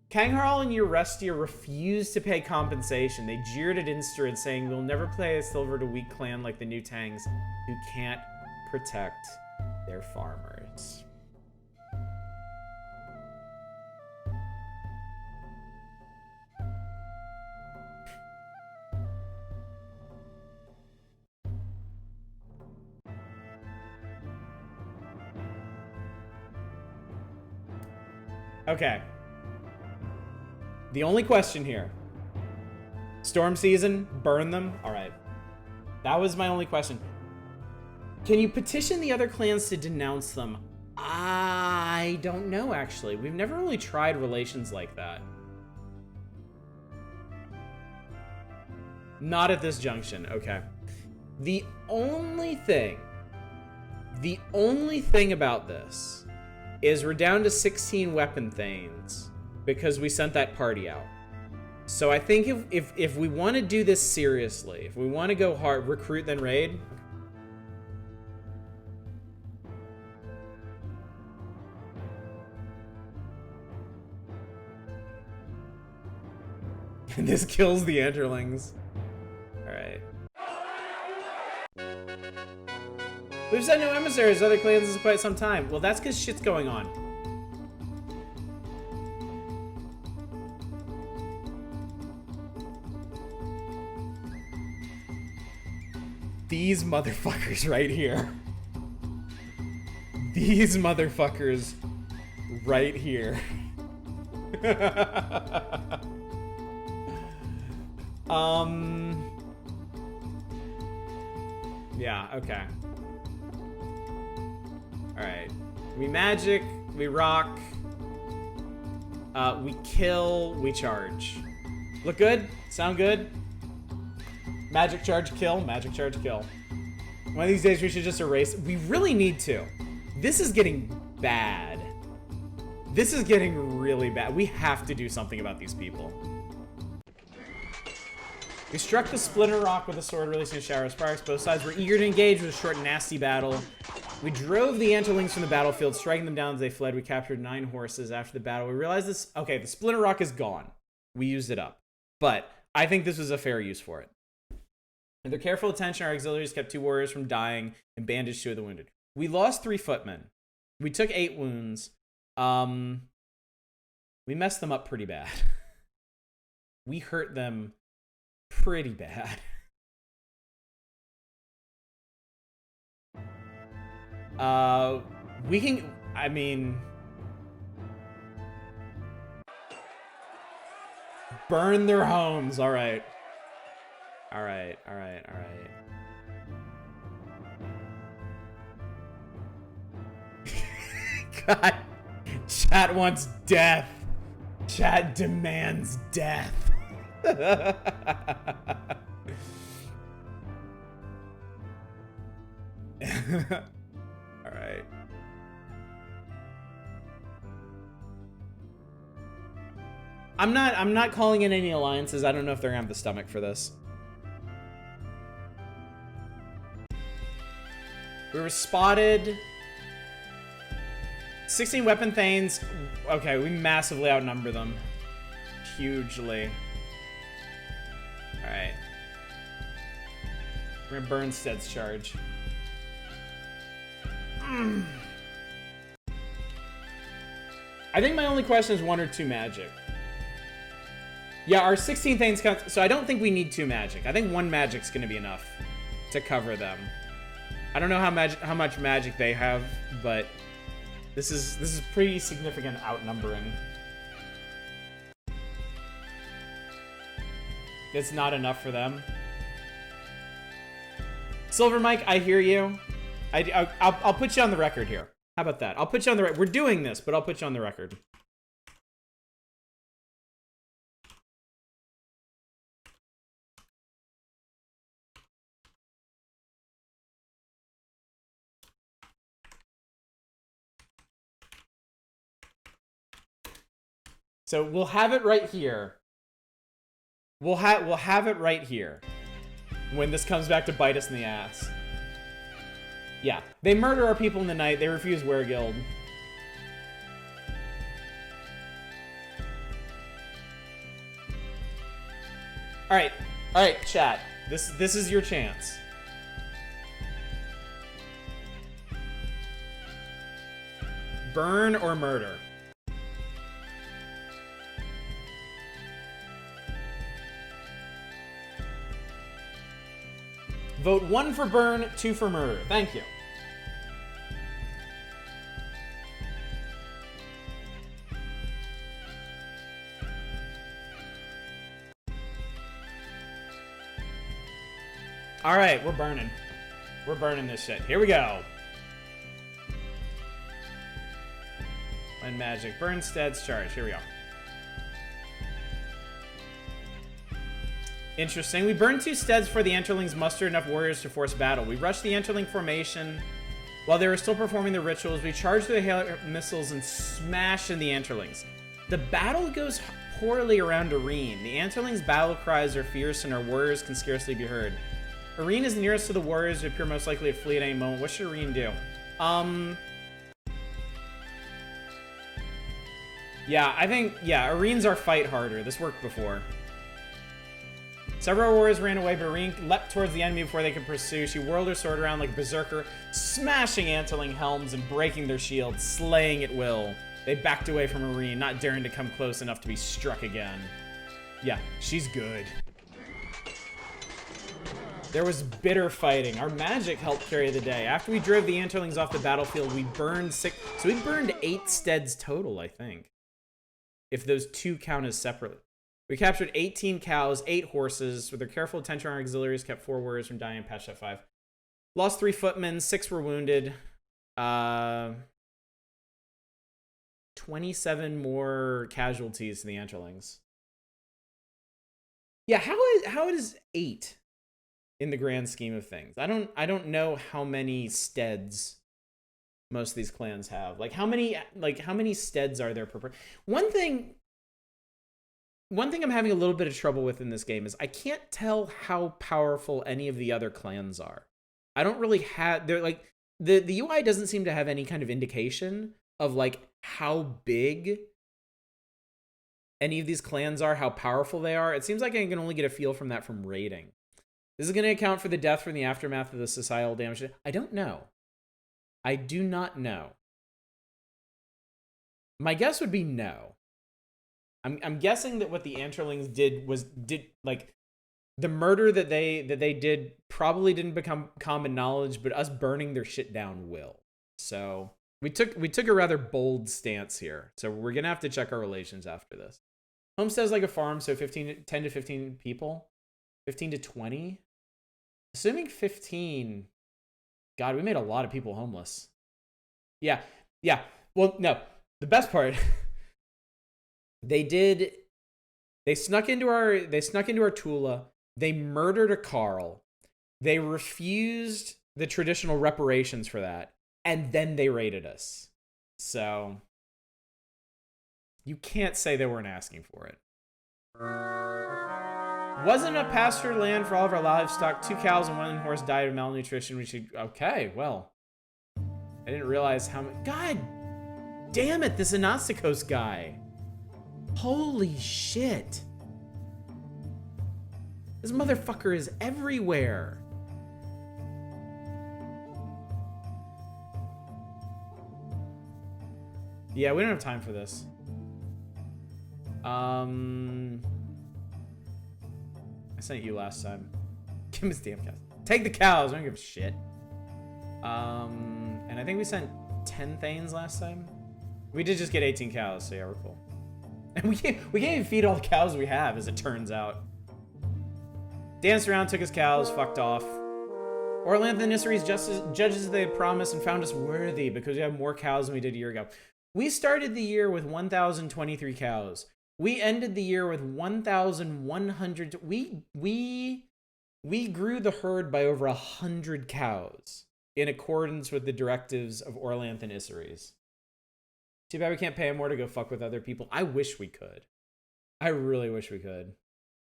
Kangharl and Urestia refused to pay compensation. They jeered at Instrid, saying, "We'll never play a silver to weak clan like the new Tangs, who can't protect their farmers." Okay. The only question here. Storm season, burn them? Alright. That was my only question. Can you petition the other clans to denounce them? I don't know, actually. We've never really tried relations like that. Not at this junction, okay. The only thing about this is we're down to 16 weapon thanes because we sent that party out. So I think if we want to do this seriously, if we want to go hard, recruit then raid. This kills the Enterlings. Alright. We've sent no emissaries to other clans in quite some time. Well, that's because shit's going on. These motherfuckers right here. These motherfuckers right here. Yeah, okay. Alright. We magic, we rock, we kill, we charge. Look good? Sound good? Magic charge kill, magic charge kill. One of these days we should just erase. We really need to. This is getting bad. This is getting really bad. We have to do something about these people. We struck the Splinter Rock with a sword, releasing a shower of sparks. Both sides were eager to engage with a short, nasty battle. We drove the Enterlings from the battlefield, striking them down as they fled. We captured 9 horses after the battle. We realized this... Okay, the Splinter Rock is gone. We used it up. But I think this was a fair use for it. With their careful attention, our auxiliaries kept 2 warriors from dying and bandaged 2 of the wounded. We lost 3 footmen. We took 8 wounds. We messed them up pretty bad. We hurt them pretty bad. We can, I mean, burn their homes. All right. All right, all right, all right. God, chat wants death. Chat demands death. All right. I'm not calling in any alliances. I don't know if they're gonna have the stomach for this. We were spotted. 16 weapon thanes. Okay, we massively outnumber them. Hugely. Alright. We're gonna burn Stead's charge. I think my only question is 1 or 2 magic. Yeah, our 16 things count, so I don't think we need 2 magic. I think 1 magic's gonna be enough to cover them. I don't know how much magic they have, but this is pretty significant outnumbering. It's not enough for them. Silver Mike, I hear you. I'll put you on the record here. How about that? I'll put you on the record. We're doing this, but I'll put you on the record. So we'll have it right here. We'll have it right here when this comes back to bite us in the ass. Yeah, they murder our people in the night. They refuse Weregild. All right, chat. This is your chance. Burn or murder? Vote 1 for burn, 2 for murder. Thank you. All right, we're burning. We're burning this shit. Here we go. Land magic. Burn steads charge. Here we go. Interesting. We burned 2 steads before the Enterlings mustered enough warriors to force battle. We rushed the Enterling formation. While they were still performing their rituals, we charged through the hail missiles and smashed in the Enterlings. The battle goes poorly around Arene. The Enterlings' battle cries are fierce and our warriors can scarcely be heard. Arene is nearest to the warriors who appear most likely to flee at any moment. What should Arene do? Yeah, I think, Arene's our fight harder. This worked before. Several warriors ran away, but Arene leapt towards the enemy before they could pursue. She whirled her sword around like a berserker, smashing Anteling helms and breaking their shields, slaying at will. They backed away from Arene, not daring to come close enough to be struck again. Yeah, she's good. There was bitter fighting. Our magic helped carry the day. After we drove the Anterlings off the battlefield, we burned 6... So we burned 8 steads total, I think. If those 2 count as separate. We captured 18 cows, 8 horses. With their careful attention, our auxiliaries kept 4 warriors from dying and patched at 5. Lost 3 footmen, 6 were wounded. 27 more casualties to the Anterlings. Yeah, how is 8 in the grand scheme of things? I don't know how many steads most of these clans have. Like how many steads are there per One thing I'm having a little bit of trouble with in this game is I can't tell how powerful any of the other clans are. I don't really have... They're like... The UI doesn't seem to have any kind of indication of like how big any of these clans are, how powerful they are. It seems like I can only get a feel from that from rating. This is going to account for the death from the aftermath of the societal damage. I don't know. I do not know. My guess would be no. I'm guessing that what the Anterlings did like the murder that they did probably didn't become common knowledge, but us burning their shit down will. So we took a rather bold stance here. So we're gonna have to check our relations after this. Homestead's like a farm, so 10 to 15 people, 15 to 20. Assuming 15. God, we made a lot of people homeless. Yeah. Well, no. The best part. They snuck into our Tula. They murdered a Carl. They refused the traditional reparations for that, and then they raided us. So you can't say they weren't asking for it. Wasn't enough pasture land for all of our livestock. 2 cows and 1 horse died of malnutrition. We should... Okay, well. I didn't realize how many... God damn it, this Anastakos guy. Holy shit. This motherfucker is everywhere. Yeah, we don't have time for this. I sent you last time. Give him his damn cows. Take the cows. I don't give a shit. And I think we sent 10 Thanes last time. We did just get 18 cows, so yeah, we're cool. And we can't even feed all the cows we have, as it turns out. Danced around, took his cows, fucked off. Orlanth and Isseries judges they promised and found us worthy because we have more cows than we did a year ago. We started the year with 1,023 cows. We ended the year with 1,100. We grew the herd by over 100 cows in accordance with the directives of Orlanth and Isseries. Too bad we can't pay him more to go fuck with other people. I wish we could. I really wish we could.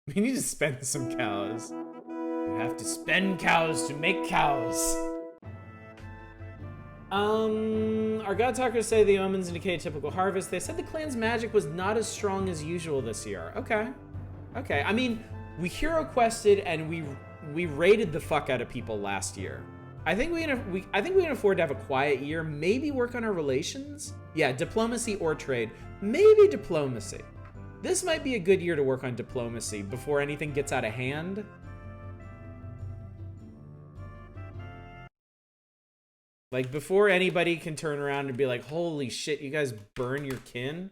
We need to spend some cows. You have to spend cows to make cows. Our God Talkers say the omens indicate a typical harvest. They said the clan's magic was not as strong as usual this year. Okay. Okay. I mean, we hero quested and we raided the fuck out of people last year. I think we can afford to have a quiet year. Maybe work on our relations. Yeah, diplomacy or trade. Maybe diplomacy. This might be a good year to work on diplomacy before anything gets out of hand. Like, before anybody can turn around and be like, holy shit, you guys burn your kin?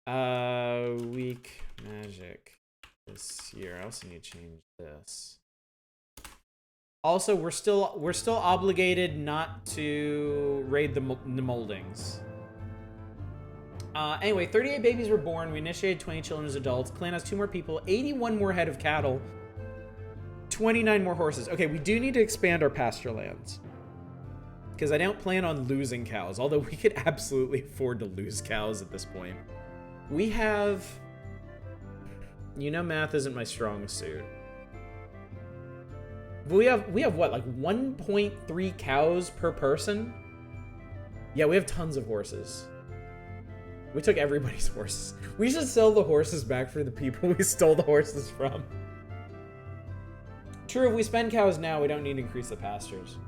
Weak magic this year. I also need to change this. Also, we're still obligated not to raid the moldings. Anyway, 38 babies were born. We initiated 20 children as adults. Clan has 2 more people, 81 more head of cattle, 29 more horses. Okay, we do need to expand our pasture lands. Because I don't plan on losing cows, although we could absolutely afford to lose cows at this point. We have... You know, math isn't my strong suit. But we have what, like 1.3 cows per person? Yeah, we have tons of horses. We took everybody's horses. We should sell the horses back for the people we stole the horses from. True, if we spend cows now, we don't need to increase the pastures.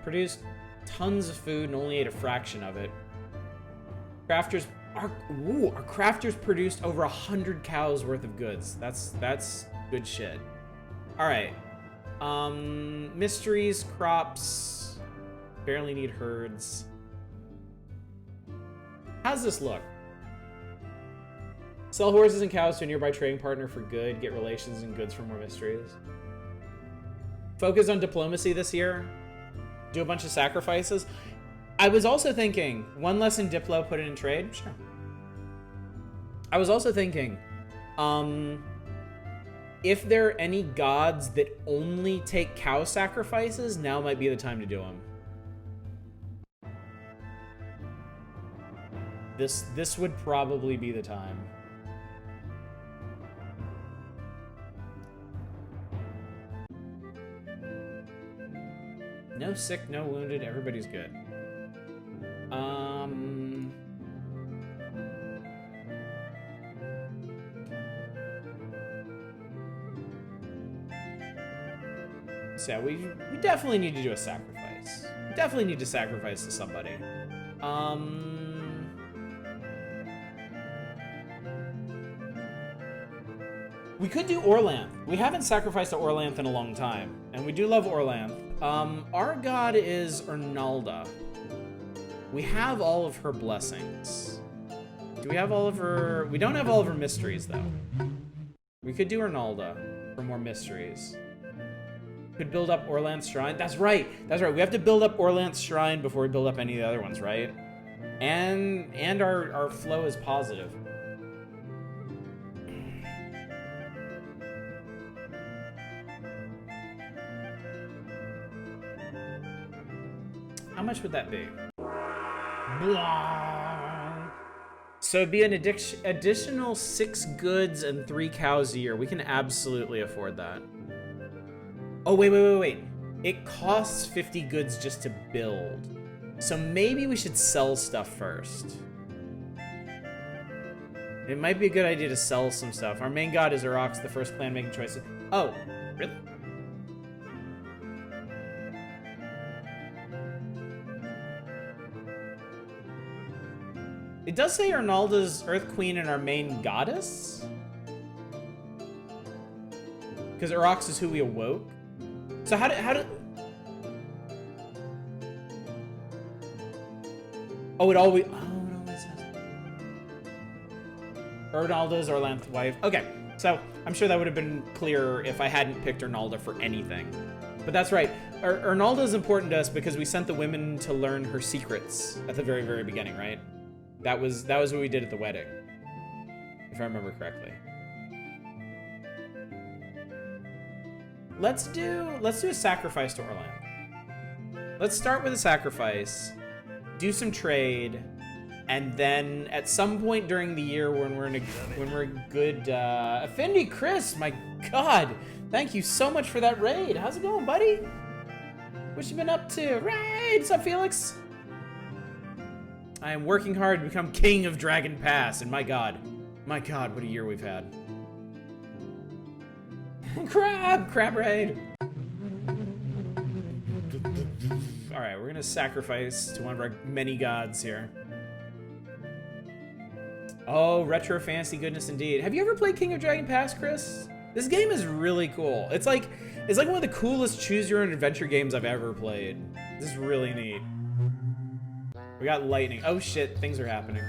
Produced tons of food and only ate a fraction of it. Crafters, our crafters produced over 100 cows worth of goods. That's good shit. All right. Mysteries, crops, barely need herds. How's this look? Sell horses and cows to a nearby trading partner for good. Get relations and goods for more mysteries. Focus on diplomacy this year. Do a bunch of sacrifices. I was also thinking, one less in Diplo, put it in trade. Sure. I was also thinking, if there are any gods that only take cow sacrifices, now might be the time to do them. This would probably be the time. No sick, no wounded, everybody's good. So yeah, we definitely need to do a sacrifice. We definitely need to sacrifice to somebody. We could do Orlanth. We haven't sacrificed to Orlanth in a long time, and we do love Orlanth. Our god is Ernalda. We have all of her blessings. Do we have all of her... We don't have all of her mysteries, though. We could do Ernalda for more mysteries. Could build up Orlanth's Shrine. That's right. That's right. We have to build up Orlanth's Shrine before we build up any of the other ones, right? And our flow is positive. How much would that be? Blah. So it'd be an additional 6 goods and 3 cows a year. We can absolutely afford that. Oh, wait. It costs 50 goods just to build. So maybe we should sell stuff first. It might be a good idea to sell some stuff. Our main god is Urox, the first clan making choices. Oh, really? It does say Arnalda's Earth Queen and our main goddess? Because Urox is who we awoke. So how did... Oh, it always... Oh, it always says... Ernalda's Orlanth's wife. Okay. So I'm sure that would have been clearer if I hadn't picked Arnalda for anything. But that's right. Arnalda is important to us because we sent the women to learn her secrets at the very, very beginning, right? That was what we did at the wedding, if I remember correctly. Let's do a sacrifice to Orlando. Let's start with a sacrifice, do some trade, and then at some point during the year when we're good Affinity Chris, my God, thank you so much for that raid. How's it going, buddy? What you been up to? Raid! What's up, Felix? I am working hard to become king of Dragon Pass, and my God, what a year we've had. Crab raid. All right, we're gonna sacrifice to one of our many gods here. Oh, retro fantasy goodness indeed. Have you ever played King of Dragon Pass, Chris? This game is really cool. It's like one of the coolest choose your own adventure games I've ever played. This is really neat. We got lightning. Oh shit, things are happening.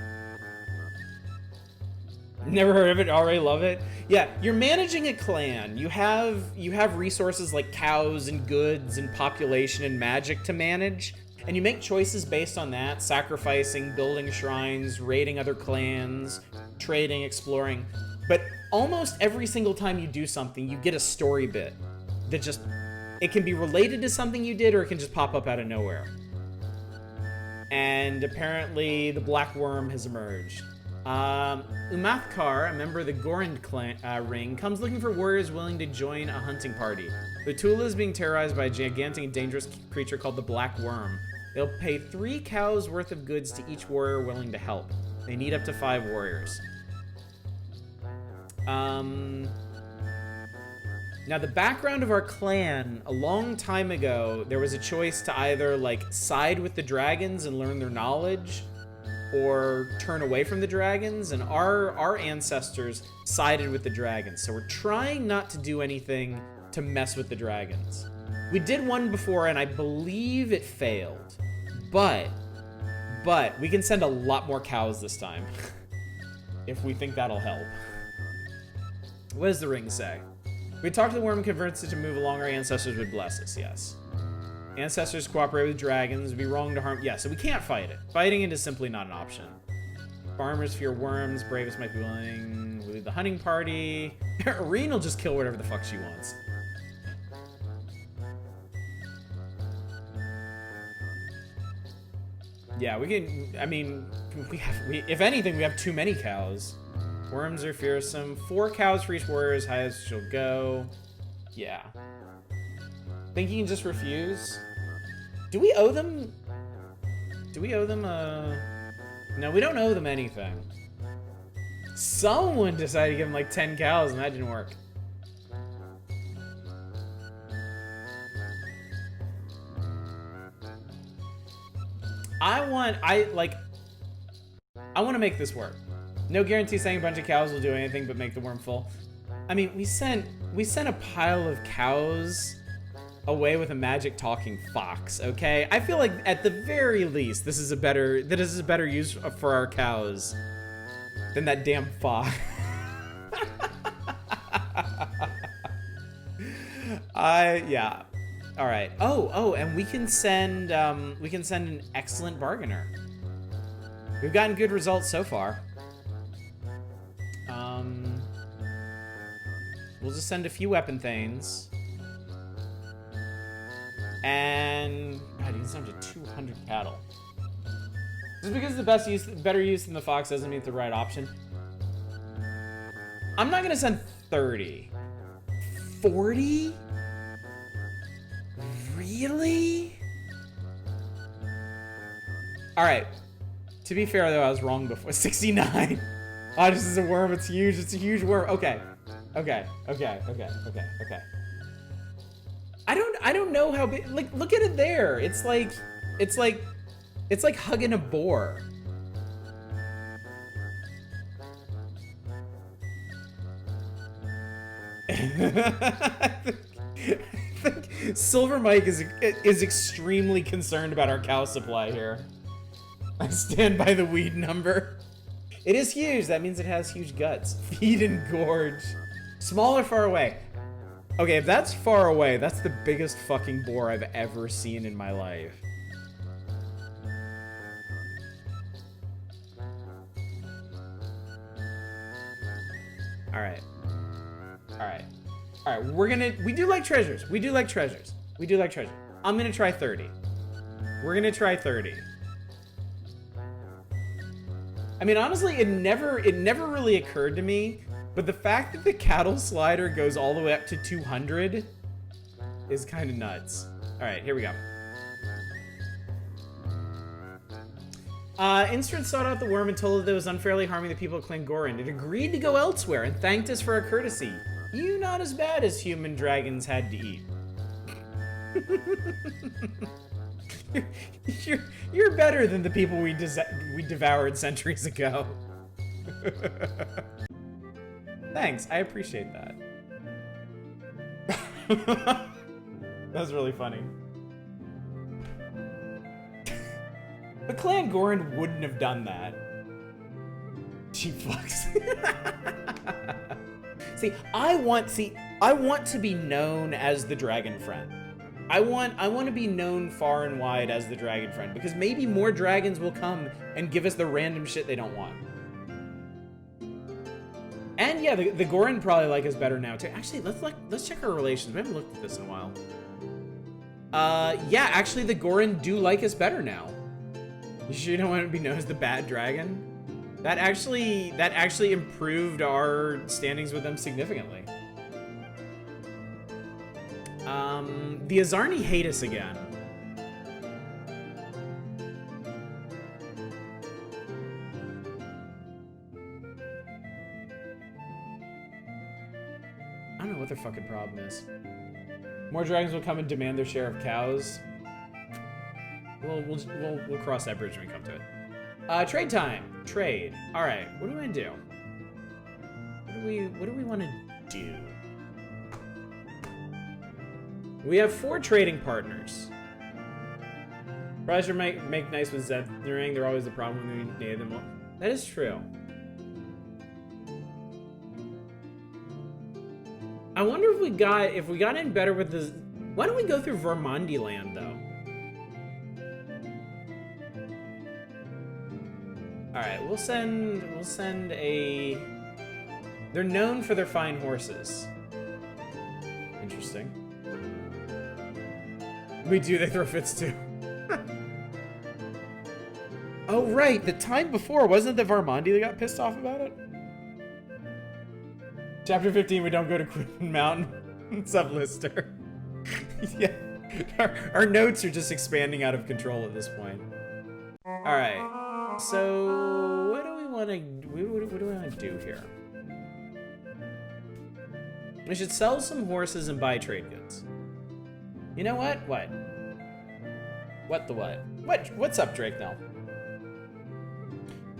Never heard of it, already love it. Yeah, you're managing a clan. You have resources like cows and goods and population and magic to manage. And you make choices based on that, sacrificing, building shrines, raiding other clans, trading, exploring. But almost every single time you do something, you get a story bit that just, it can be related to something you did or it can just pop up out of nowhere. And apparently the Black Worm has emerged. Umathkar, a member of the Gorand clan, ring, comes looking for warriors willing to join a hunting party. The Tula is being terrorized by a gigantic and dangerous creature called the Black Worm. They'll pay 3 cows worth of goods to each warrior willing to help. They need up to 5 warriors. Now the background of our clan, a long time ago, there was a choice to either like side with the dragons and learn their knowledge, or turn away from the dragons, and our ancestors sided with the dragons. So we're trying not to do anything to mess with the dragons. We did one before and I believe it failed. But we can send a lot more cows this time. If we think that'll help. What does the ring say? We talked to the worm and convinced it to move along. Our ancestors would bless us, yes. Ancestors cooperate with dragons. It'd be wrong to harm. Yeah, so we can't fight it. Fighting it is simply not an option. Farmers fear worms. Bravest might be willing. We lead the hunting party. Irene will just kill whatever the fuck she wants. Yeah, we can. I mean, if anything, we have too many cows. Worms are fearsome. 4 cows for each warrior, as high as she'll go. Yeah. Think you can just refuse? Do we owe them? Do we owe them No, we don't owe them anything. Someone decided to give them like 10 cows and that didn't work. I want to make this work. No guarantee saying a bunch of cows will do anything but make the worm full. I mean, we sent a pile of cows away with a magic talking fox, okay? I feel like at the very least this is a better use for our cows than that damn fox. Yeah. All right. Oh, and we can send an excellent bargainer. We've gotten good results so far. We'll just send a few weapon thanes. And God, you can send up to 200 cattle. Just because the better use than the fox doesn't mean it's the right option. I'm not gonna send 30. 40? Really? Alright. To be fair though, I was wrong before. 69. Oh, this is a worm, it's huge, it's a huge worm. Okay. Okay. I don't know how big, like, look at it there. It's like hugging a boar. I think Silver Mike is extremely concerned about our cow supply here. I stand by the weed number. It is huge. That means it has huge guts. Feed and gorge. Small or far away? Okay, if that's far away, that's the biggest fucking boar I've ever seen in my life. Alright. Alright. Alright, we do like treasures. We do like treasures. We do like treasures. I'm gonna try 30. We're gonna try 30. I mean, honestly, it never really occurred to me, but the fact that the cattle slider goes all the way up to 200 is kind of nuts. All right, here we go. Instrid sought out the worm and told it that it was unfairly harming the people of Clangoran. It agreed to go elsewhere and thanked us for our courtesy. You not as bad as human dragons had to eat. You're better than the people we devoured centuries ago. Thanks, I appreciate that. That was really funny. But Clan Goran wouldn't have done that. Cheap fucks. I want to be known as the dragon friend. I want to be known far and wide as the dragon friend, because maybe more dragons will come and give us the random shit they don't want. And yeah, the Goran probably like us better now too. Actually, let's check our relations. We haven't looked at this in a while. Yeah, actually the Goran do like us better now. You sure you don't want to be known as the bad dragon? That actually improved our standings with them significantly. The Azarni hate us again. I don't know what their fucking problem is. More dragons will come and demand their share of cows. We'll cross that bridge when we come to it. Trade time. Trade. All right. What do we want to do? What do we want to do? We have 4 trading partners. Probably should make nice with Zethering. They're always the problem when we name them all. That is true. I wonder if we got in better with the. Why don't we go through Vermandi land though? All right, we'll send a. They're known for their fine horses. Interesting. We do. They throw fits too. Oh right, the time before wasn't it the Vermandi that got pissed off about it? Chapter 15. We don't go to Quinn Mountain. Sublister. Yeah, our notes are just expanding out of control at this point. All right. So what do we want to? What do we want to do here? We should sell some horses and buy trade goods. You know what? What? What the what? What's up, Drake now?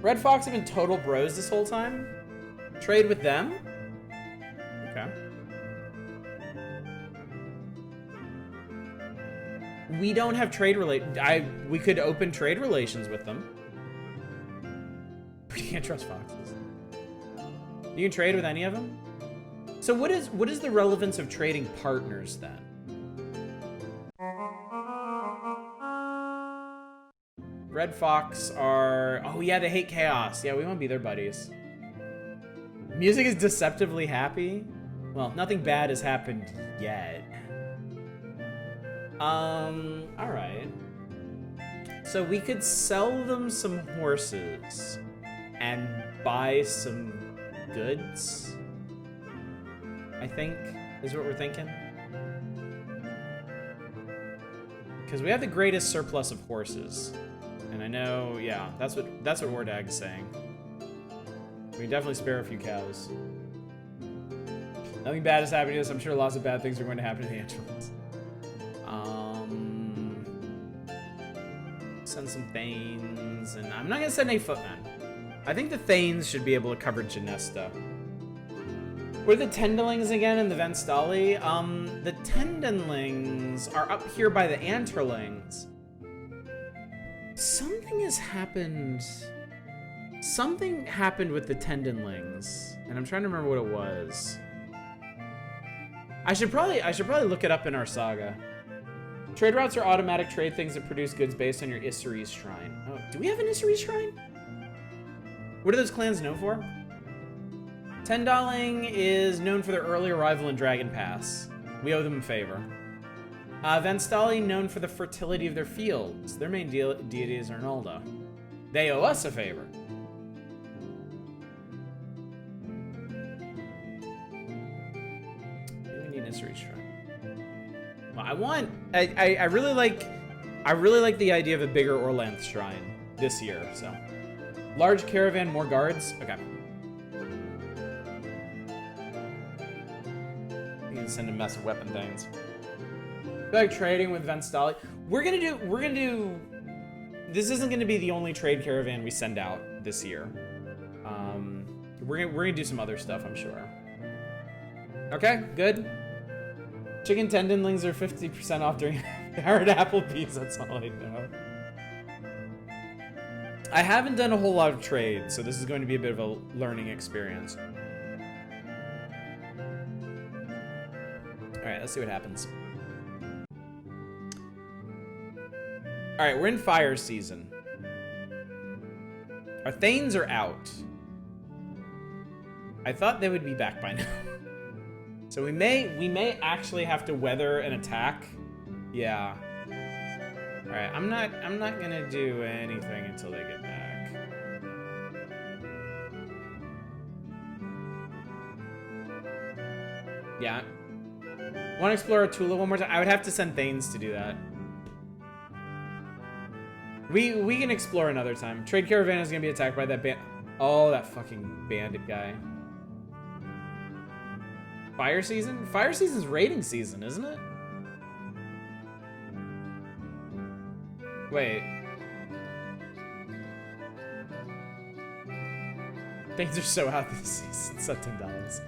Red Fox have been total bros this whole time? Trade with them? Okay. We don't have trade we could open trade relations with them. We can't trust foxes. You can trade with any of them? So what is the relevance of trading partners then? Red Fox are... Oh yeah, they hate chaos. Yeah, we want to be their buddies. Music is deceptively happy. Well, nothing bad has happened yet. Alright. So we could sell them some horses and buy some goods, I think, is what we're thinking. Because we have the greatest surplus of horses. And I know, yeah, that's what Ordag's saying. We can definitely spare a few cows. Nothing bad is happening to us. I'm sure lots of bad things are going to happen to the Angelins. Send some Thanes, and I'm not gonna send any footmen. I think the Thanes should be able to cover Genesta. What are the Tendlings again in the Venstali? The Tendlings are up here by the Anterlings. Something has happened. Something happened with the Tendonlings, and I'm trying to remember what it was. I should probably look it up in our saga. Trade routes are automatic trade things that produce goods based on your Isseries shrine. Oh, do we have an Isseries shrine? What are those clans known for? Tendaling is known for their early arrival in Dragon Pass. We owe them a favor. Vanstali known for the fertility of their fields. Their main deity is Arnolda. They owe us a favor. We need an Isseries shrine. Well, I really like the idea of a bigger Orlanth shrine this year, so. Large caravan, more guards? Okay. You can send a mess of weapon things. I feel like trading with Venstali. We're gonna do, this isn't gonna be the only trade caravan we send out this year. We're gonna do some other stuff, I'm sure. Okay, good. Chicken tendonlings are 50% off during Hard Applebee's, that's all I know. I haven't done a whole lot of trade, so this is going to be a bit of a learning experience. Alright, let's see what happens. Alright, we're in fire season. Our Thanes are out. I thought they would be back by now. So we may actually have to weather an attack. Yeah. Alright, I'm not gonna do anything until they get back. Yeah. Want to explore Tula one more time? I would have to send Thanes to do that. We can explore another time. Trade caravan is gonna be attacked by that oh, that fucking bandit guy. Fire season? Fire season's raiding season, isn't it? Wait. Things are so out this season. It's $10.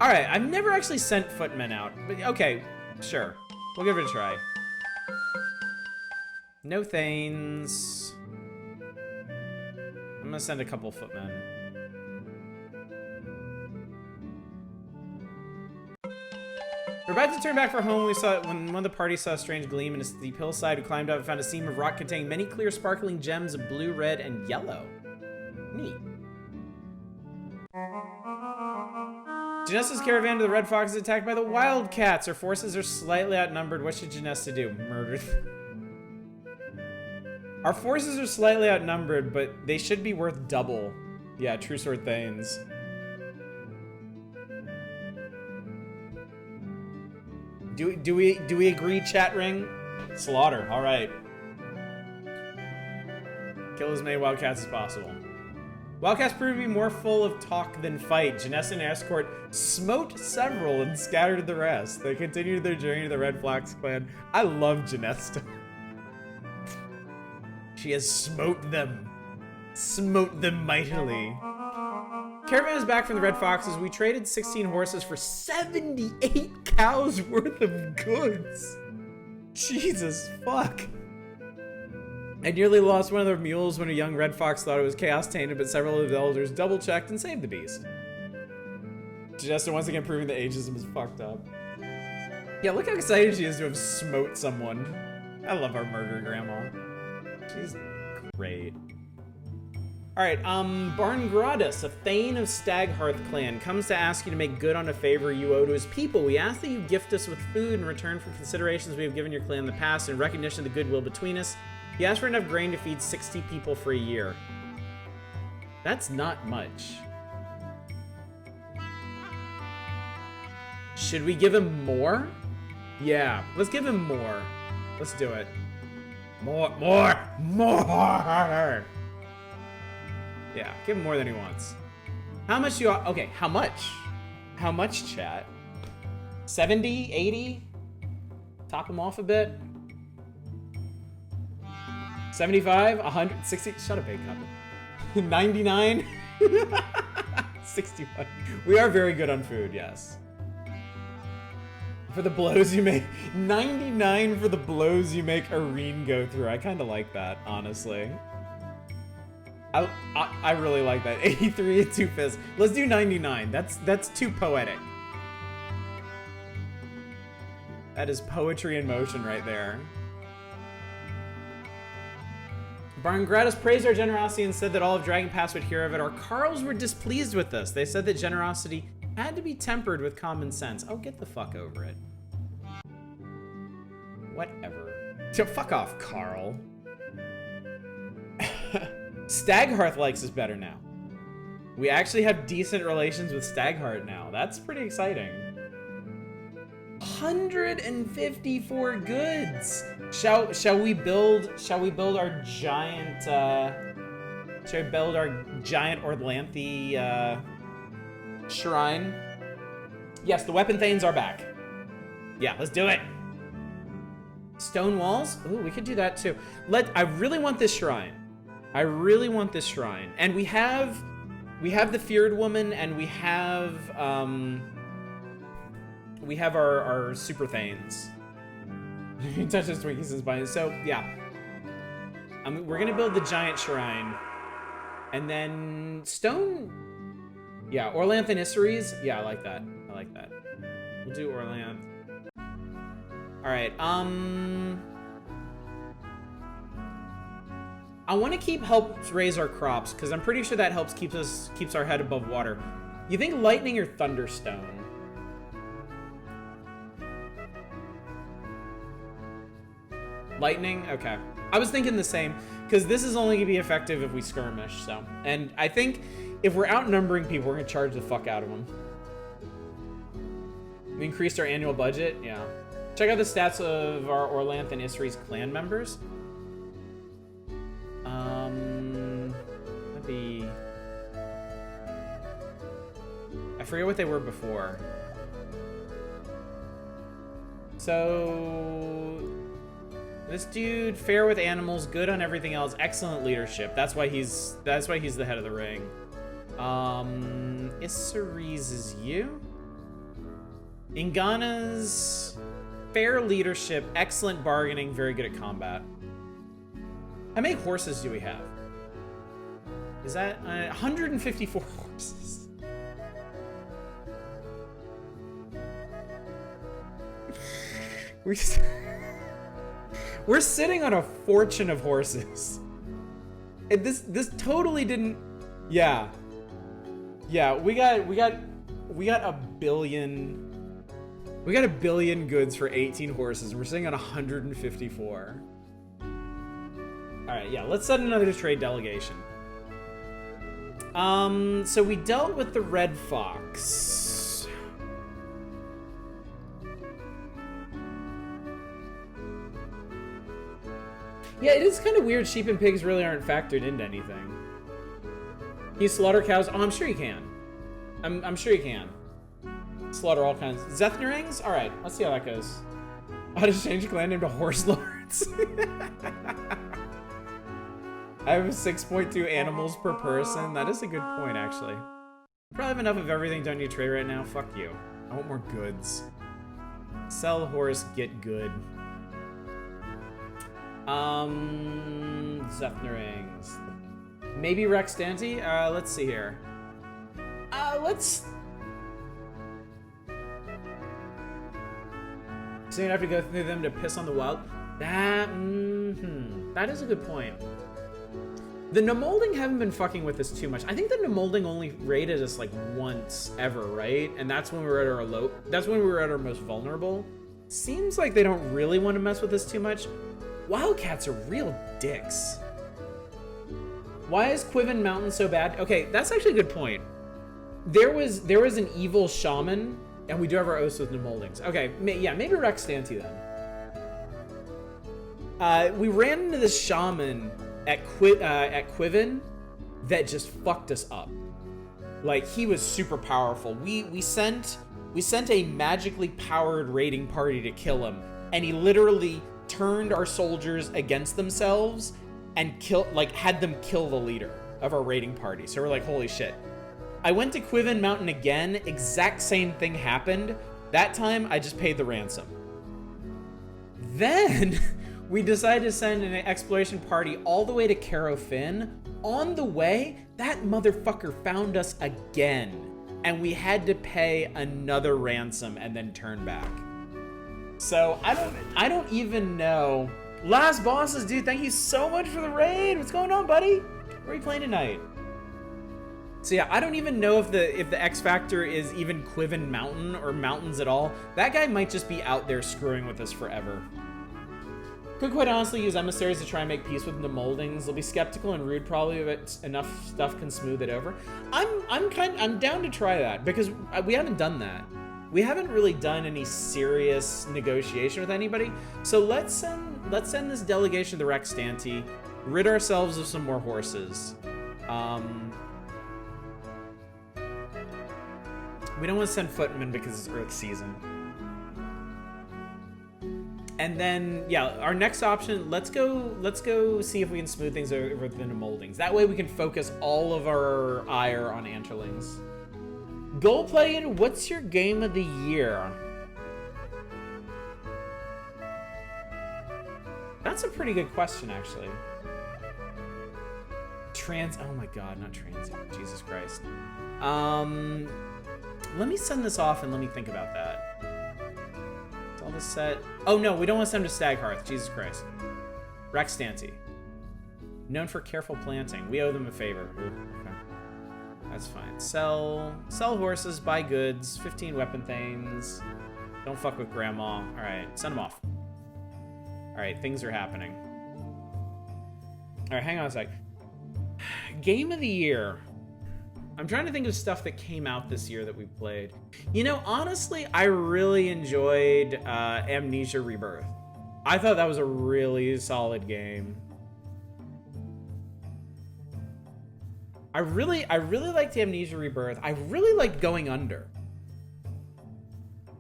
Alright, I've never actually sent footmen out. But okay, sure. We'll give it a try. No Thanes. I'm gonna send a couple footmen. We're about to turn back for home. We saw when one of the party saw a strange gleam in a steep hillside. We climbed up and found a seam of rock containing many clear, sparkling gems of blue, red, and yellow. Neat. Janessa's caravan to the Red Fox is attacked by the Wildcats. Our forces are slightly outnumbered. What should Janessa do? Murder them. Our forces are slightly outnumbered, but they should be worth double. Yeah, True Sword Thanes. Do we agree, chat ring? Slaughter, alright. Kill as many Wildcats as possible. Wildcats proved to be more full of talk than fight. Janessa and escort smote several and scattered the rest. They continued their journey to the Red Fox clan. I love Janessa. She has smote them. Smote them mightily. Caravan is back from the Red Foxes. We traded 16 horses for 78 cows worth of goods. Jesus fuck. I nearly lost one of the mules when a young Red Fox thought it was chaos tainted, but several of the elders double checked and saved the beast. Jester once again proving that ageism is fucked up. Yeah, look how excited she is to have smote someone. I love our murder grandma. She's great. Alright, Barngradus, a Thane of Staghearth clan, comes to ask you to make good on a favor you owe to his people. We ask that you gift us with food in return for considerations we have given your clan in the past in recognition of the goodwill between us. He asked for enough grain to feed 60 people for a year. That's not much. Should we give him more? Yeah, let's give him more. Let's do it. More! Yeah, give him more than he wants. How much do you... Okay, how much? How much, chat? 70? 80? Top him off a bit? 75? 160? Shut up, big cup. 99? 61. We are very good on food, yes. For the blows you make... 99 for the blows you make Irene go through. I kind of like that, honestly. I really like that. 83 and 2 fists. Let's do 99. That's too poetic. That is poetry in motion right there. Barngratis praised our generosity and said that all of Dragon Pass would hear of it. Our Carls were displeased with us. They said that generosity had to be tempered with common sense. Oh, get the fuck over it. Whatever. So fuck off, Carl. Staghearth likes us better now. We actually have decent relations with Stagheart now. That's pretty exciting. 154 goods. Shall we build our giant Orlanthe shrine? Yes, the weapon thanes are back. Yeah, let's do it. Stone walls? Ooh, we could do that too. I really want this shrine. I really want this shrine. And we have the feared woman, and we have our super thanes. You can touch this Twinkies and Spines. So yeah, we're gonna build the giant shrine, and then stone. Yeah, Orlanth and Isseries. Yeah, I like that. I like that. We'll do Orlanth. All right. I want to help raise our crops because I'm pretty sure that keeps our head above water. You think lightning or thunderstone? Lightning? Okay. I was thinking the same, because this is only going to be effective if we skirmish, so. And I think if we're outnumbering people, we're going to charge the fuck out of them. We increased our annual budget? Yeah. Check out the stats of our Orlanth and Isseries clan members. That'd be... I forget what they were before. So... This dude, fair with animals, good on everything else, excellent leadership. That's why he's the head of the ring. Isseries is you. Ingana's fair leadership, excellent bargaining, very good at combat. How many horses do we have? Is that 154 horses? We're sitting on a fortune of horses. And this totally didn't. Yeah. Yeah, we got a billion. We got a billion goods for 18 horses. We're sitting on 154. All right, yeah, let's send another trade delegation. So we dealt with the red fox. Yeah, it is kind of weird sheep and pigs really aren't factored into anything. Can you slaughter cows? Oh, I'm sure you can. I'm sure you can. Slaughter all kinds. Zethnarings? Alright, let's see how that goes. I'll just change the clan name to Horse Lords. I have 6.2 animals per person. That is a good point, actually. Probably have enough of everything done to trade right now. Fuck you. I want more goods. Sell horse, get good. Zethnarings. Maybe Rex Dante? Let's see here. Let's... So you have to go through them to piss on the wild? That is a good point. The Nomolding haven't been fucking with us too much. I think the Nomolding only raided us like once ever, right? And that's when we were at our that's when we were at our most vulnerable. Seems like they don't really want to mess with us too much. Wildcats are real dicks. Why is Quiven Mountain so bad? Okay, that's actually a good point. There was an evil shaman, and we do have our oaths with Nomoldings. Okay, yeah, maybe Rex Dante then. We ran into this shaman at Quiven that just fucked us up. Like, he was super powerful. We sent a magically powered raiding party to kill him, and he literally turned our soldiers against themselves and had them kill the leader of our raiding party. So we're like, holy shit. I went to Quiven Mountain again, exact same thing happened. That time, I just paid the ransom. Then, we decided to send an exploration party all the way to Carofin. On the way, that motherfucker found us again, and we had to pay another ransom and then turn back. So I don't even know. Last bosses, dude. Thank you so much for the raid. What's going on, buddy? Where are you playing tonight? So yeah, I don't even know if the X factor is even Quiven Mountain or mountains at all. That guy might just be out there screwing with us forever. Could quite honestly use emissaries to try and make peace with the moldings. They'll be skeptical and rude probably, but enough stuff can smooth it over. I'm down to try that because we haven't done that. We haven't really done any serious negotiation with anybody. So let's send this delegation to the Rex Stante, rid ourselves of some more horses. We don't want to send footmen because it's Earth season. And then, yeah, our next option, let's go see if we can smooth things over within the moldings. That way we can focus all of our ire on Anterlings. Goal Player, what's your game of the year? That's a pretty good question, actually. Oh my god, not transient. Jesus Christ. Let me send this off and let me think about that. Is all this set? Oh no, we don't want to send them to Staghearth. Jesus Christ. Rex Stante. Known for careful planting. We owe them a favor. Ooh, okay. That's fine. Sell horses, buy goods, 15 weapon things. Don't fuck with grandma. Alright, send them off. Alright, things are happening. Alright, hang on a sec. Game of the year. I'm trying to think of stuff that came out this year that we played. You know, honestly, I really enjoyed Amnesia Rebirth. I thought that was a really solid game. I really liked Amnesia Rebirth. I really liked Going Under.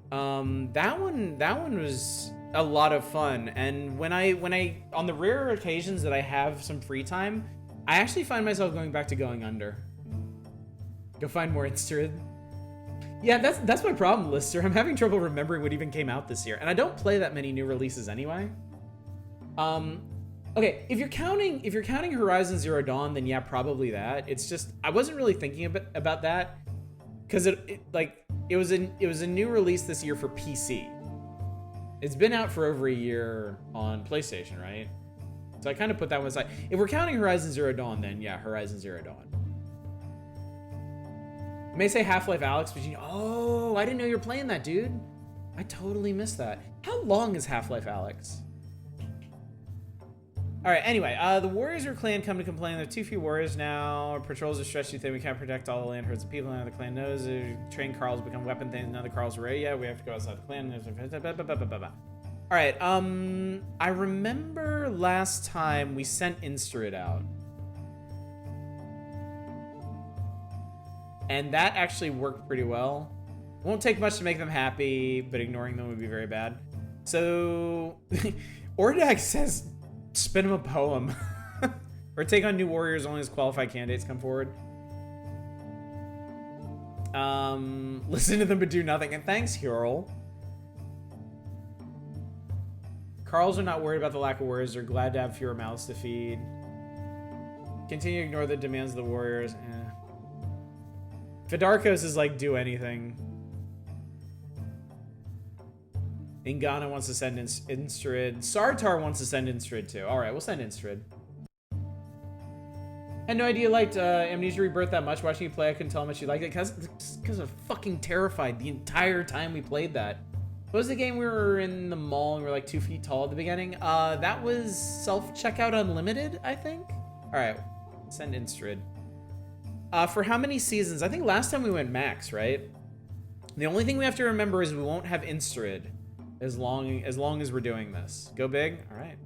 That one was a lot of fun. And when I on the rare occasions that I have some free time, I actually find myself going back to Going Under. Go find more Instead. Yeah, that's my problem, Lister. I'm having trouble remembering what even came out this year, and I don't play that many new releases anyway. Okay, if you're counting Horizon Zero Dawn, then yeah, probably that. It's just I wasn't really thinking about that because it was a new release this year for PC. It's been out for over a year on PlayStation, right? So I kind of put that one aside. If we're counting Horizon Zero Dawn, then yeah, Horizon Zero Dawn. I may say Half-Life Alyx, but oh, I didn't know you were playing that, dude. I totally missed that. How long is Half-Life Alyx? All right, anyway, the Warriors of our clan come to complain. There are too few warriors now. Our patrols are stretched too thin. We can't protect all the land herds of people. Now the clan knows. Trained Carls become weapon things. Now the Carls are ready. Yeah, we have to go outside the clan. All right, I remember last time we sent Instead out. And that actually worked pretty well. Won't take much to make them happy, but ignoring them would be very bad. So, Ordak says, spin him a poem. Or take on new warriors only as qualified candidates come forward. Listen to them but do nothing. And thanks, Hurl. Carls are not worried about the lack of warriors. They're glad to have fewer mouths to feed. Continue to ignore the demands of the warriors. Fedarkos is like, do anything. Ingana wants to send Instead. Sartar wants to send Instead too. Alright, we'll send Instead. Had no idea you liked Amnesia Rebirth that much. Watching you play, I couldn't tell how much you liked it. Because I'm fucking terrified the entire time we played that. What was the game we were in the mall and we were like 2 feet tall at the beginning? That was Self-Checkout Unlimited, I think? Alright, send Instead. For how many seasons? I think last time we went max, right? The only thing we have to remember is we won't have Instead as long as we're doing this. Go big? All right.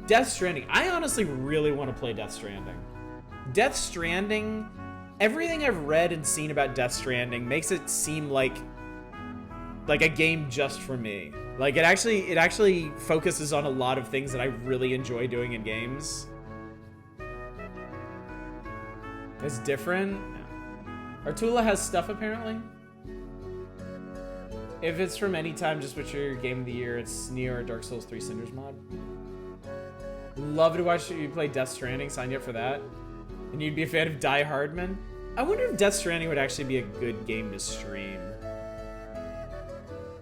Death Stranding. I honestly really want to play Death Stranding. Death Stranding, everything I've read and seen about Death Stranding makes it seem like a game just for me. Like it actually focuses on a lot of things that I really enjoy doing in games. It's different. Yeah. Artula has stuff apparently. If it's from any time, just put your game of the year. It's Neo or Dark Souls 3 Cinders mod. Love to watch you play Death Stranding. Sign you up for that. And you'd be a fan of Die Hardman. I wonder if Death Stranding would actually be a good game to stream.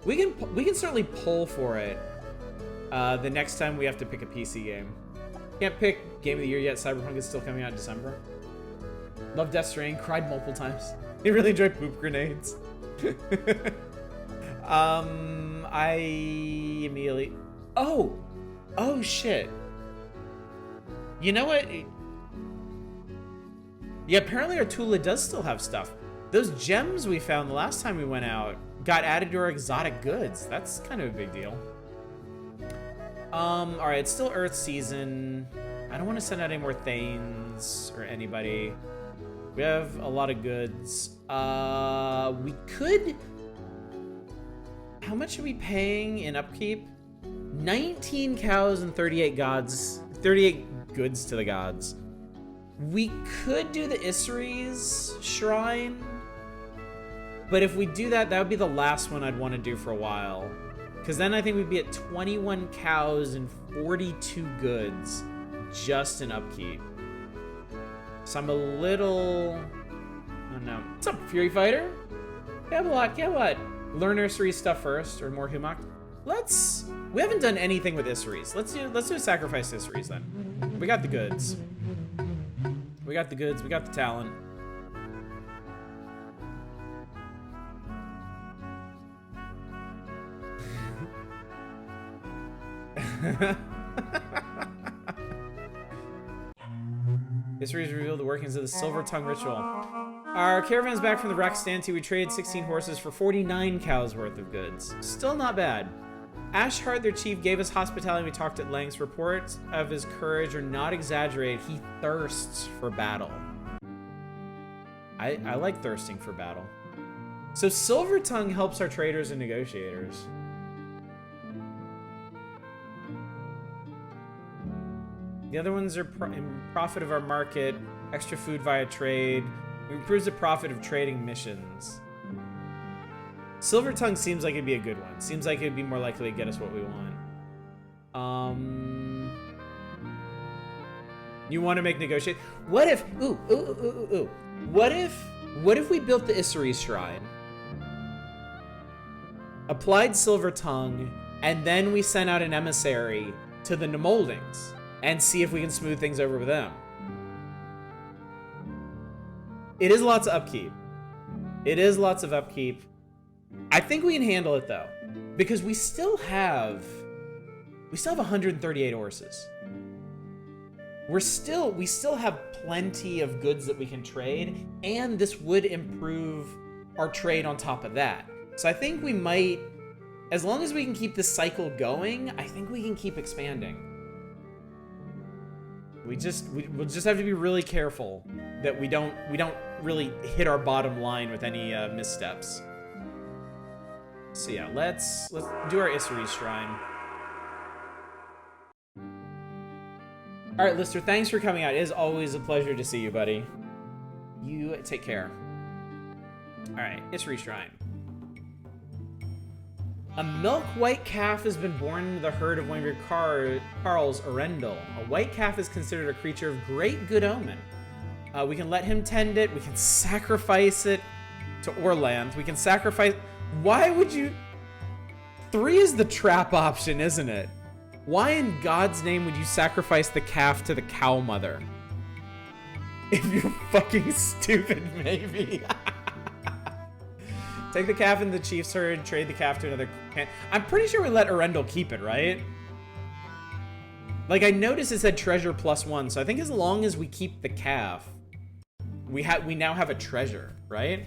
We can certainly pull for it the next time we have to pick a PC game. Can't pick Game of the Year yet. Cyberpunk is still coming out in December. Love Death Stranding. Cried multiple times. I really enjoy poop grenades. I immediately... Oh, shit. You know what? Yeah, apparently Artula does still have stuff. Those gems we found the last time we went out got added to our exotic goods. That's kind of a big deal. Alright, it's still Earth season. I don't want to send out any more Thanes or anybody. We have a lot of goods. We could... How much are we paying in upkeep? 19 cows and 38 gods. 38 goods to the gods. We could do the Isseries shrine. But if we do that, that would be the last one I'd want to do for a while. Because then I think we'd be at 21 cows and 42 goods just in upkeep. So I'm a little... Oh no. What's up, Fury Fighter? Camelot, learn Isseries stuff first, or more Humak. We haven't done anything with Isseries. Let's do a sacrifice Isseries then. We got the goods. We got the goods, we got the talent. Isseries revealed the workings of the Silver Tongue ritual. Our caravan's back from the Raxtanti. We traded 16 horses for 49 cows worth of goods. Still not bad. Ashhart, their chief, gave us hospitality. We talked at length. Reports of his courage are not exaggerated. He thirsts for battle. I like thirsting for battle. So Silver Tongue helps our traders and negotiators. The other ones are in profit of our market, extra food via trade. It improves the profit of trading missions. Silver Tongue seems like it'd be a good one. Seems like it'd be more likely to get us what we want. You want to make negotiate? What if? Ooh. What if we built the Isseries Shrine, applied Silver Tongue, and then we sent out an emissary to the Nemoldings and see if we can smooth things over with them? It is lots of upkeep. I think we can handle it though, because we still have 138 horses. We still have plenty of goods that we can trade, and this would improve our trade on top of that. So I think we might, as long as we can keep this cycle going, I think we can keep expanding. We'll just have to be really careful that we don't really hit our bottom line with any missteps. So yeah, let's do our Isseries Shrine. All right, Lister, thanks for coming out. It is always a pleasure to see you, buddy. You take care. All right, Isseries Shrine. A milk white calf has been born into the herd of one of your Carl's Arendelle. A white calf is considered a creature of great good omen. We can let him tend it. We can sacrifice it to Orlanth. We can sacrifice... Why would you... 3 is the trap option, isn't it? Why in God's name would you sacrifice the calf to the cow mother? If you're fucking stupid, maybe. Take the calf in the chief's herd, trade the calf to another... I'm pretty sure we let Arendelle keep it, right? Like, I noticed it said treasure +1, so I think as long as we keep the calf, we now have a treasure, right?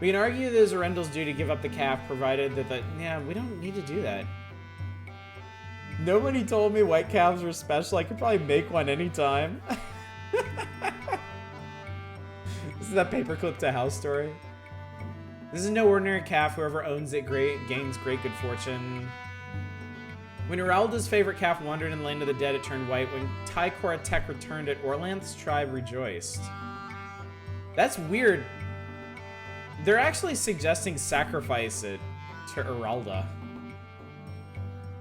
We can argue that Arendelle's due to give up the calf, provided that yeah, we don't need to do that. Nobody told me white calves were special. I could probably make one anytime. This is that paperclip to house story. This is no ordinary calf. Whoever owns it gains great good fortune. When Uralda's favorite calf wandered in the land of the dead, it turned white. When Tycora Tech returned it, Orlanth's tribe rejoiced. That's weird. They're actually suggesting sacrifice it to Uralda.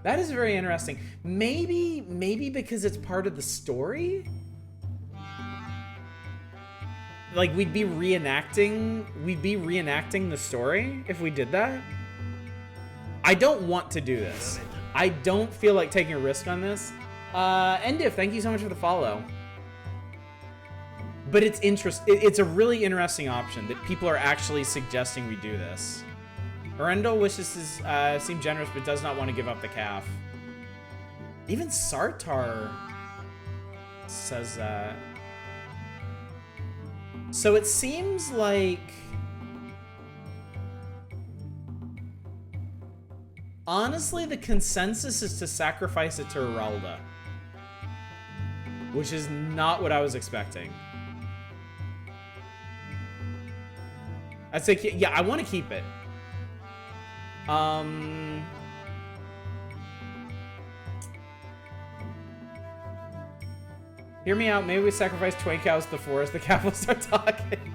That is very interesting. Maybe because it's part of the story? Like, we'd be reenacting the story if we did that? I don't want to do this. I don't feel like taking a risk on this. Endiv, thank you so much for the follow. But it's it's a really interesting option that people are actually suggesting we do this. Arendelle wishes to seem generous, but does not want to give up the calf. Even Sartar says that. So it seems like... Honestly, the consensus is to sacrifice it to Heralda. Which is not what I was expecting. I'd say, yeah, I want to keep it. Hear me out. Maybe we sacrifice 20 cows to the forest. The calf will start talking.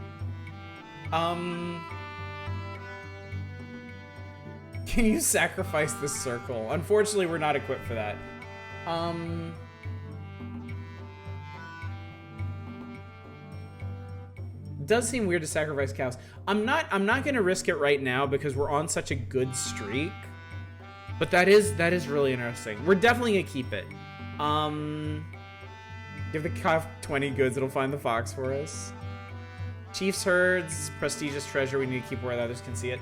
Can you sacrifice this circle? Unfortunately, we're not equipped for that. Does seem weird to sacrifice cows. I'm not gonna risk it right now because we're on such a good streak. But that is really interesting. We're definitely gonna keep it. Give the calf 20 goods, it'll find the fox for us. Chief's herds, prestigious treasure, we need to keep where the others can see it.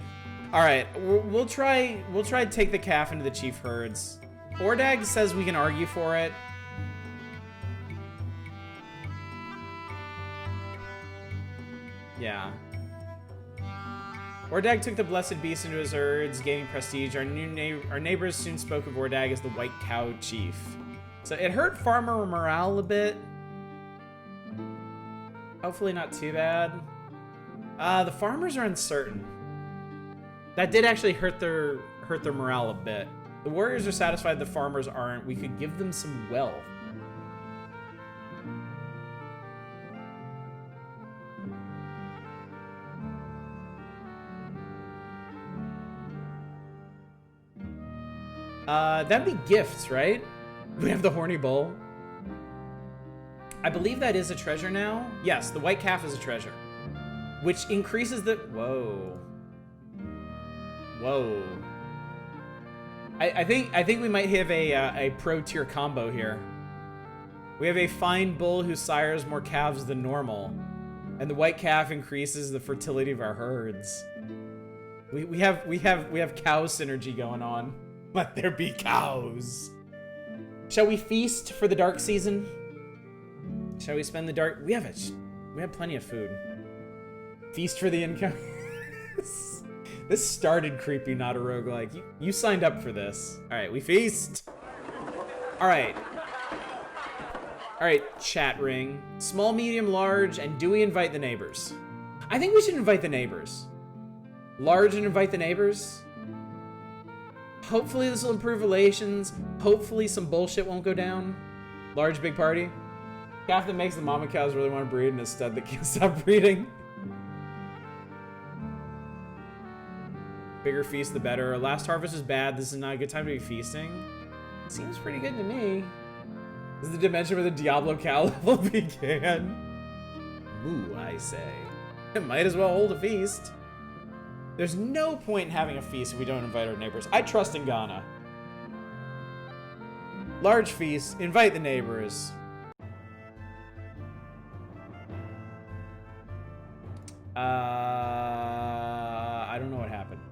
Alright, we'll try to take the calf into the chief herds. Ordag says we can argue for it. Yeah. Ordag took the blessed beast into his herds, gaining prestige. Our neighbors soon spoke of Ordag as the white cow chief. So it hurt farmer morale a bit. Hopefully not too bad. The farmers are uncertain. That did actually hurt their morale a bit. The warriors are satisfied the farmers aren't. We could give them some wealth. That'd be gifts, right? We have the horny bull. I believe that is a treasure now. Yes, the white calf is a treasure, which increases the... Whoa. Whoa. I think we might have a pro tier combo here. We have a fine bull who sires more calves than normal, and the white calf increases the fertility of our herds. We have cow synergy going on. Let there be cows. Shall we feast for the dark season? Shall we spend the dark? We have plenty of food. Feast for the income. This started creepy, not a roguelike. You signed up for this. All right, we feast. All right, chat ring. Small, medium, large, and do we invite the neighbors? I think we should invite the neighbors. Large and invite the neighbors. Hopefully this will improve relations. Hopefully some bullshit won't go down. Large, big party. Calf that makes the mama cows really want to breed and a stud that can't stop breeding. Bigger feast, the better. Last harvest was bad. This is not a good time to be feasting. Seems pretty good to me. This is the dimension where the Diablo cow level began. Ooh, I say. It might as well hold a feast. There's no point in having a feast if we don't invite our neighbors. I trust in Ghana. Large feast, invite the neighbors. I don't know what happened.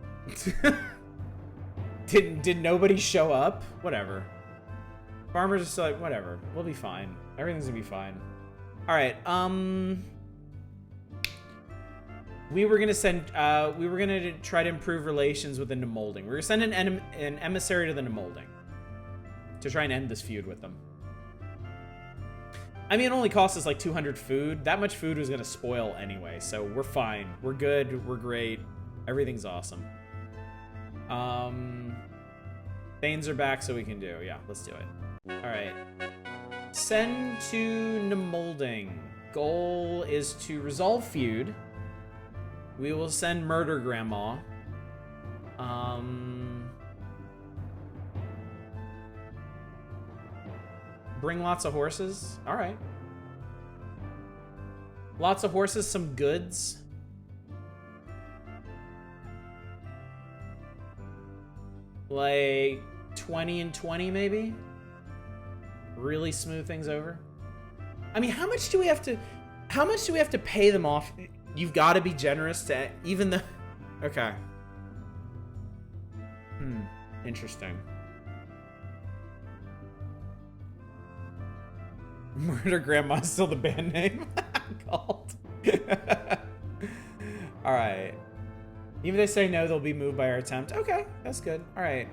Did nobody show up? Whatever. Farmers are still like, whatever. We'll be fine. Everything's gonna be fine. All right. We were gonna try to improve relations with the Nemolding. We were gonna send an emissary to the Nemolding to try and end this feud with them. I mean, it only cost us like 200 food. That much food was gonna spoil anyway, so we're fine. We're good. We're great. Everything's awesome. Thanes are back, so we can do. Yeah, let's do it. All right. Send to Nemolding. Goal is to resolve feud. We will send Murder Grandma. Bring lots of horses. All right. Lots of horses, some goods. Like 20 and 20 maybe? Really smooth things over. I mean, how much do we have to pay them off? You've got to be generous to even the... Okay. Interesting. Murder Grandma is still the band name. Called. Alright. Even if they say no, they'll be moved by our attempt. Okay, that's good. Alright.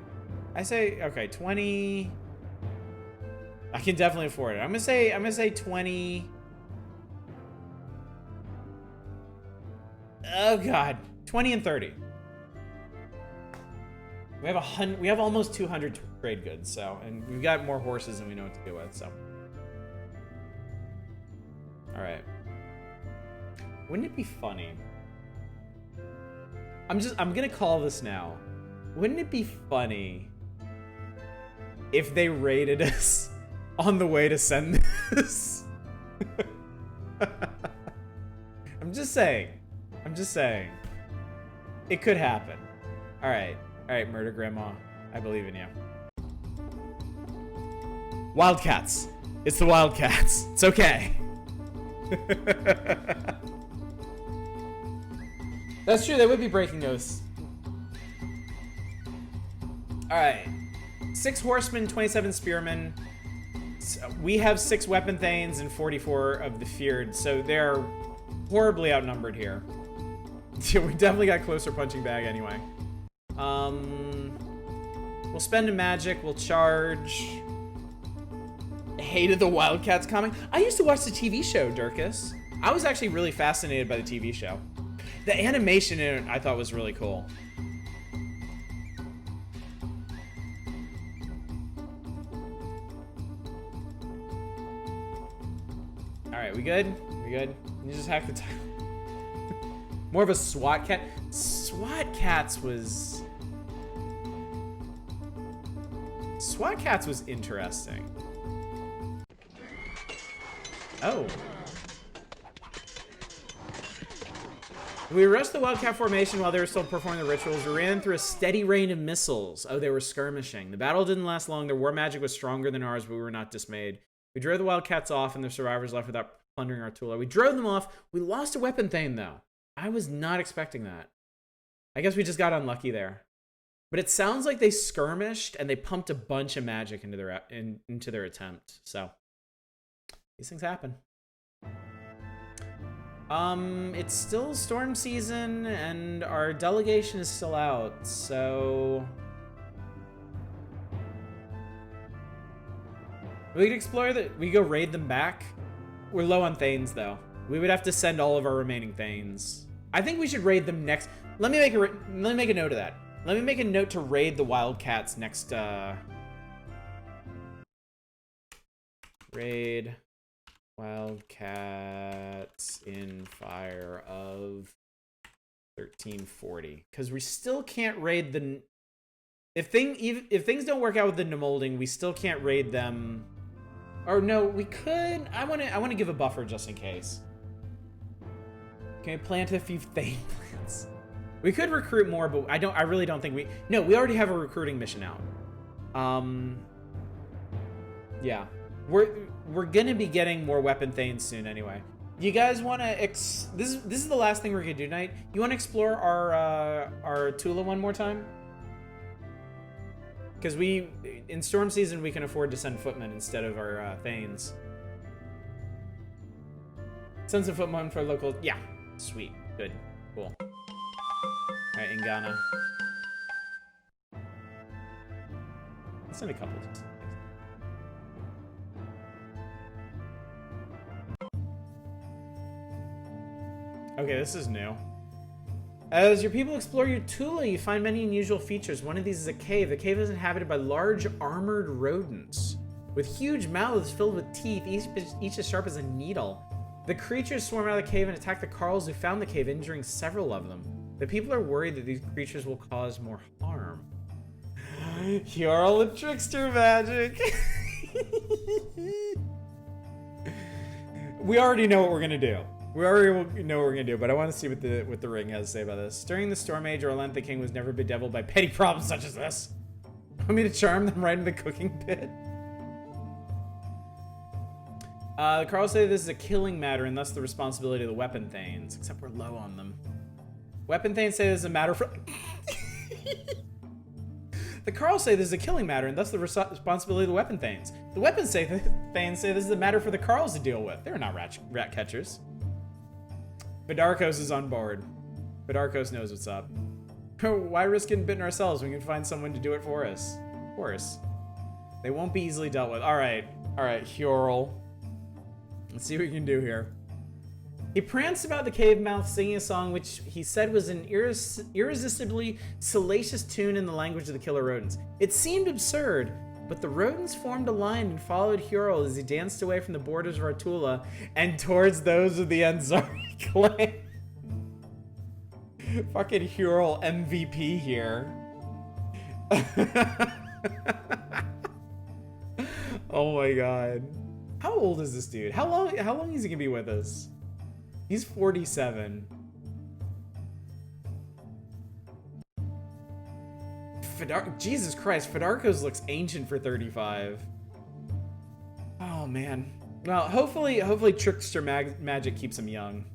I say, okay, 20. I can definitely afford it. I'm gonna say 20. Oh god. 20 and 30. We have almost 200 trade goods, so, and we've got more horses than we know what to do with, so. Alright. Wouldn't it be funny? I'm gonna call this now. Wouldn't it be funny if they raided us on the way to send this? I'm just saying. It could happen. Alright, Murder Grandma. I believe in you. Wildcats. It's the Wildcats. It's okay. That's true, they would be breaking oaths. Alright. 6 horsemen, 27 spearmen. We have 6 weapon thanes and 44 of the feared, so they're horribly outnumbered here. We definitely got closer punching bag anyway. We'll spend a magic, we'll charge. Hated the Wildcats comic. I used to watch the TV show, Dirkus. I was actually really fascinated by the TV show. The animation in it I thought was really cool. Alright, we good? We good? You just hack the time. More of a SWAT cat. SWAT Cats was interesting. Oh. We rushed the Wildcat formation while they were still performing the rituals. We ran through a steady rain of missiles. Oh, they were skirmishing. The battle didn't last long. Their war magic was stronger than ours, but we were not dismayed. We drove the Wildcats off, and the survivors left without plundering our tool. We drove them off. We lost a weapon thane, though. I was not expecting that. I guess we just got unlucky there. But it sounds like they skirmished, and they pumped a bunch of magic into their attempt. So, these things happen. It's still storm season, and our delegation is still out, so... We could explore we go raid them back. We're low on thanes, though. We would have to send all of our remaining thanes. I think we should raid them next. Let me make a note of that. Let me make a note to raid the Wildcats next, raid Wildcats in fire of 1340. Because we still can't raid the... If things don't work out with the Nemolding, we still can't raid them. Or no, we could. I wanna give a buffer just in case. Can we plant a few Thane plants? We could recruit more, but I really don't think we... No, we already have a recruiting mission out. Yeah. We're gonna be getting more weapon thanes soon anyway. You guys wanna this is the last thing we're gonna do tonight. You wanna explore our Tula one more time? Because in storm season, we can afford to send footmen instead of our thanes. Send some footmen for local... Yeah. Sweet. Good. Cool. Alright, in Ghana. Let's send a couple. Okay, this is new. As your people explore your Tula, you find many unusual features. One of these is a cave. The cave is inhabited by large armored rodents with huge mouths filled with teeth, each as sharp as a needle. The creatures swarm out of the cave and attack the Carls who found the cave, injuring several of them. The people are worried that these creatures will cause more harm. You're all a trickster magic. We already know what we're gonna do. We already know what we're gonna do, but I want to see what the ring has to say about this. During the Storm Age, Orlantha King was never bedeviled by petty problems such as this. Want me to charm them right in the cooking pit? The Carls say this is a killing matter and thus the responsibility of the weapon thanes. Except we're low on them. Weapon thanes say this is a matter for... The Carls say this is a killing matter and thus the responsibility of the weapon thanes. The weapon thanes say this is a matter for the Carls to deal with. They're not rat catchers. Vidarkos is on board. Vidarkos knows what's up. Why risk getting bitten ourselves when we can find someone to do it for us? Of course. They won't be easily dealt with. Alright, Hjorl. Let's see what we can do here. He pranced about the cave mouth singing a song which he said was an irresistibly salacious tune in the language of the killer rodents. It seemed absurd, but the rodents formed a line and followed Hjorl as he danced away from the borders of Artula and towards those of the Anzari clan. Fucking Hjorl MVP here. Oh my god. How old is this dude? How long is he gonna be with us? He's 47. Jesus Christ, Vidarkos looks ancient for 35. Oh man. Well, hopefully Trickster magic keeps him young.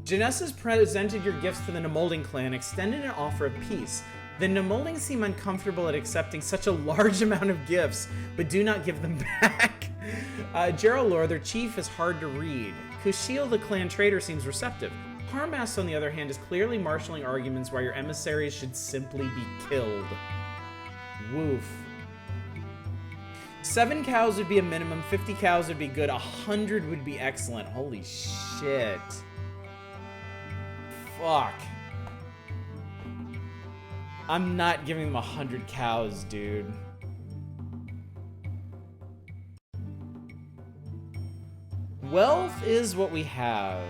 Genessus presented your gifts to the Nemolding clan, extended an offer of peace. The Nemolding seem uncomfortable at accepting such a large amount of gifts, but do not give them back. Geralor, their chief, is hard to read. Kushiel, the clan traitor, seems receptive. Harmas, on the other hand, is clearly marshalling arguments why your emissaries should simply be killed. Woof. 7 cows would be a minimum, 50 cows would be good, 100 would be excellent. Holy shit. Fuck. I'm not giving them 100 cows, dude. Wealth is what we have.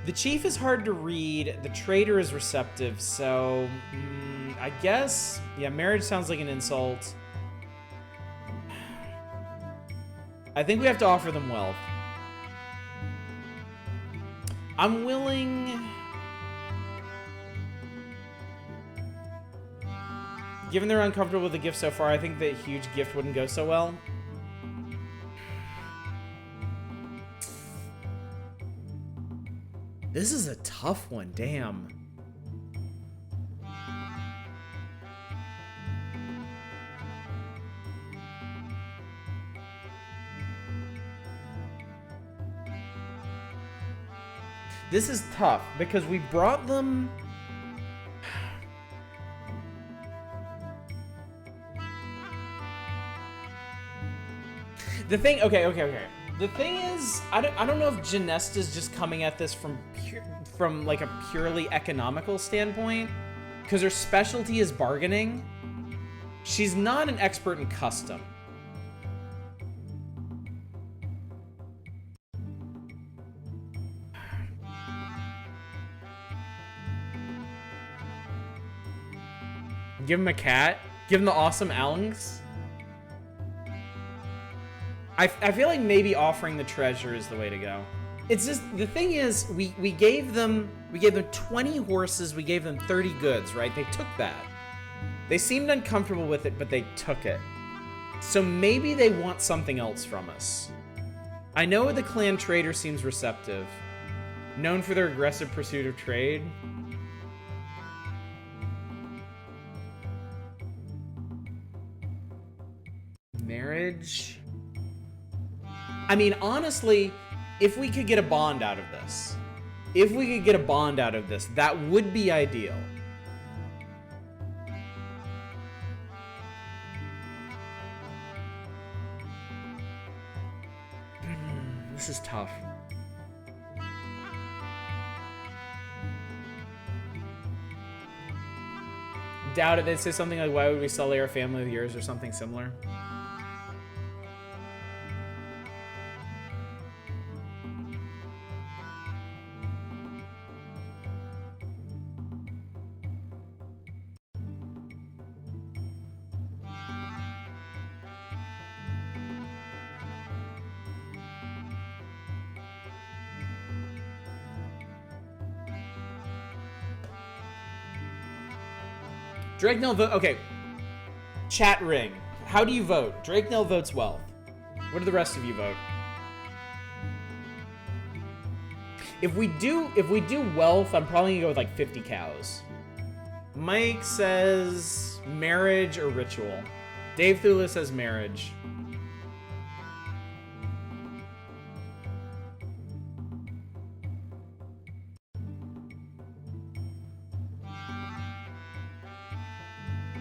The chief is hard to read, the trader is receptive, so I guess, yeah, marriage sounds like an insult. I think we have to offer them wealth. I'm willing... Given they're uncomfortable with the gift so far, I think that huge gift wouldn't go so well. This is a tough one, damn. This is tough because we brought them... The thing, okay. The thing is, I don't know if Genesta's just coming at this from like a purely economical standpoint, because her specialty is bargaining. She's not an expert in custom. Give him a cat? Give him the awesome Alungs? I feel like maybe offering the treasure is the way to go. It's just, the thing is, we gave them 20 horses, we gave them 30 goods, right? They took that. They seemed uncomfortable with it, but they took it. So maybe they want something else from us. I know the clan trader seems receptive. Known for their aggressive pursuit of trade. Marriage? I mean, honestly, if we could get a bond out of this, that would be ideal. This is tough. Doubt it. They'd say something like, why would we sully our family with yours or something similar. Drake Nell vote. Okay. Chat ring. How do you vote? Drake Nell votes wealth. What do the rest of you vote? If we do wealth, I'm probably gonna go with like 50 cows. Mike says marriage or ritual. Dave Thula says marriage.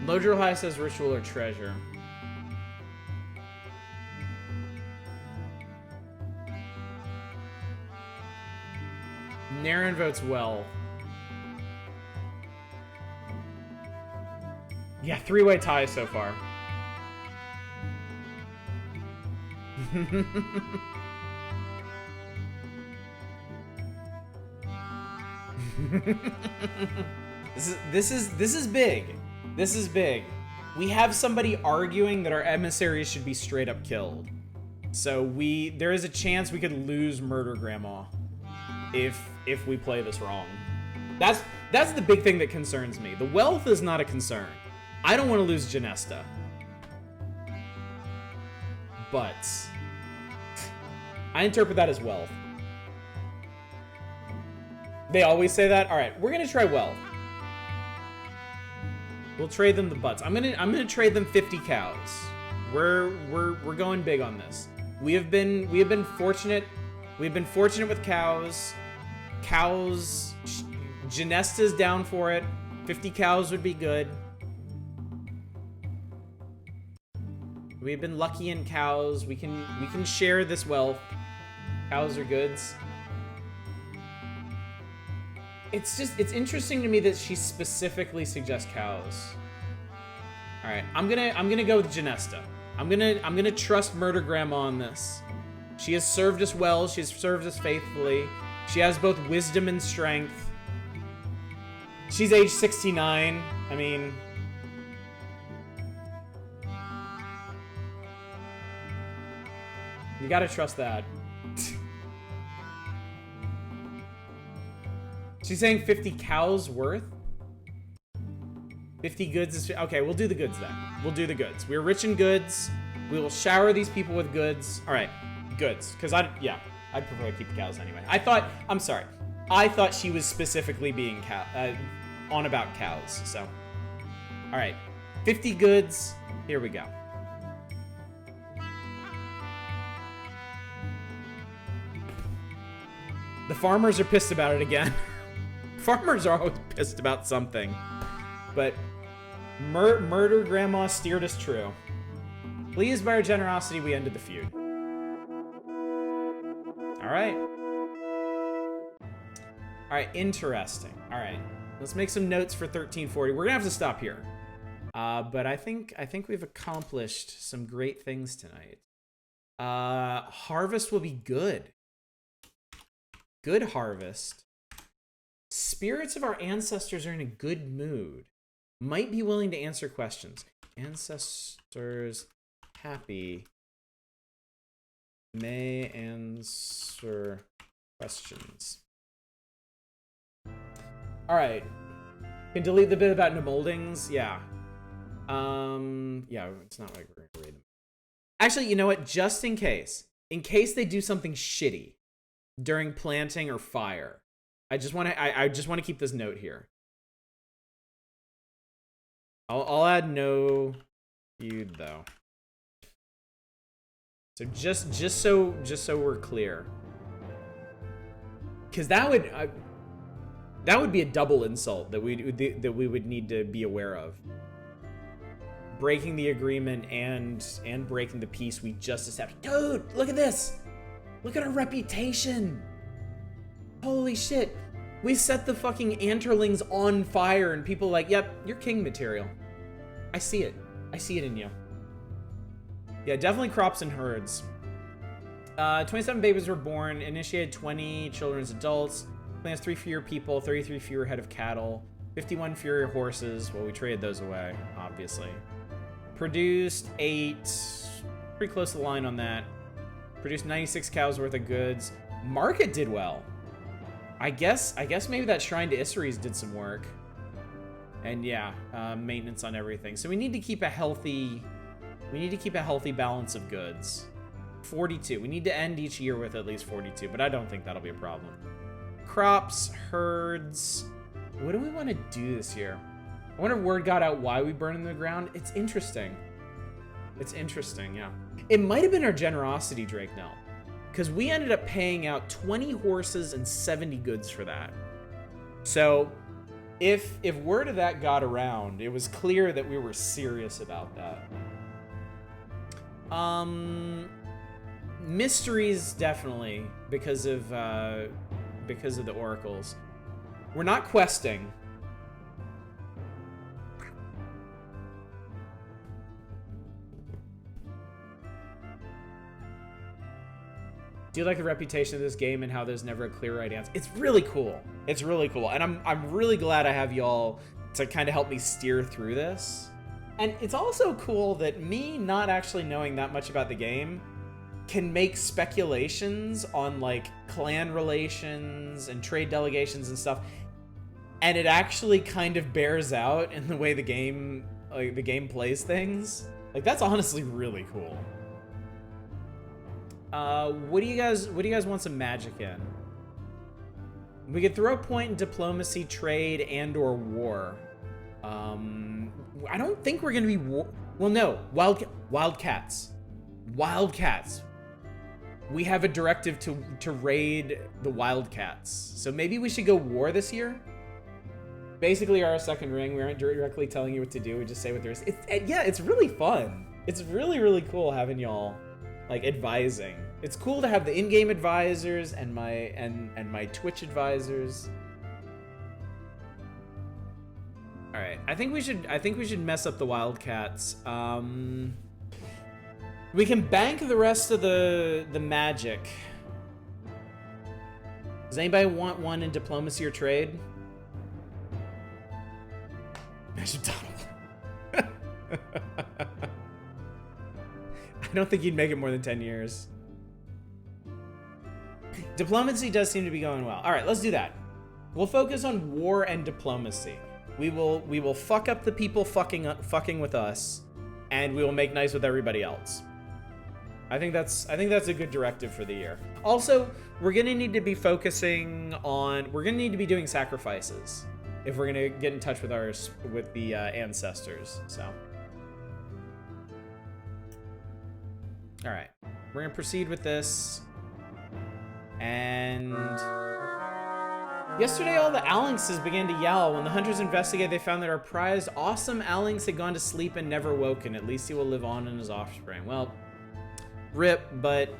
Lodro High says ritual or treasure. Naren votes well. Yeah, three-way tie so far. This is big. This is big. We have somebody arguing that our emissaries should be straight up killed. So there is a chance we could lose Murder Grandma if we play this wrong. That's the big thing that concerns me. The wealth is not a concern. I don't want to lose Genesta. But I interpret that as wealth. They always say that. All right, we're gonna try wealth. We'll trade them the butts. I'm gonna trade them 50 cows. We're going big on this. We have been fortunate. We've been fortunate with cows. Cows. Genesta's down for it. 50 cows would be good. We've been lucky in cows. We can share this wealth. Cows are goods. It's interesting to me that she specifically suggests cows. All right, I'm gonna go with Genesta. I'm gonna trust Murder Grandma on this. She has served us well. She has served us faithfully. She has both wisdom and strength. She's age 69. I mean, you gotta trust that. She's saying 50 cows worth? 50 goods is... Okay, we'll do the goods then. We'll do the goods. We're rich in goods. We will shower these people with goods. All right, goods. Because I'd prefer to keep the cows anyway. I'm sorry. I thought she was specifically being on about cows, so. All right, 50 goods. Here we go. The farmers are pissed about it again. Farmers are always pissed about something. But Murder Grandma steered us true. Pleased by our generosity, we ended the feud. Alright. Alright, interesting. Alright. Let's make some notes for 1340. We're gonna have to stop here. But I think we've accomplished some great things tonight. Harvest will be good. Good harvest. Spirits of our ancestors are in a good mood. Might be willing to answer questions. Ancestors happy. May answer questions. Alright. Can delete the bit about moldings. Yeah. Yeah, it's not like we're gonna read them. Actually, you know what? Just in case they do something shitty during planting or fire, I just want to keep this note here. I'll add no feud though. So just so we're clear, because that would be a double insult that we would need to be aware of. Breaking the agreement and breaking the peace we just established. Dude, look at this. Look at our reputation. Holy shit. We set the fucking Anterlings on fire and people are like, yep, you're king material. I see it. I see it in you. Yeah, definitely crops and herds. 27 babies were born, initiated 20 children as adults, plants 3 fewer people, 33 fewer head of cattle, 51 fewer horses. Well, we traded those away, obviously. Produced 8, pretty close to the line on that. Produced 96 cows worth of goods. Market did well. I guess maybe that shrine to Isseries did some work. And yeah, maintenance on everything. So we need to keep a healthy balance of goods. 42. We need to end each year with at least 42, but I don't think that'll be a problem. Crops, herds. What do we want to do this year? I wonder if word got out why we burn in the ground. It's interesting. It's interesting, yeah. It might have been our generosity, Drake Nell, because we ended up paying out 20 horses and 70 goods for that. So if word of that got around, it was clear that we were serious about that. Mysteries, definitely, because of the oracles. We're not questing. Do you like the reputation of this game and how there's never a clear right answer? It's really cool. It's really cool. And I'm really glad I have y'all to kind of help me steer through this. And it's also cool that me not actually knowing that much about the game can make speculations on like clan relations and trade delegations and stuff. And it actually kind of bears out in the way the game plays things. Like, that's honestly really cool. What do you guys want some magic in? We could throw a point in diplomacy, trade, and or war. I don't think we're gonna be war. Well, no, wildcats. We have a directive to raid the wildcats. So maybe we should go war this year. Basically, our second ring. We aren't directly telling you what to do. We just say what there is. It's really fun. It's really, really cool having y'all like advising. It's cool to have the in-game advisors and my Twitch advisors. All right, I think we should mess up the wildcats. We can bank the rest of the magic. Does anybody want one in diplomacy or trade? I should Donald. I don't think you'd make it more than 10 years. Diplomacy does seem to be going well. All right, let's do that. We'll focus on war and diplomacy. We will fuck up the people fucking with us, and we will make nice with everybody else. I think that's a good directive for the year. Also, we're gonna need to be we're gonna need to be doing sacrifices if we're gonna get in touch with the ancestors. So, all right, we're gonna proceed with this. And yesterday, all the Alinxes began to yell. When the hunters investigated, they found that our prized, awesome Alinx had gone to sleep and never woken. At least he will live on in his offspring. Well, rip, but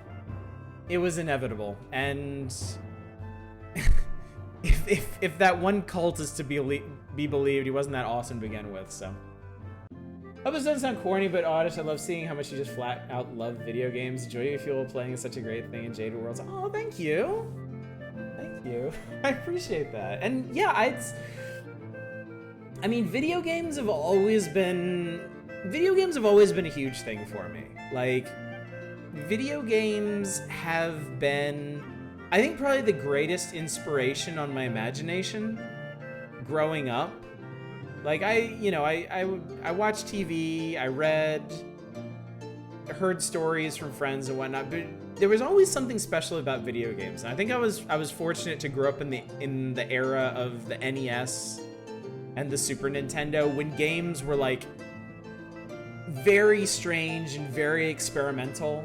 it was inevitable. And if that one cult is to be believed, he wasn't that awesome to begin with, so. Hope this doesn't sound corny, but Oddish, I love seeing how much you just flat out love video games. Joy you feel playing is such a great thing in Jaded Worlds. Oh, thank you. Thank you. I appreciate that. And yeah, I mean, video games have always been a huge thing for me. Like, video games have been, I think, probably the greatest inspiration on my imagination growing up. Like, I watched TV, I heard stories from friends and whatnot, but there was always something special about video games. And I think I was fortunate to grow up in the era of the NES and the Super Nintendo, when games were like very strange and very experimental,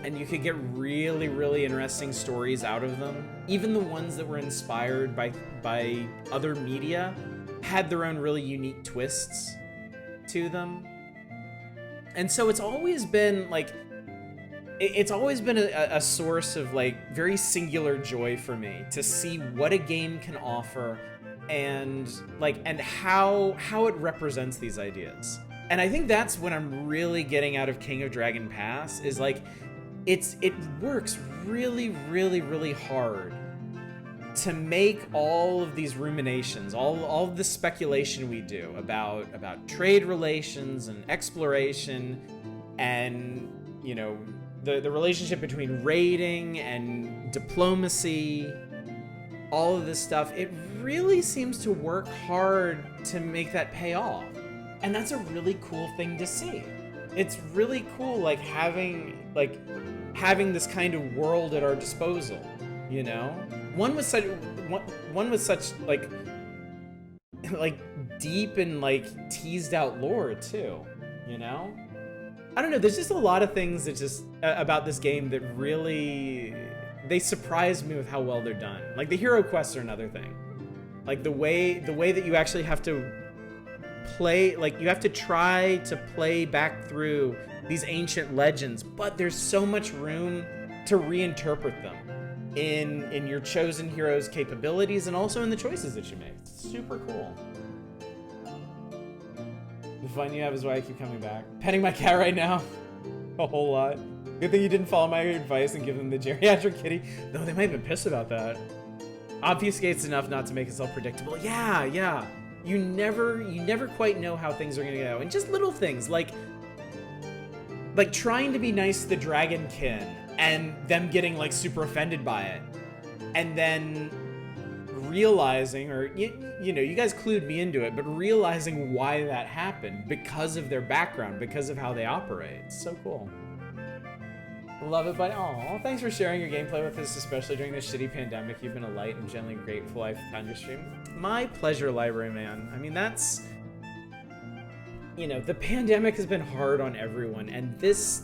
and you could get really, really interesting stories out of them. Even the ones that were inspired by other media had their own really unique twists to them. And so it's always been like, it's always been a source of like very singular joy for me to see what a game can offer and how it represents these ideas. And I think that's when I'm really getting out of King of Dragon Pass, is like, it works really, really, really hard to make all of these ruminations, all of the speculation we do about trade relations and exploration, and the relationship between raiding and diplomacy, all of this stuff, it really seems to work hard to make that pay off. And that's a really cool thing to see. It's really cool, like having this kind of world at our disposal, you know? One with such like deep and like teased out lore too, you know? I don't know, there's just a lot of things that just about this game that really, they surprise me with how well they're done. Like the hero quests are another thing. Like the way that you actually have to play, like you have to try to play back through these ancient legends, but there's so much room to reinterpret them in your chosen hero's capabilities and also in the choices that you make. It's super cool. The fun you have is why I keep coming back. Petting my cat right now. A whole lot. Good thing you didn't follow my advice and give them the geriatric kitty. No, they might have been pissed about that. Obfuscates enough not to make itself predictable. Yeah. You never quite know how things are gonna go. And just little things like trying to be nice to the dragonkin and them getting like super offended by it. And then realizing, or you know, you guys clued me into it, but realizing why that happened because of their background, because of how they operate. It's so cool. Love it, buddy. Aw, thanks for sharing your gameplay with us, especially during this shitty pandemic. You've been a light and gently grateful I've found your stream. My pleasure, Library Man. I mean, that's, you know, the pandemic has been hard on everyone, and this,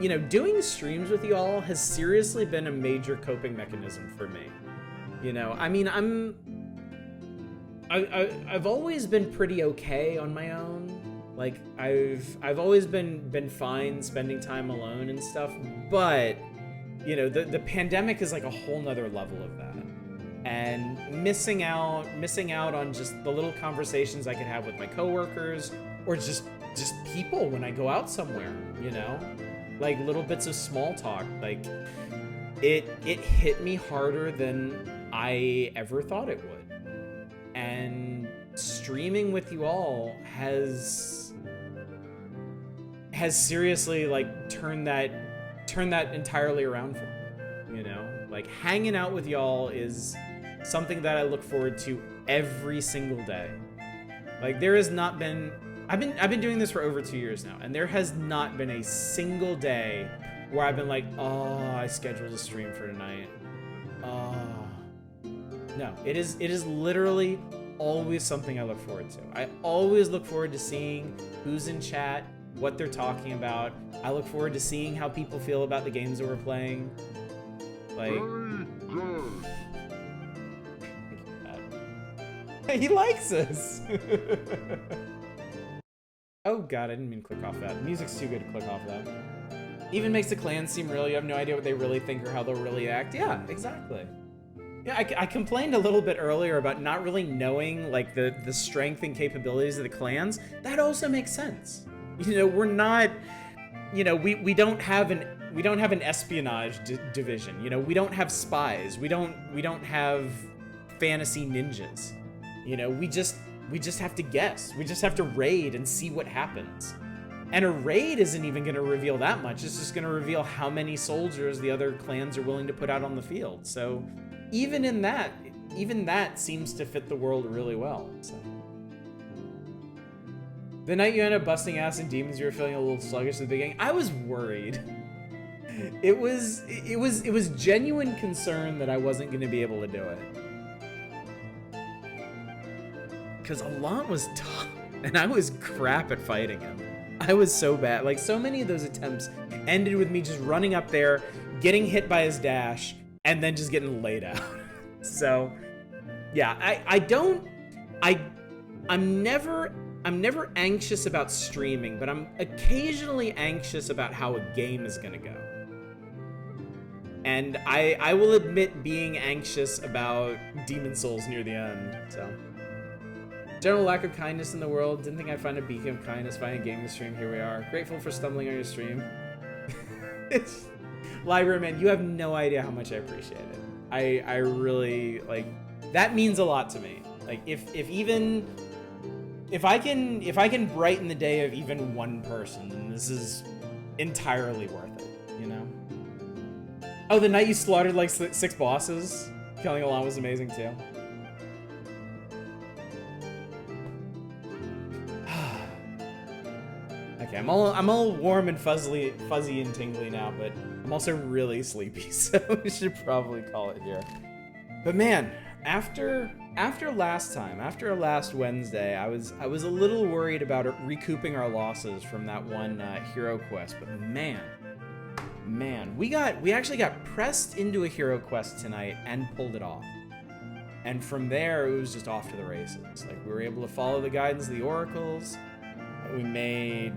you know, doing streams with you all has seriously been a major coping mechanism for me. You know, I mean, I've always been pretty okay on my own. Like I've always been fine spending time alone and stuff, but you know, the pandemic is like a whole nother level of that. And missing out on just the little conversations I could have with my coworkers or just people when I go out somewhere, you know? Like little bits of small talk. Like it hit me harder than I ever thought it would. And streaming with you all has seriously like turned that entirely around for me, you know? Like hanging out with y'all is something that I look forward to every single day. Like there has not been, I've been doing this for over 2 years now, and there has not been a single day where I've been like, oh, I scheduled a stream for tonight. Oh. No, it is literally always something I look forward to. I always look forward to seeing who's in chat, what they're talking about. I look forward to seeing how people feel about the games that we're playing. Like, he likes us. Oh god, I didn't mean to click off that. Music's too good to click off that. Even makes the clans seem real. You have no idea what they really think or how they'll really act. Yeah, exactly. Yeah, I complained a little bit earlier about not really knowing like the strength and capabilities of the clans. That also makes sense. You know, we're not, you know, we don't have an espionage division. You know, we don't have spies. We don't have fantasy ninjas. You know, we just have to guess. We just have to raid and see what happens. And a raid isn't even going to reveal that much. It's just going to reveal how many soldiers the other clans are willing to put out on the field. So even that seems to fit the world really well. So. The night you end up busting ass in demons, you were feeling a little sluggish at the beginning. I was worried. It was genuine concern that I wasn't going to be able to do it. Because Allant was tough, and I was crap at fighting him. I was so bad. Like, so many of those attempts ended with me just running up there, getting hit by his dash, and then just getting laid out. So, yeah, I'm never anxious about streaming, but I'm occasionally anxious about how a game is gonna go. And I will admit being anxious about Demon Souls near the end, so. General lack of kindness in the world. Didn't think I'd find a beacon of kindness finding a gaming stream. Here we are. Grateful for stumbling on your stream. Library Man, you have no idea how much I appreciate it. I really, like, that means a lot to me. Like, if I can brighten the day of even one person, then this is entirely worth it, you know? Oh, the night you slaughtered like 6 bosses? Killing along was amazing too. Okay, I'm all warm and fuzzy and tingly now, but I'm also really sleepy, so we should probably call it here. But man, after last time, after last Wednesday, I was a little worried about recouping our losses from that one hero quest. But man, we actually got pressed into a hero quest tonight and pulled it off. And from there, it was just off to the races. Like, we were able to follow the guidance of the oracles. We made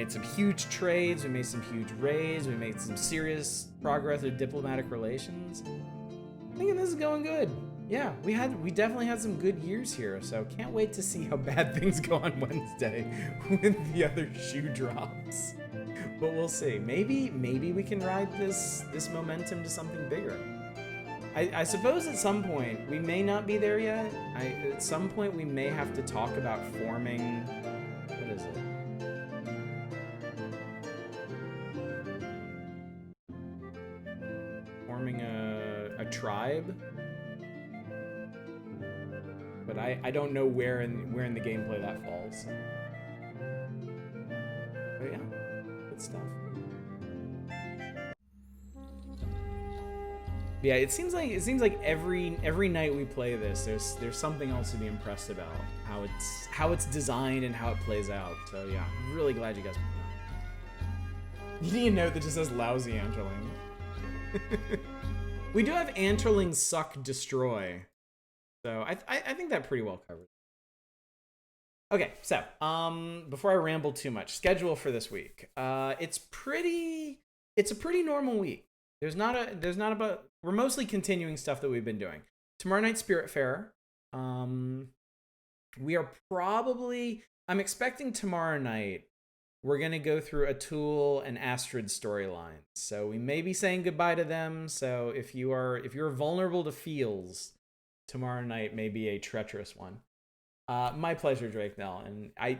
some huge trades. We made some huge raids. We made some serious progress with diplomatic relations. I'm thinking this is going good. Yeah, we definitely had some good years here. So can't wait to see how bad things go on Wednesday with the other shoe drops. But we'll see. Maybe we can ride this momentum to something bigger. I suppose at some point, we may not be there yet. At some point, we may have to talk about forming... What is it? Forming a tribe? But I don't know where in the gameplay that falls. But yeah, good stuff. Yeah, it seems like every night we play this, there's something else to be impressed about. How it's designed and how it plays out. So yeah, I'm really glad you guys put it on. You need a note that just says lousy Anterling. We do have Anterling suck destroy. So I think that pretty well covers. Okay, so before I ramble too much, schedule for this week. It's a pretty normal week. We're mostly continuing stuff that we've been doing. Tomorrow night, Spiritfarer. We are probably, I'm expecting tomorrow night, we're going to go through Atul and Astrid storylines. So we may be saying goodbye to them. So if you're vulnerable to feels, tomorrow night may be a treacherous one. My pleasure, Drake Nell. And I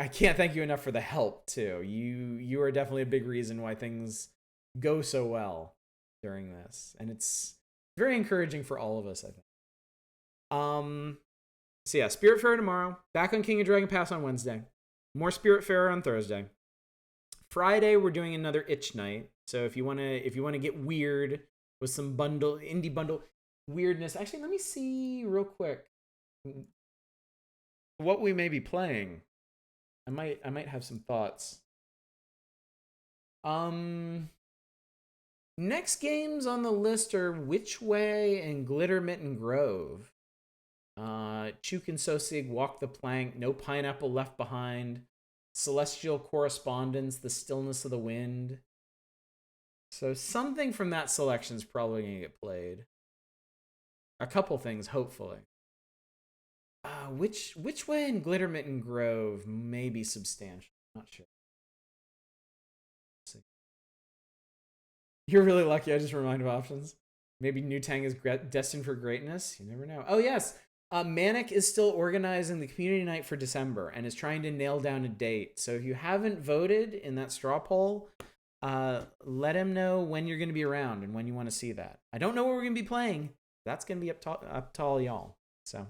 can't thank you enough for the help too. You are definitely a big reason why things go so well during this, and it's very encouraging for all of us, I think. So yeah, Spiritfarer tomorrow, back on King of Dragon Pass on Wednesday, more Spiritfarer on Thursday. Friday we're doing another itch night, so if you want to get weird with some indie bundle weirdness, actually let me see real quick what we may be playing. I might have some thoughts. Next games on the list are Witchway and Glittermitten Grove. Chuk and Sosig, Walk the Plank, No Pineapple Left Behind, Celestial Correspondence, The Stillness of the Wind. So something from that selection is probably going to get played. A couple things, hopefully. Witchway and Glittermitten Grove may be substantial. Not sure. You're really lucky. I just reminded of options. Maybe New Tang is destined for greatness. You never know. Oh, yes. Manic is still organizing the community night for December and is trying to nail down a date. So if you haven't voted in that straw poll, let him know when you're going to be around and when you want to see that. I don't know what we're going to be playing. That's going to be up to all y'all. So,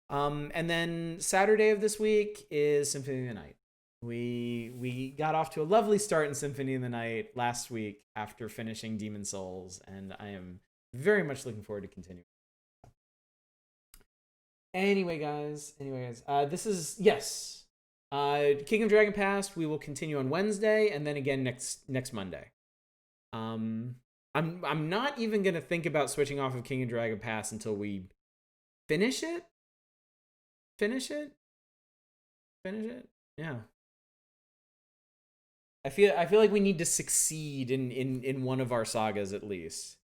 and then Saturday of this week is Symphony of the Night. We got off to a lovely start in Symphony of the Night last week after finishing Demon Souls, and I am very much looking forward to continuing. Anyway, guys, this is, yes, King of Dragon Pass. We will continue on Wednesday, and then again next Monday. I'm not even gonna think about switching off of King of Dragon Pass until we finish it. Finish it. Yeah. I feel like we need to succeed in one of our sagas at least.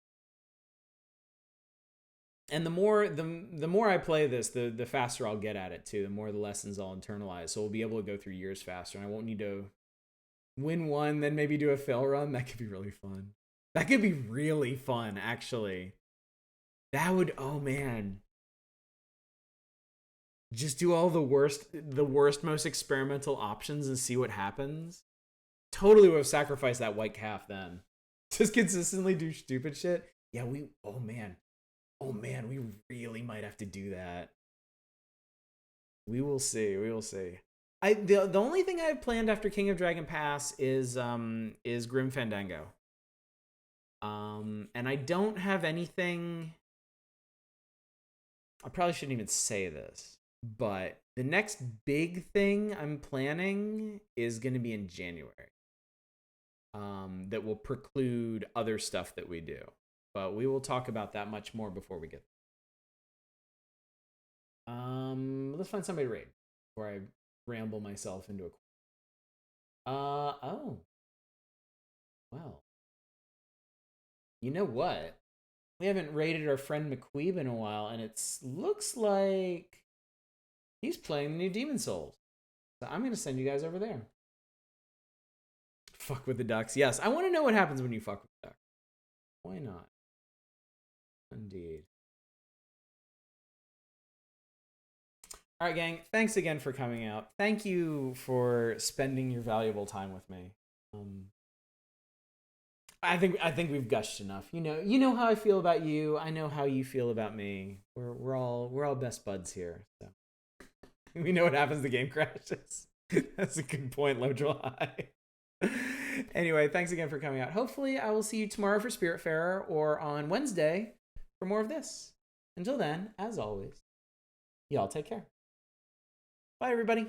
And the more I play this, the faster I'll get at it too. The more the lessons I'll internalize. So we'll be able to go through years faster, and I won't need to win one, then maybe do a fail run. That could be really fun. That could be really fun, actually. That would, oh man. Just do all the worst, most experimental options and see what happens. Totally would have sacrificed that white calf then. Just consistently do stupid shit. Yeah, oh man. Oh man, we really might have to do that. We will see. We will see. The only thing I have planned after King of Dragon Pass is Grim Fandango. And I don't have anything. I probably shouldn't even say this, but the next big thing I'm planning is going to be in January. That will preclude other stuff that we do, but we will talk about that much more before we get there. Let's find somebody to raid before I ramble myself into a. Oh, well. You know what? We haven't raided our friend McQueeb in a while, and it looks like he's playing the new Demon Souls. So I'm gonna send you guys over there. Fuck with the ducks. Yes, I want to know what happens when you fuck with the ducks. Why not? Indeed. All right, gang. Thanks again for coming out. Thank you for spending your valuable time with me. I think we've gushed enough. You know how I feel about you. I know how you feel about me. We're all best buds here. So we know what happens. The game crashes. That's a good point, Low July. Anyway, thanks again for coming out. Hopefully, I will see you tomorrow for Spiritfarer or on Wednesday for more of this. Until then, as always, y'all take care. Bye, everybody.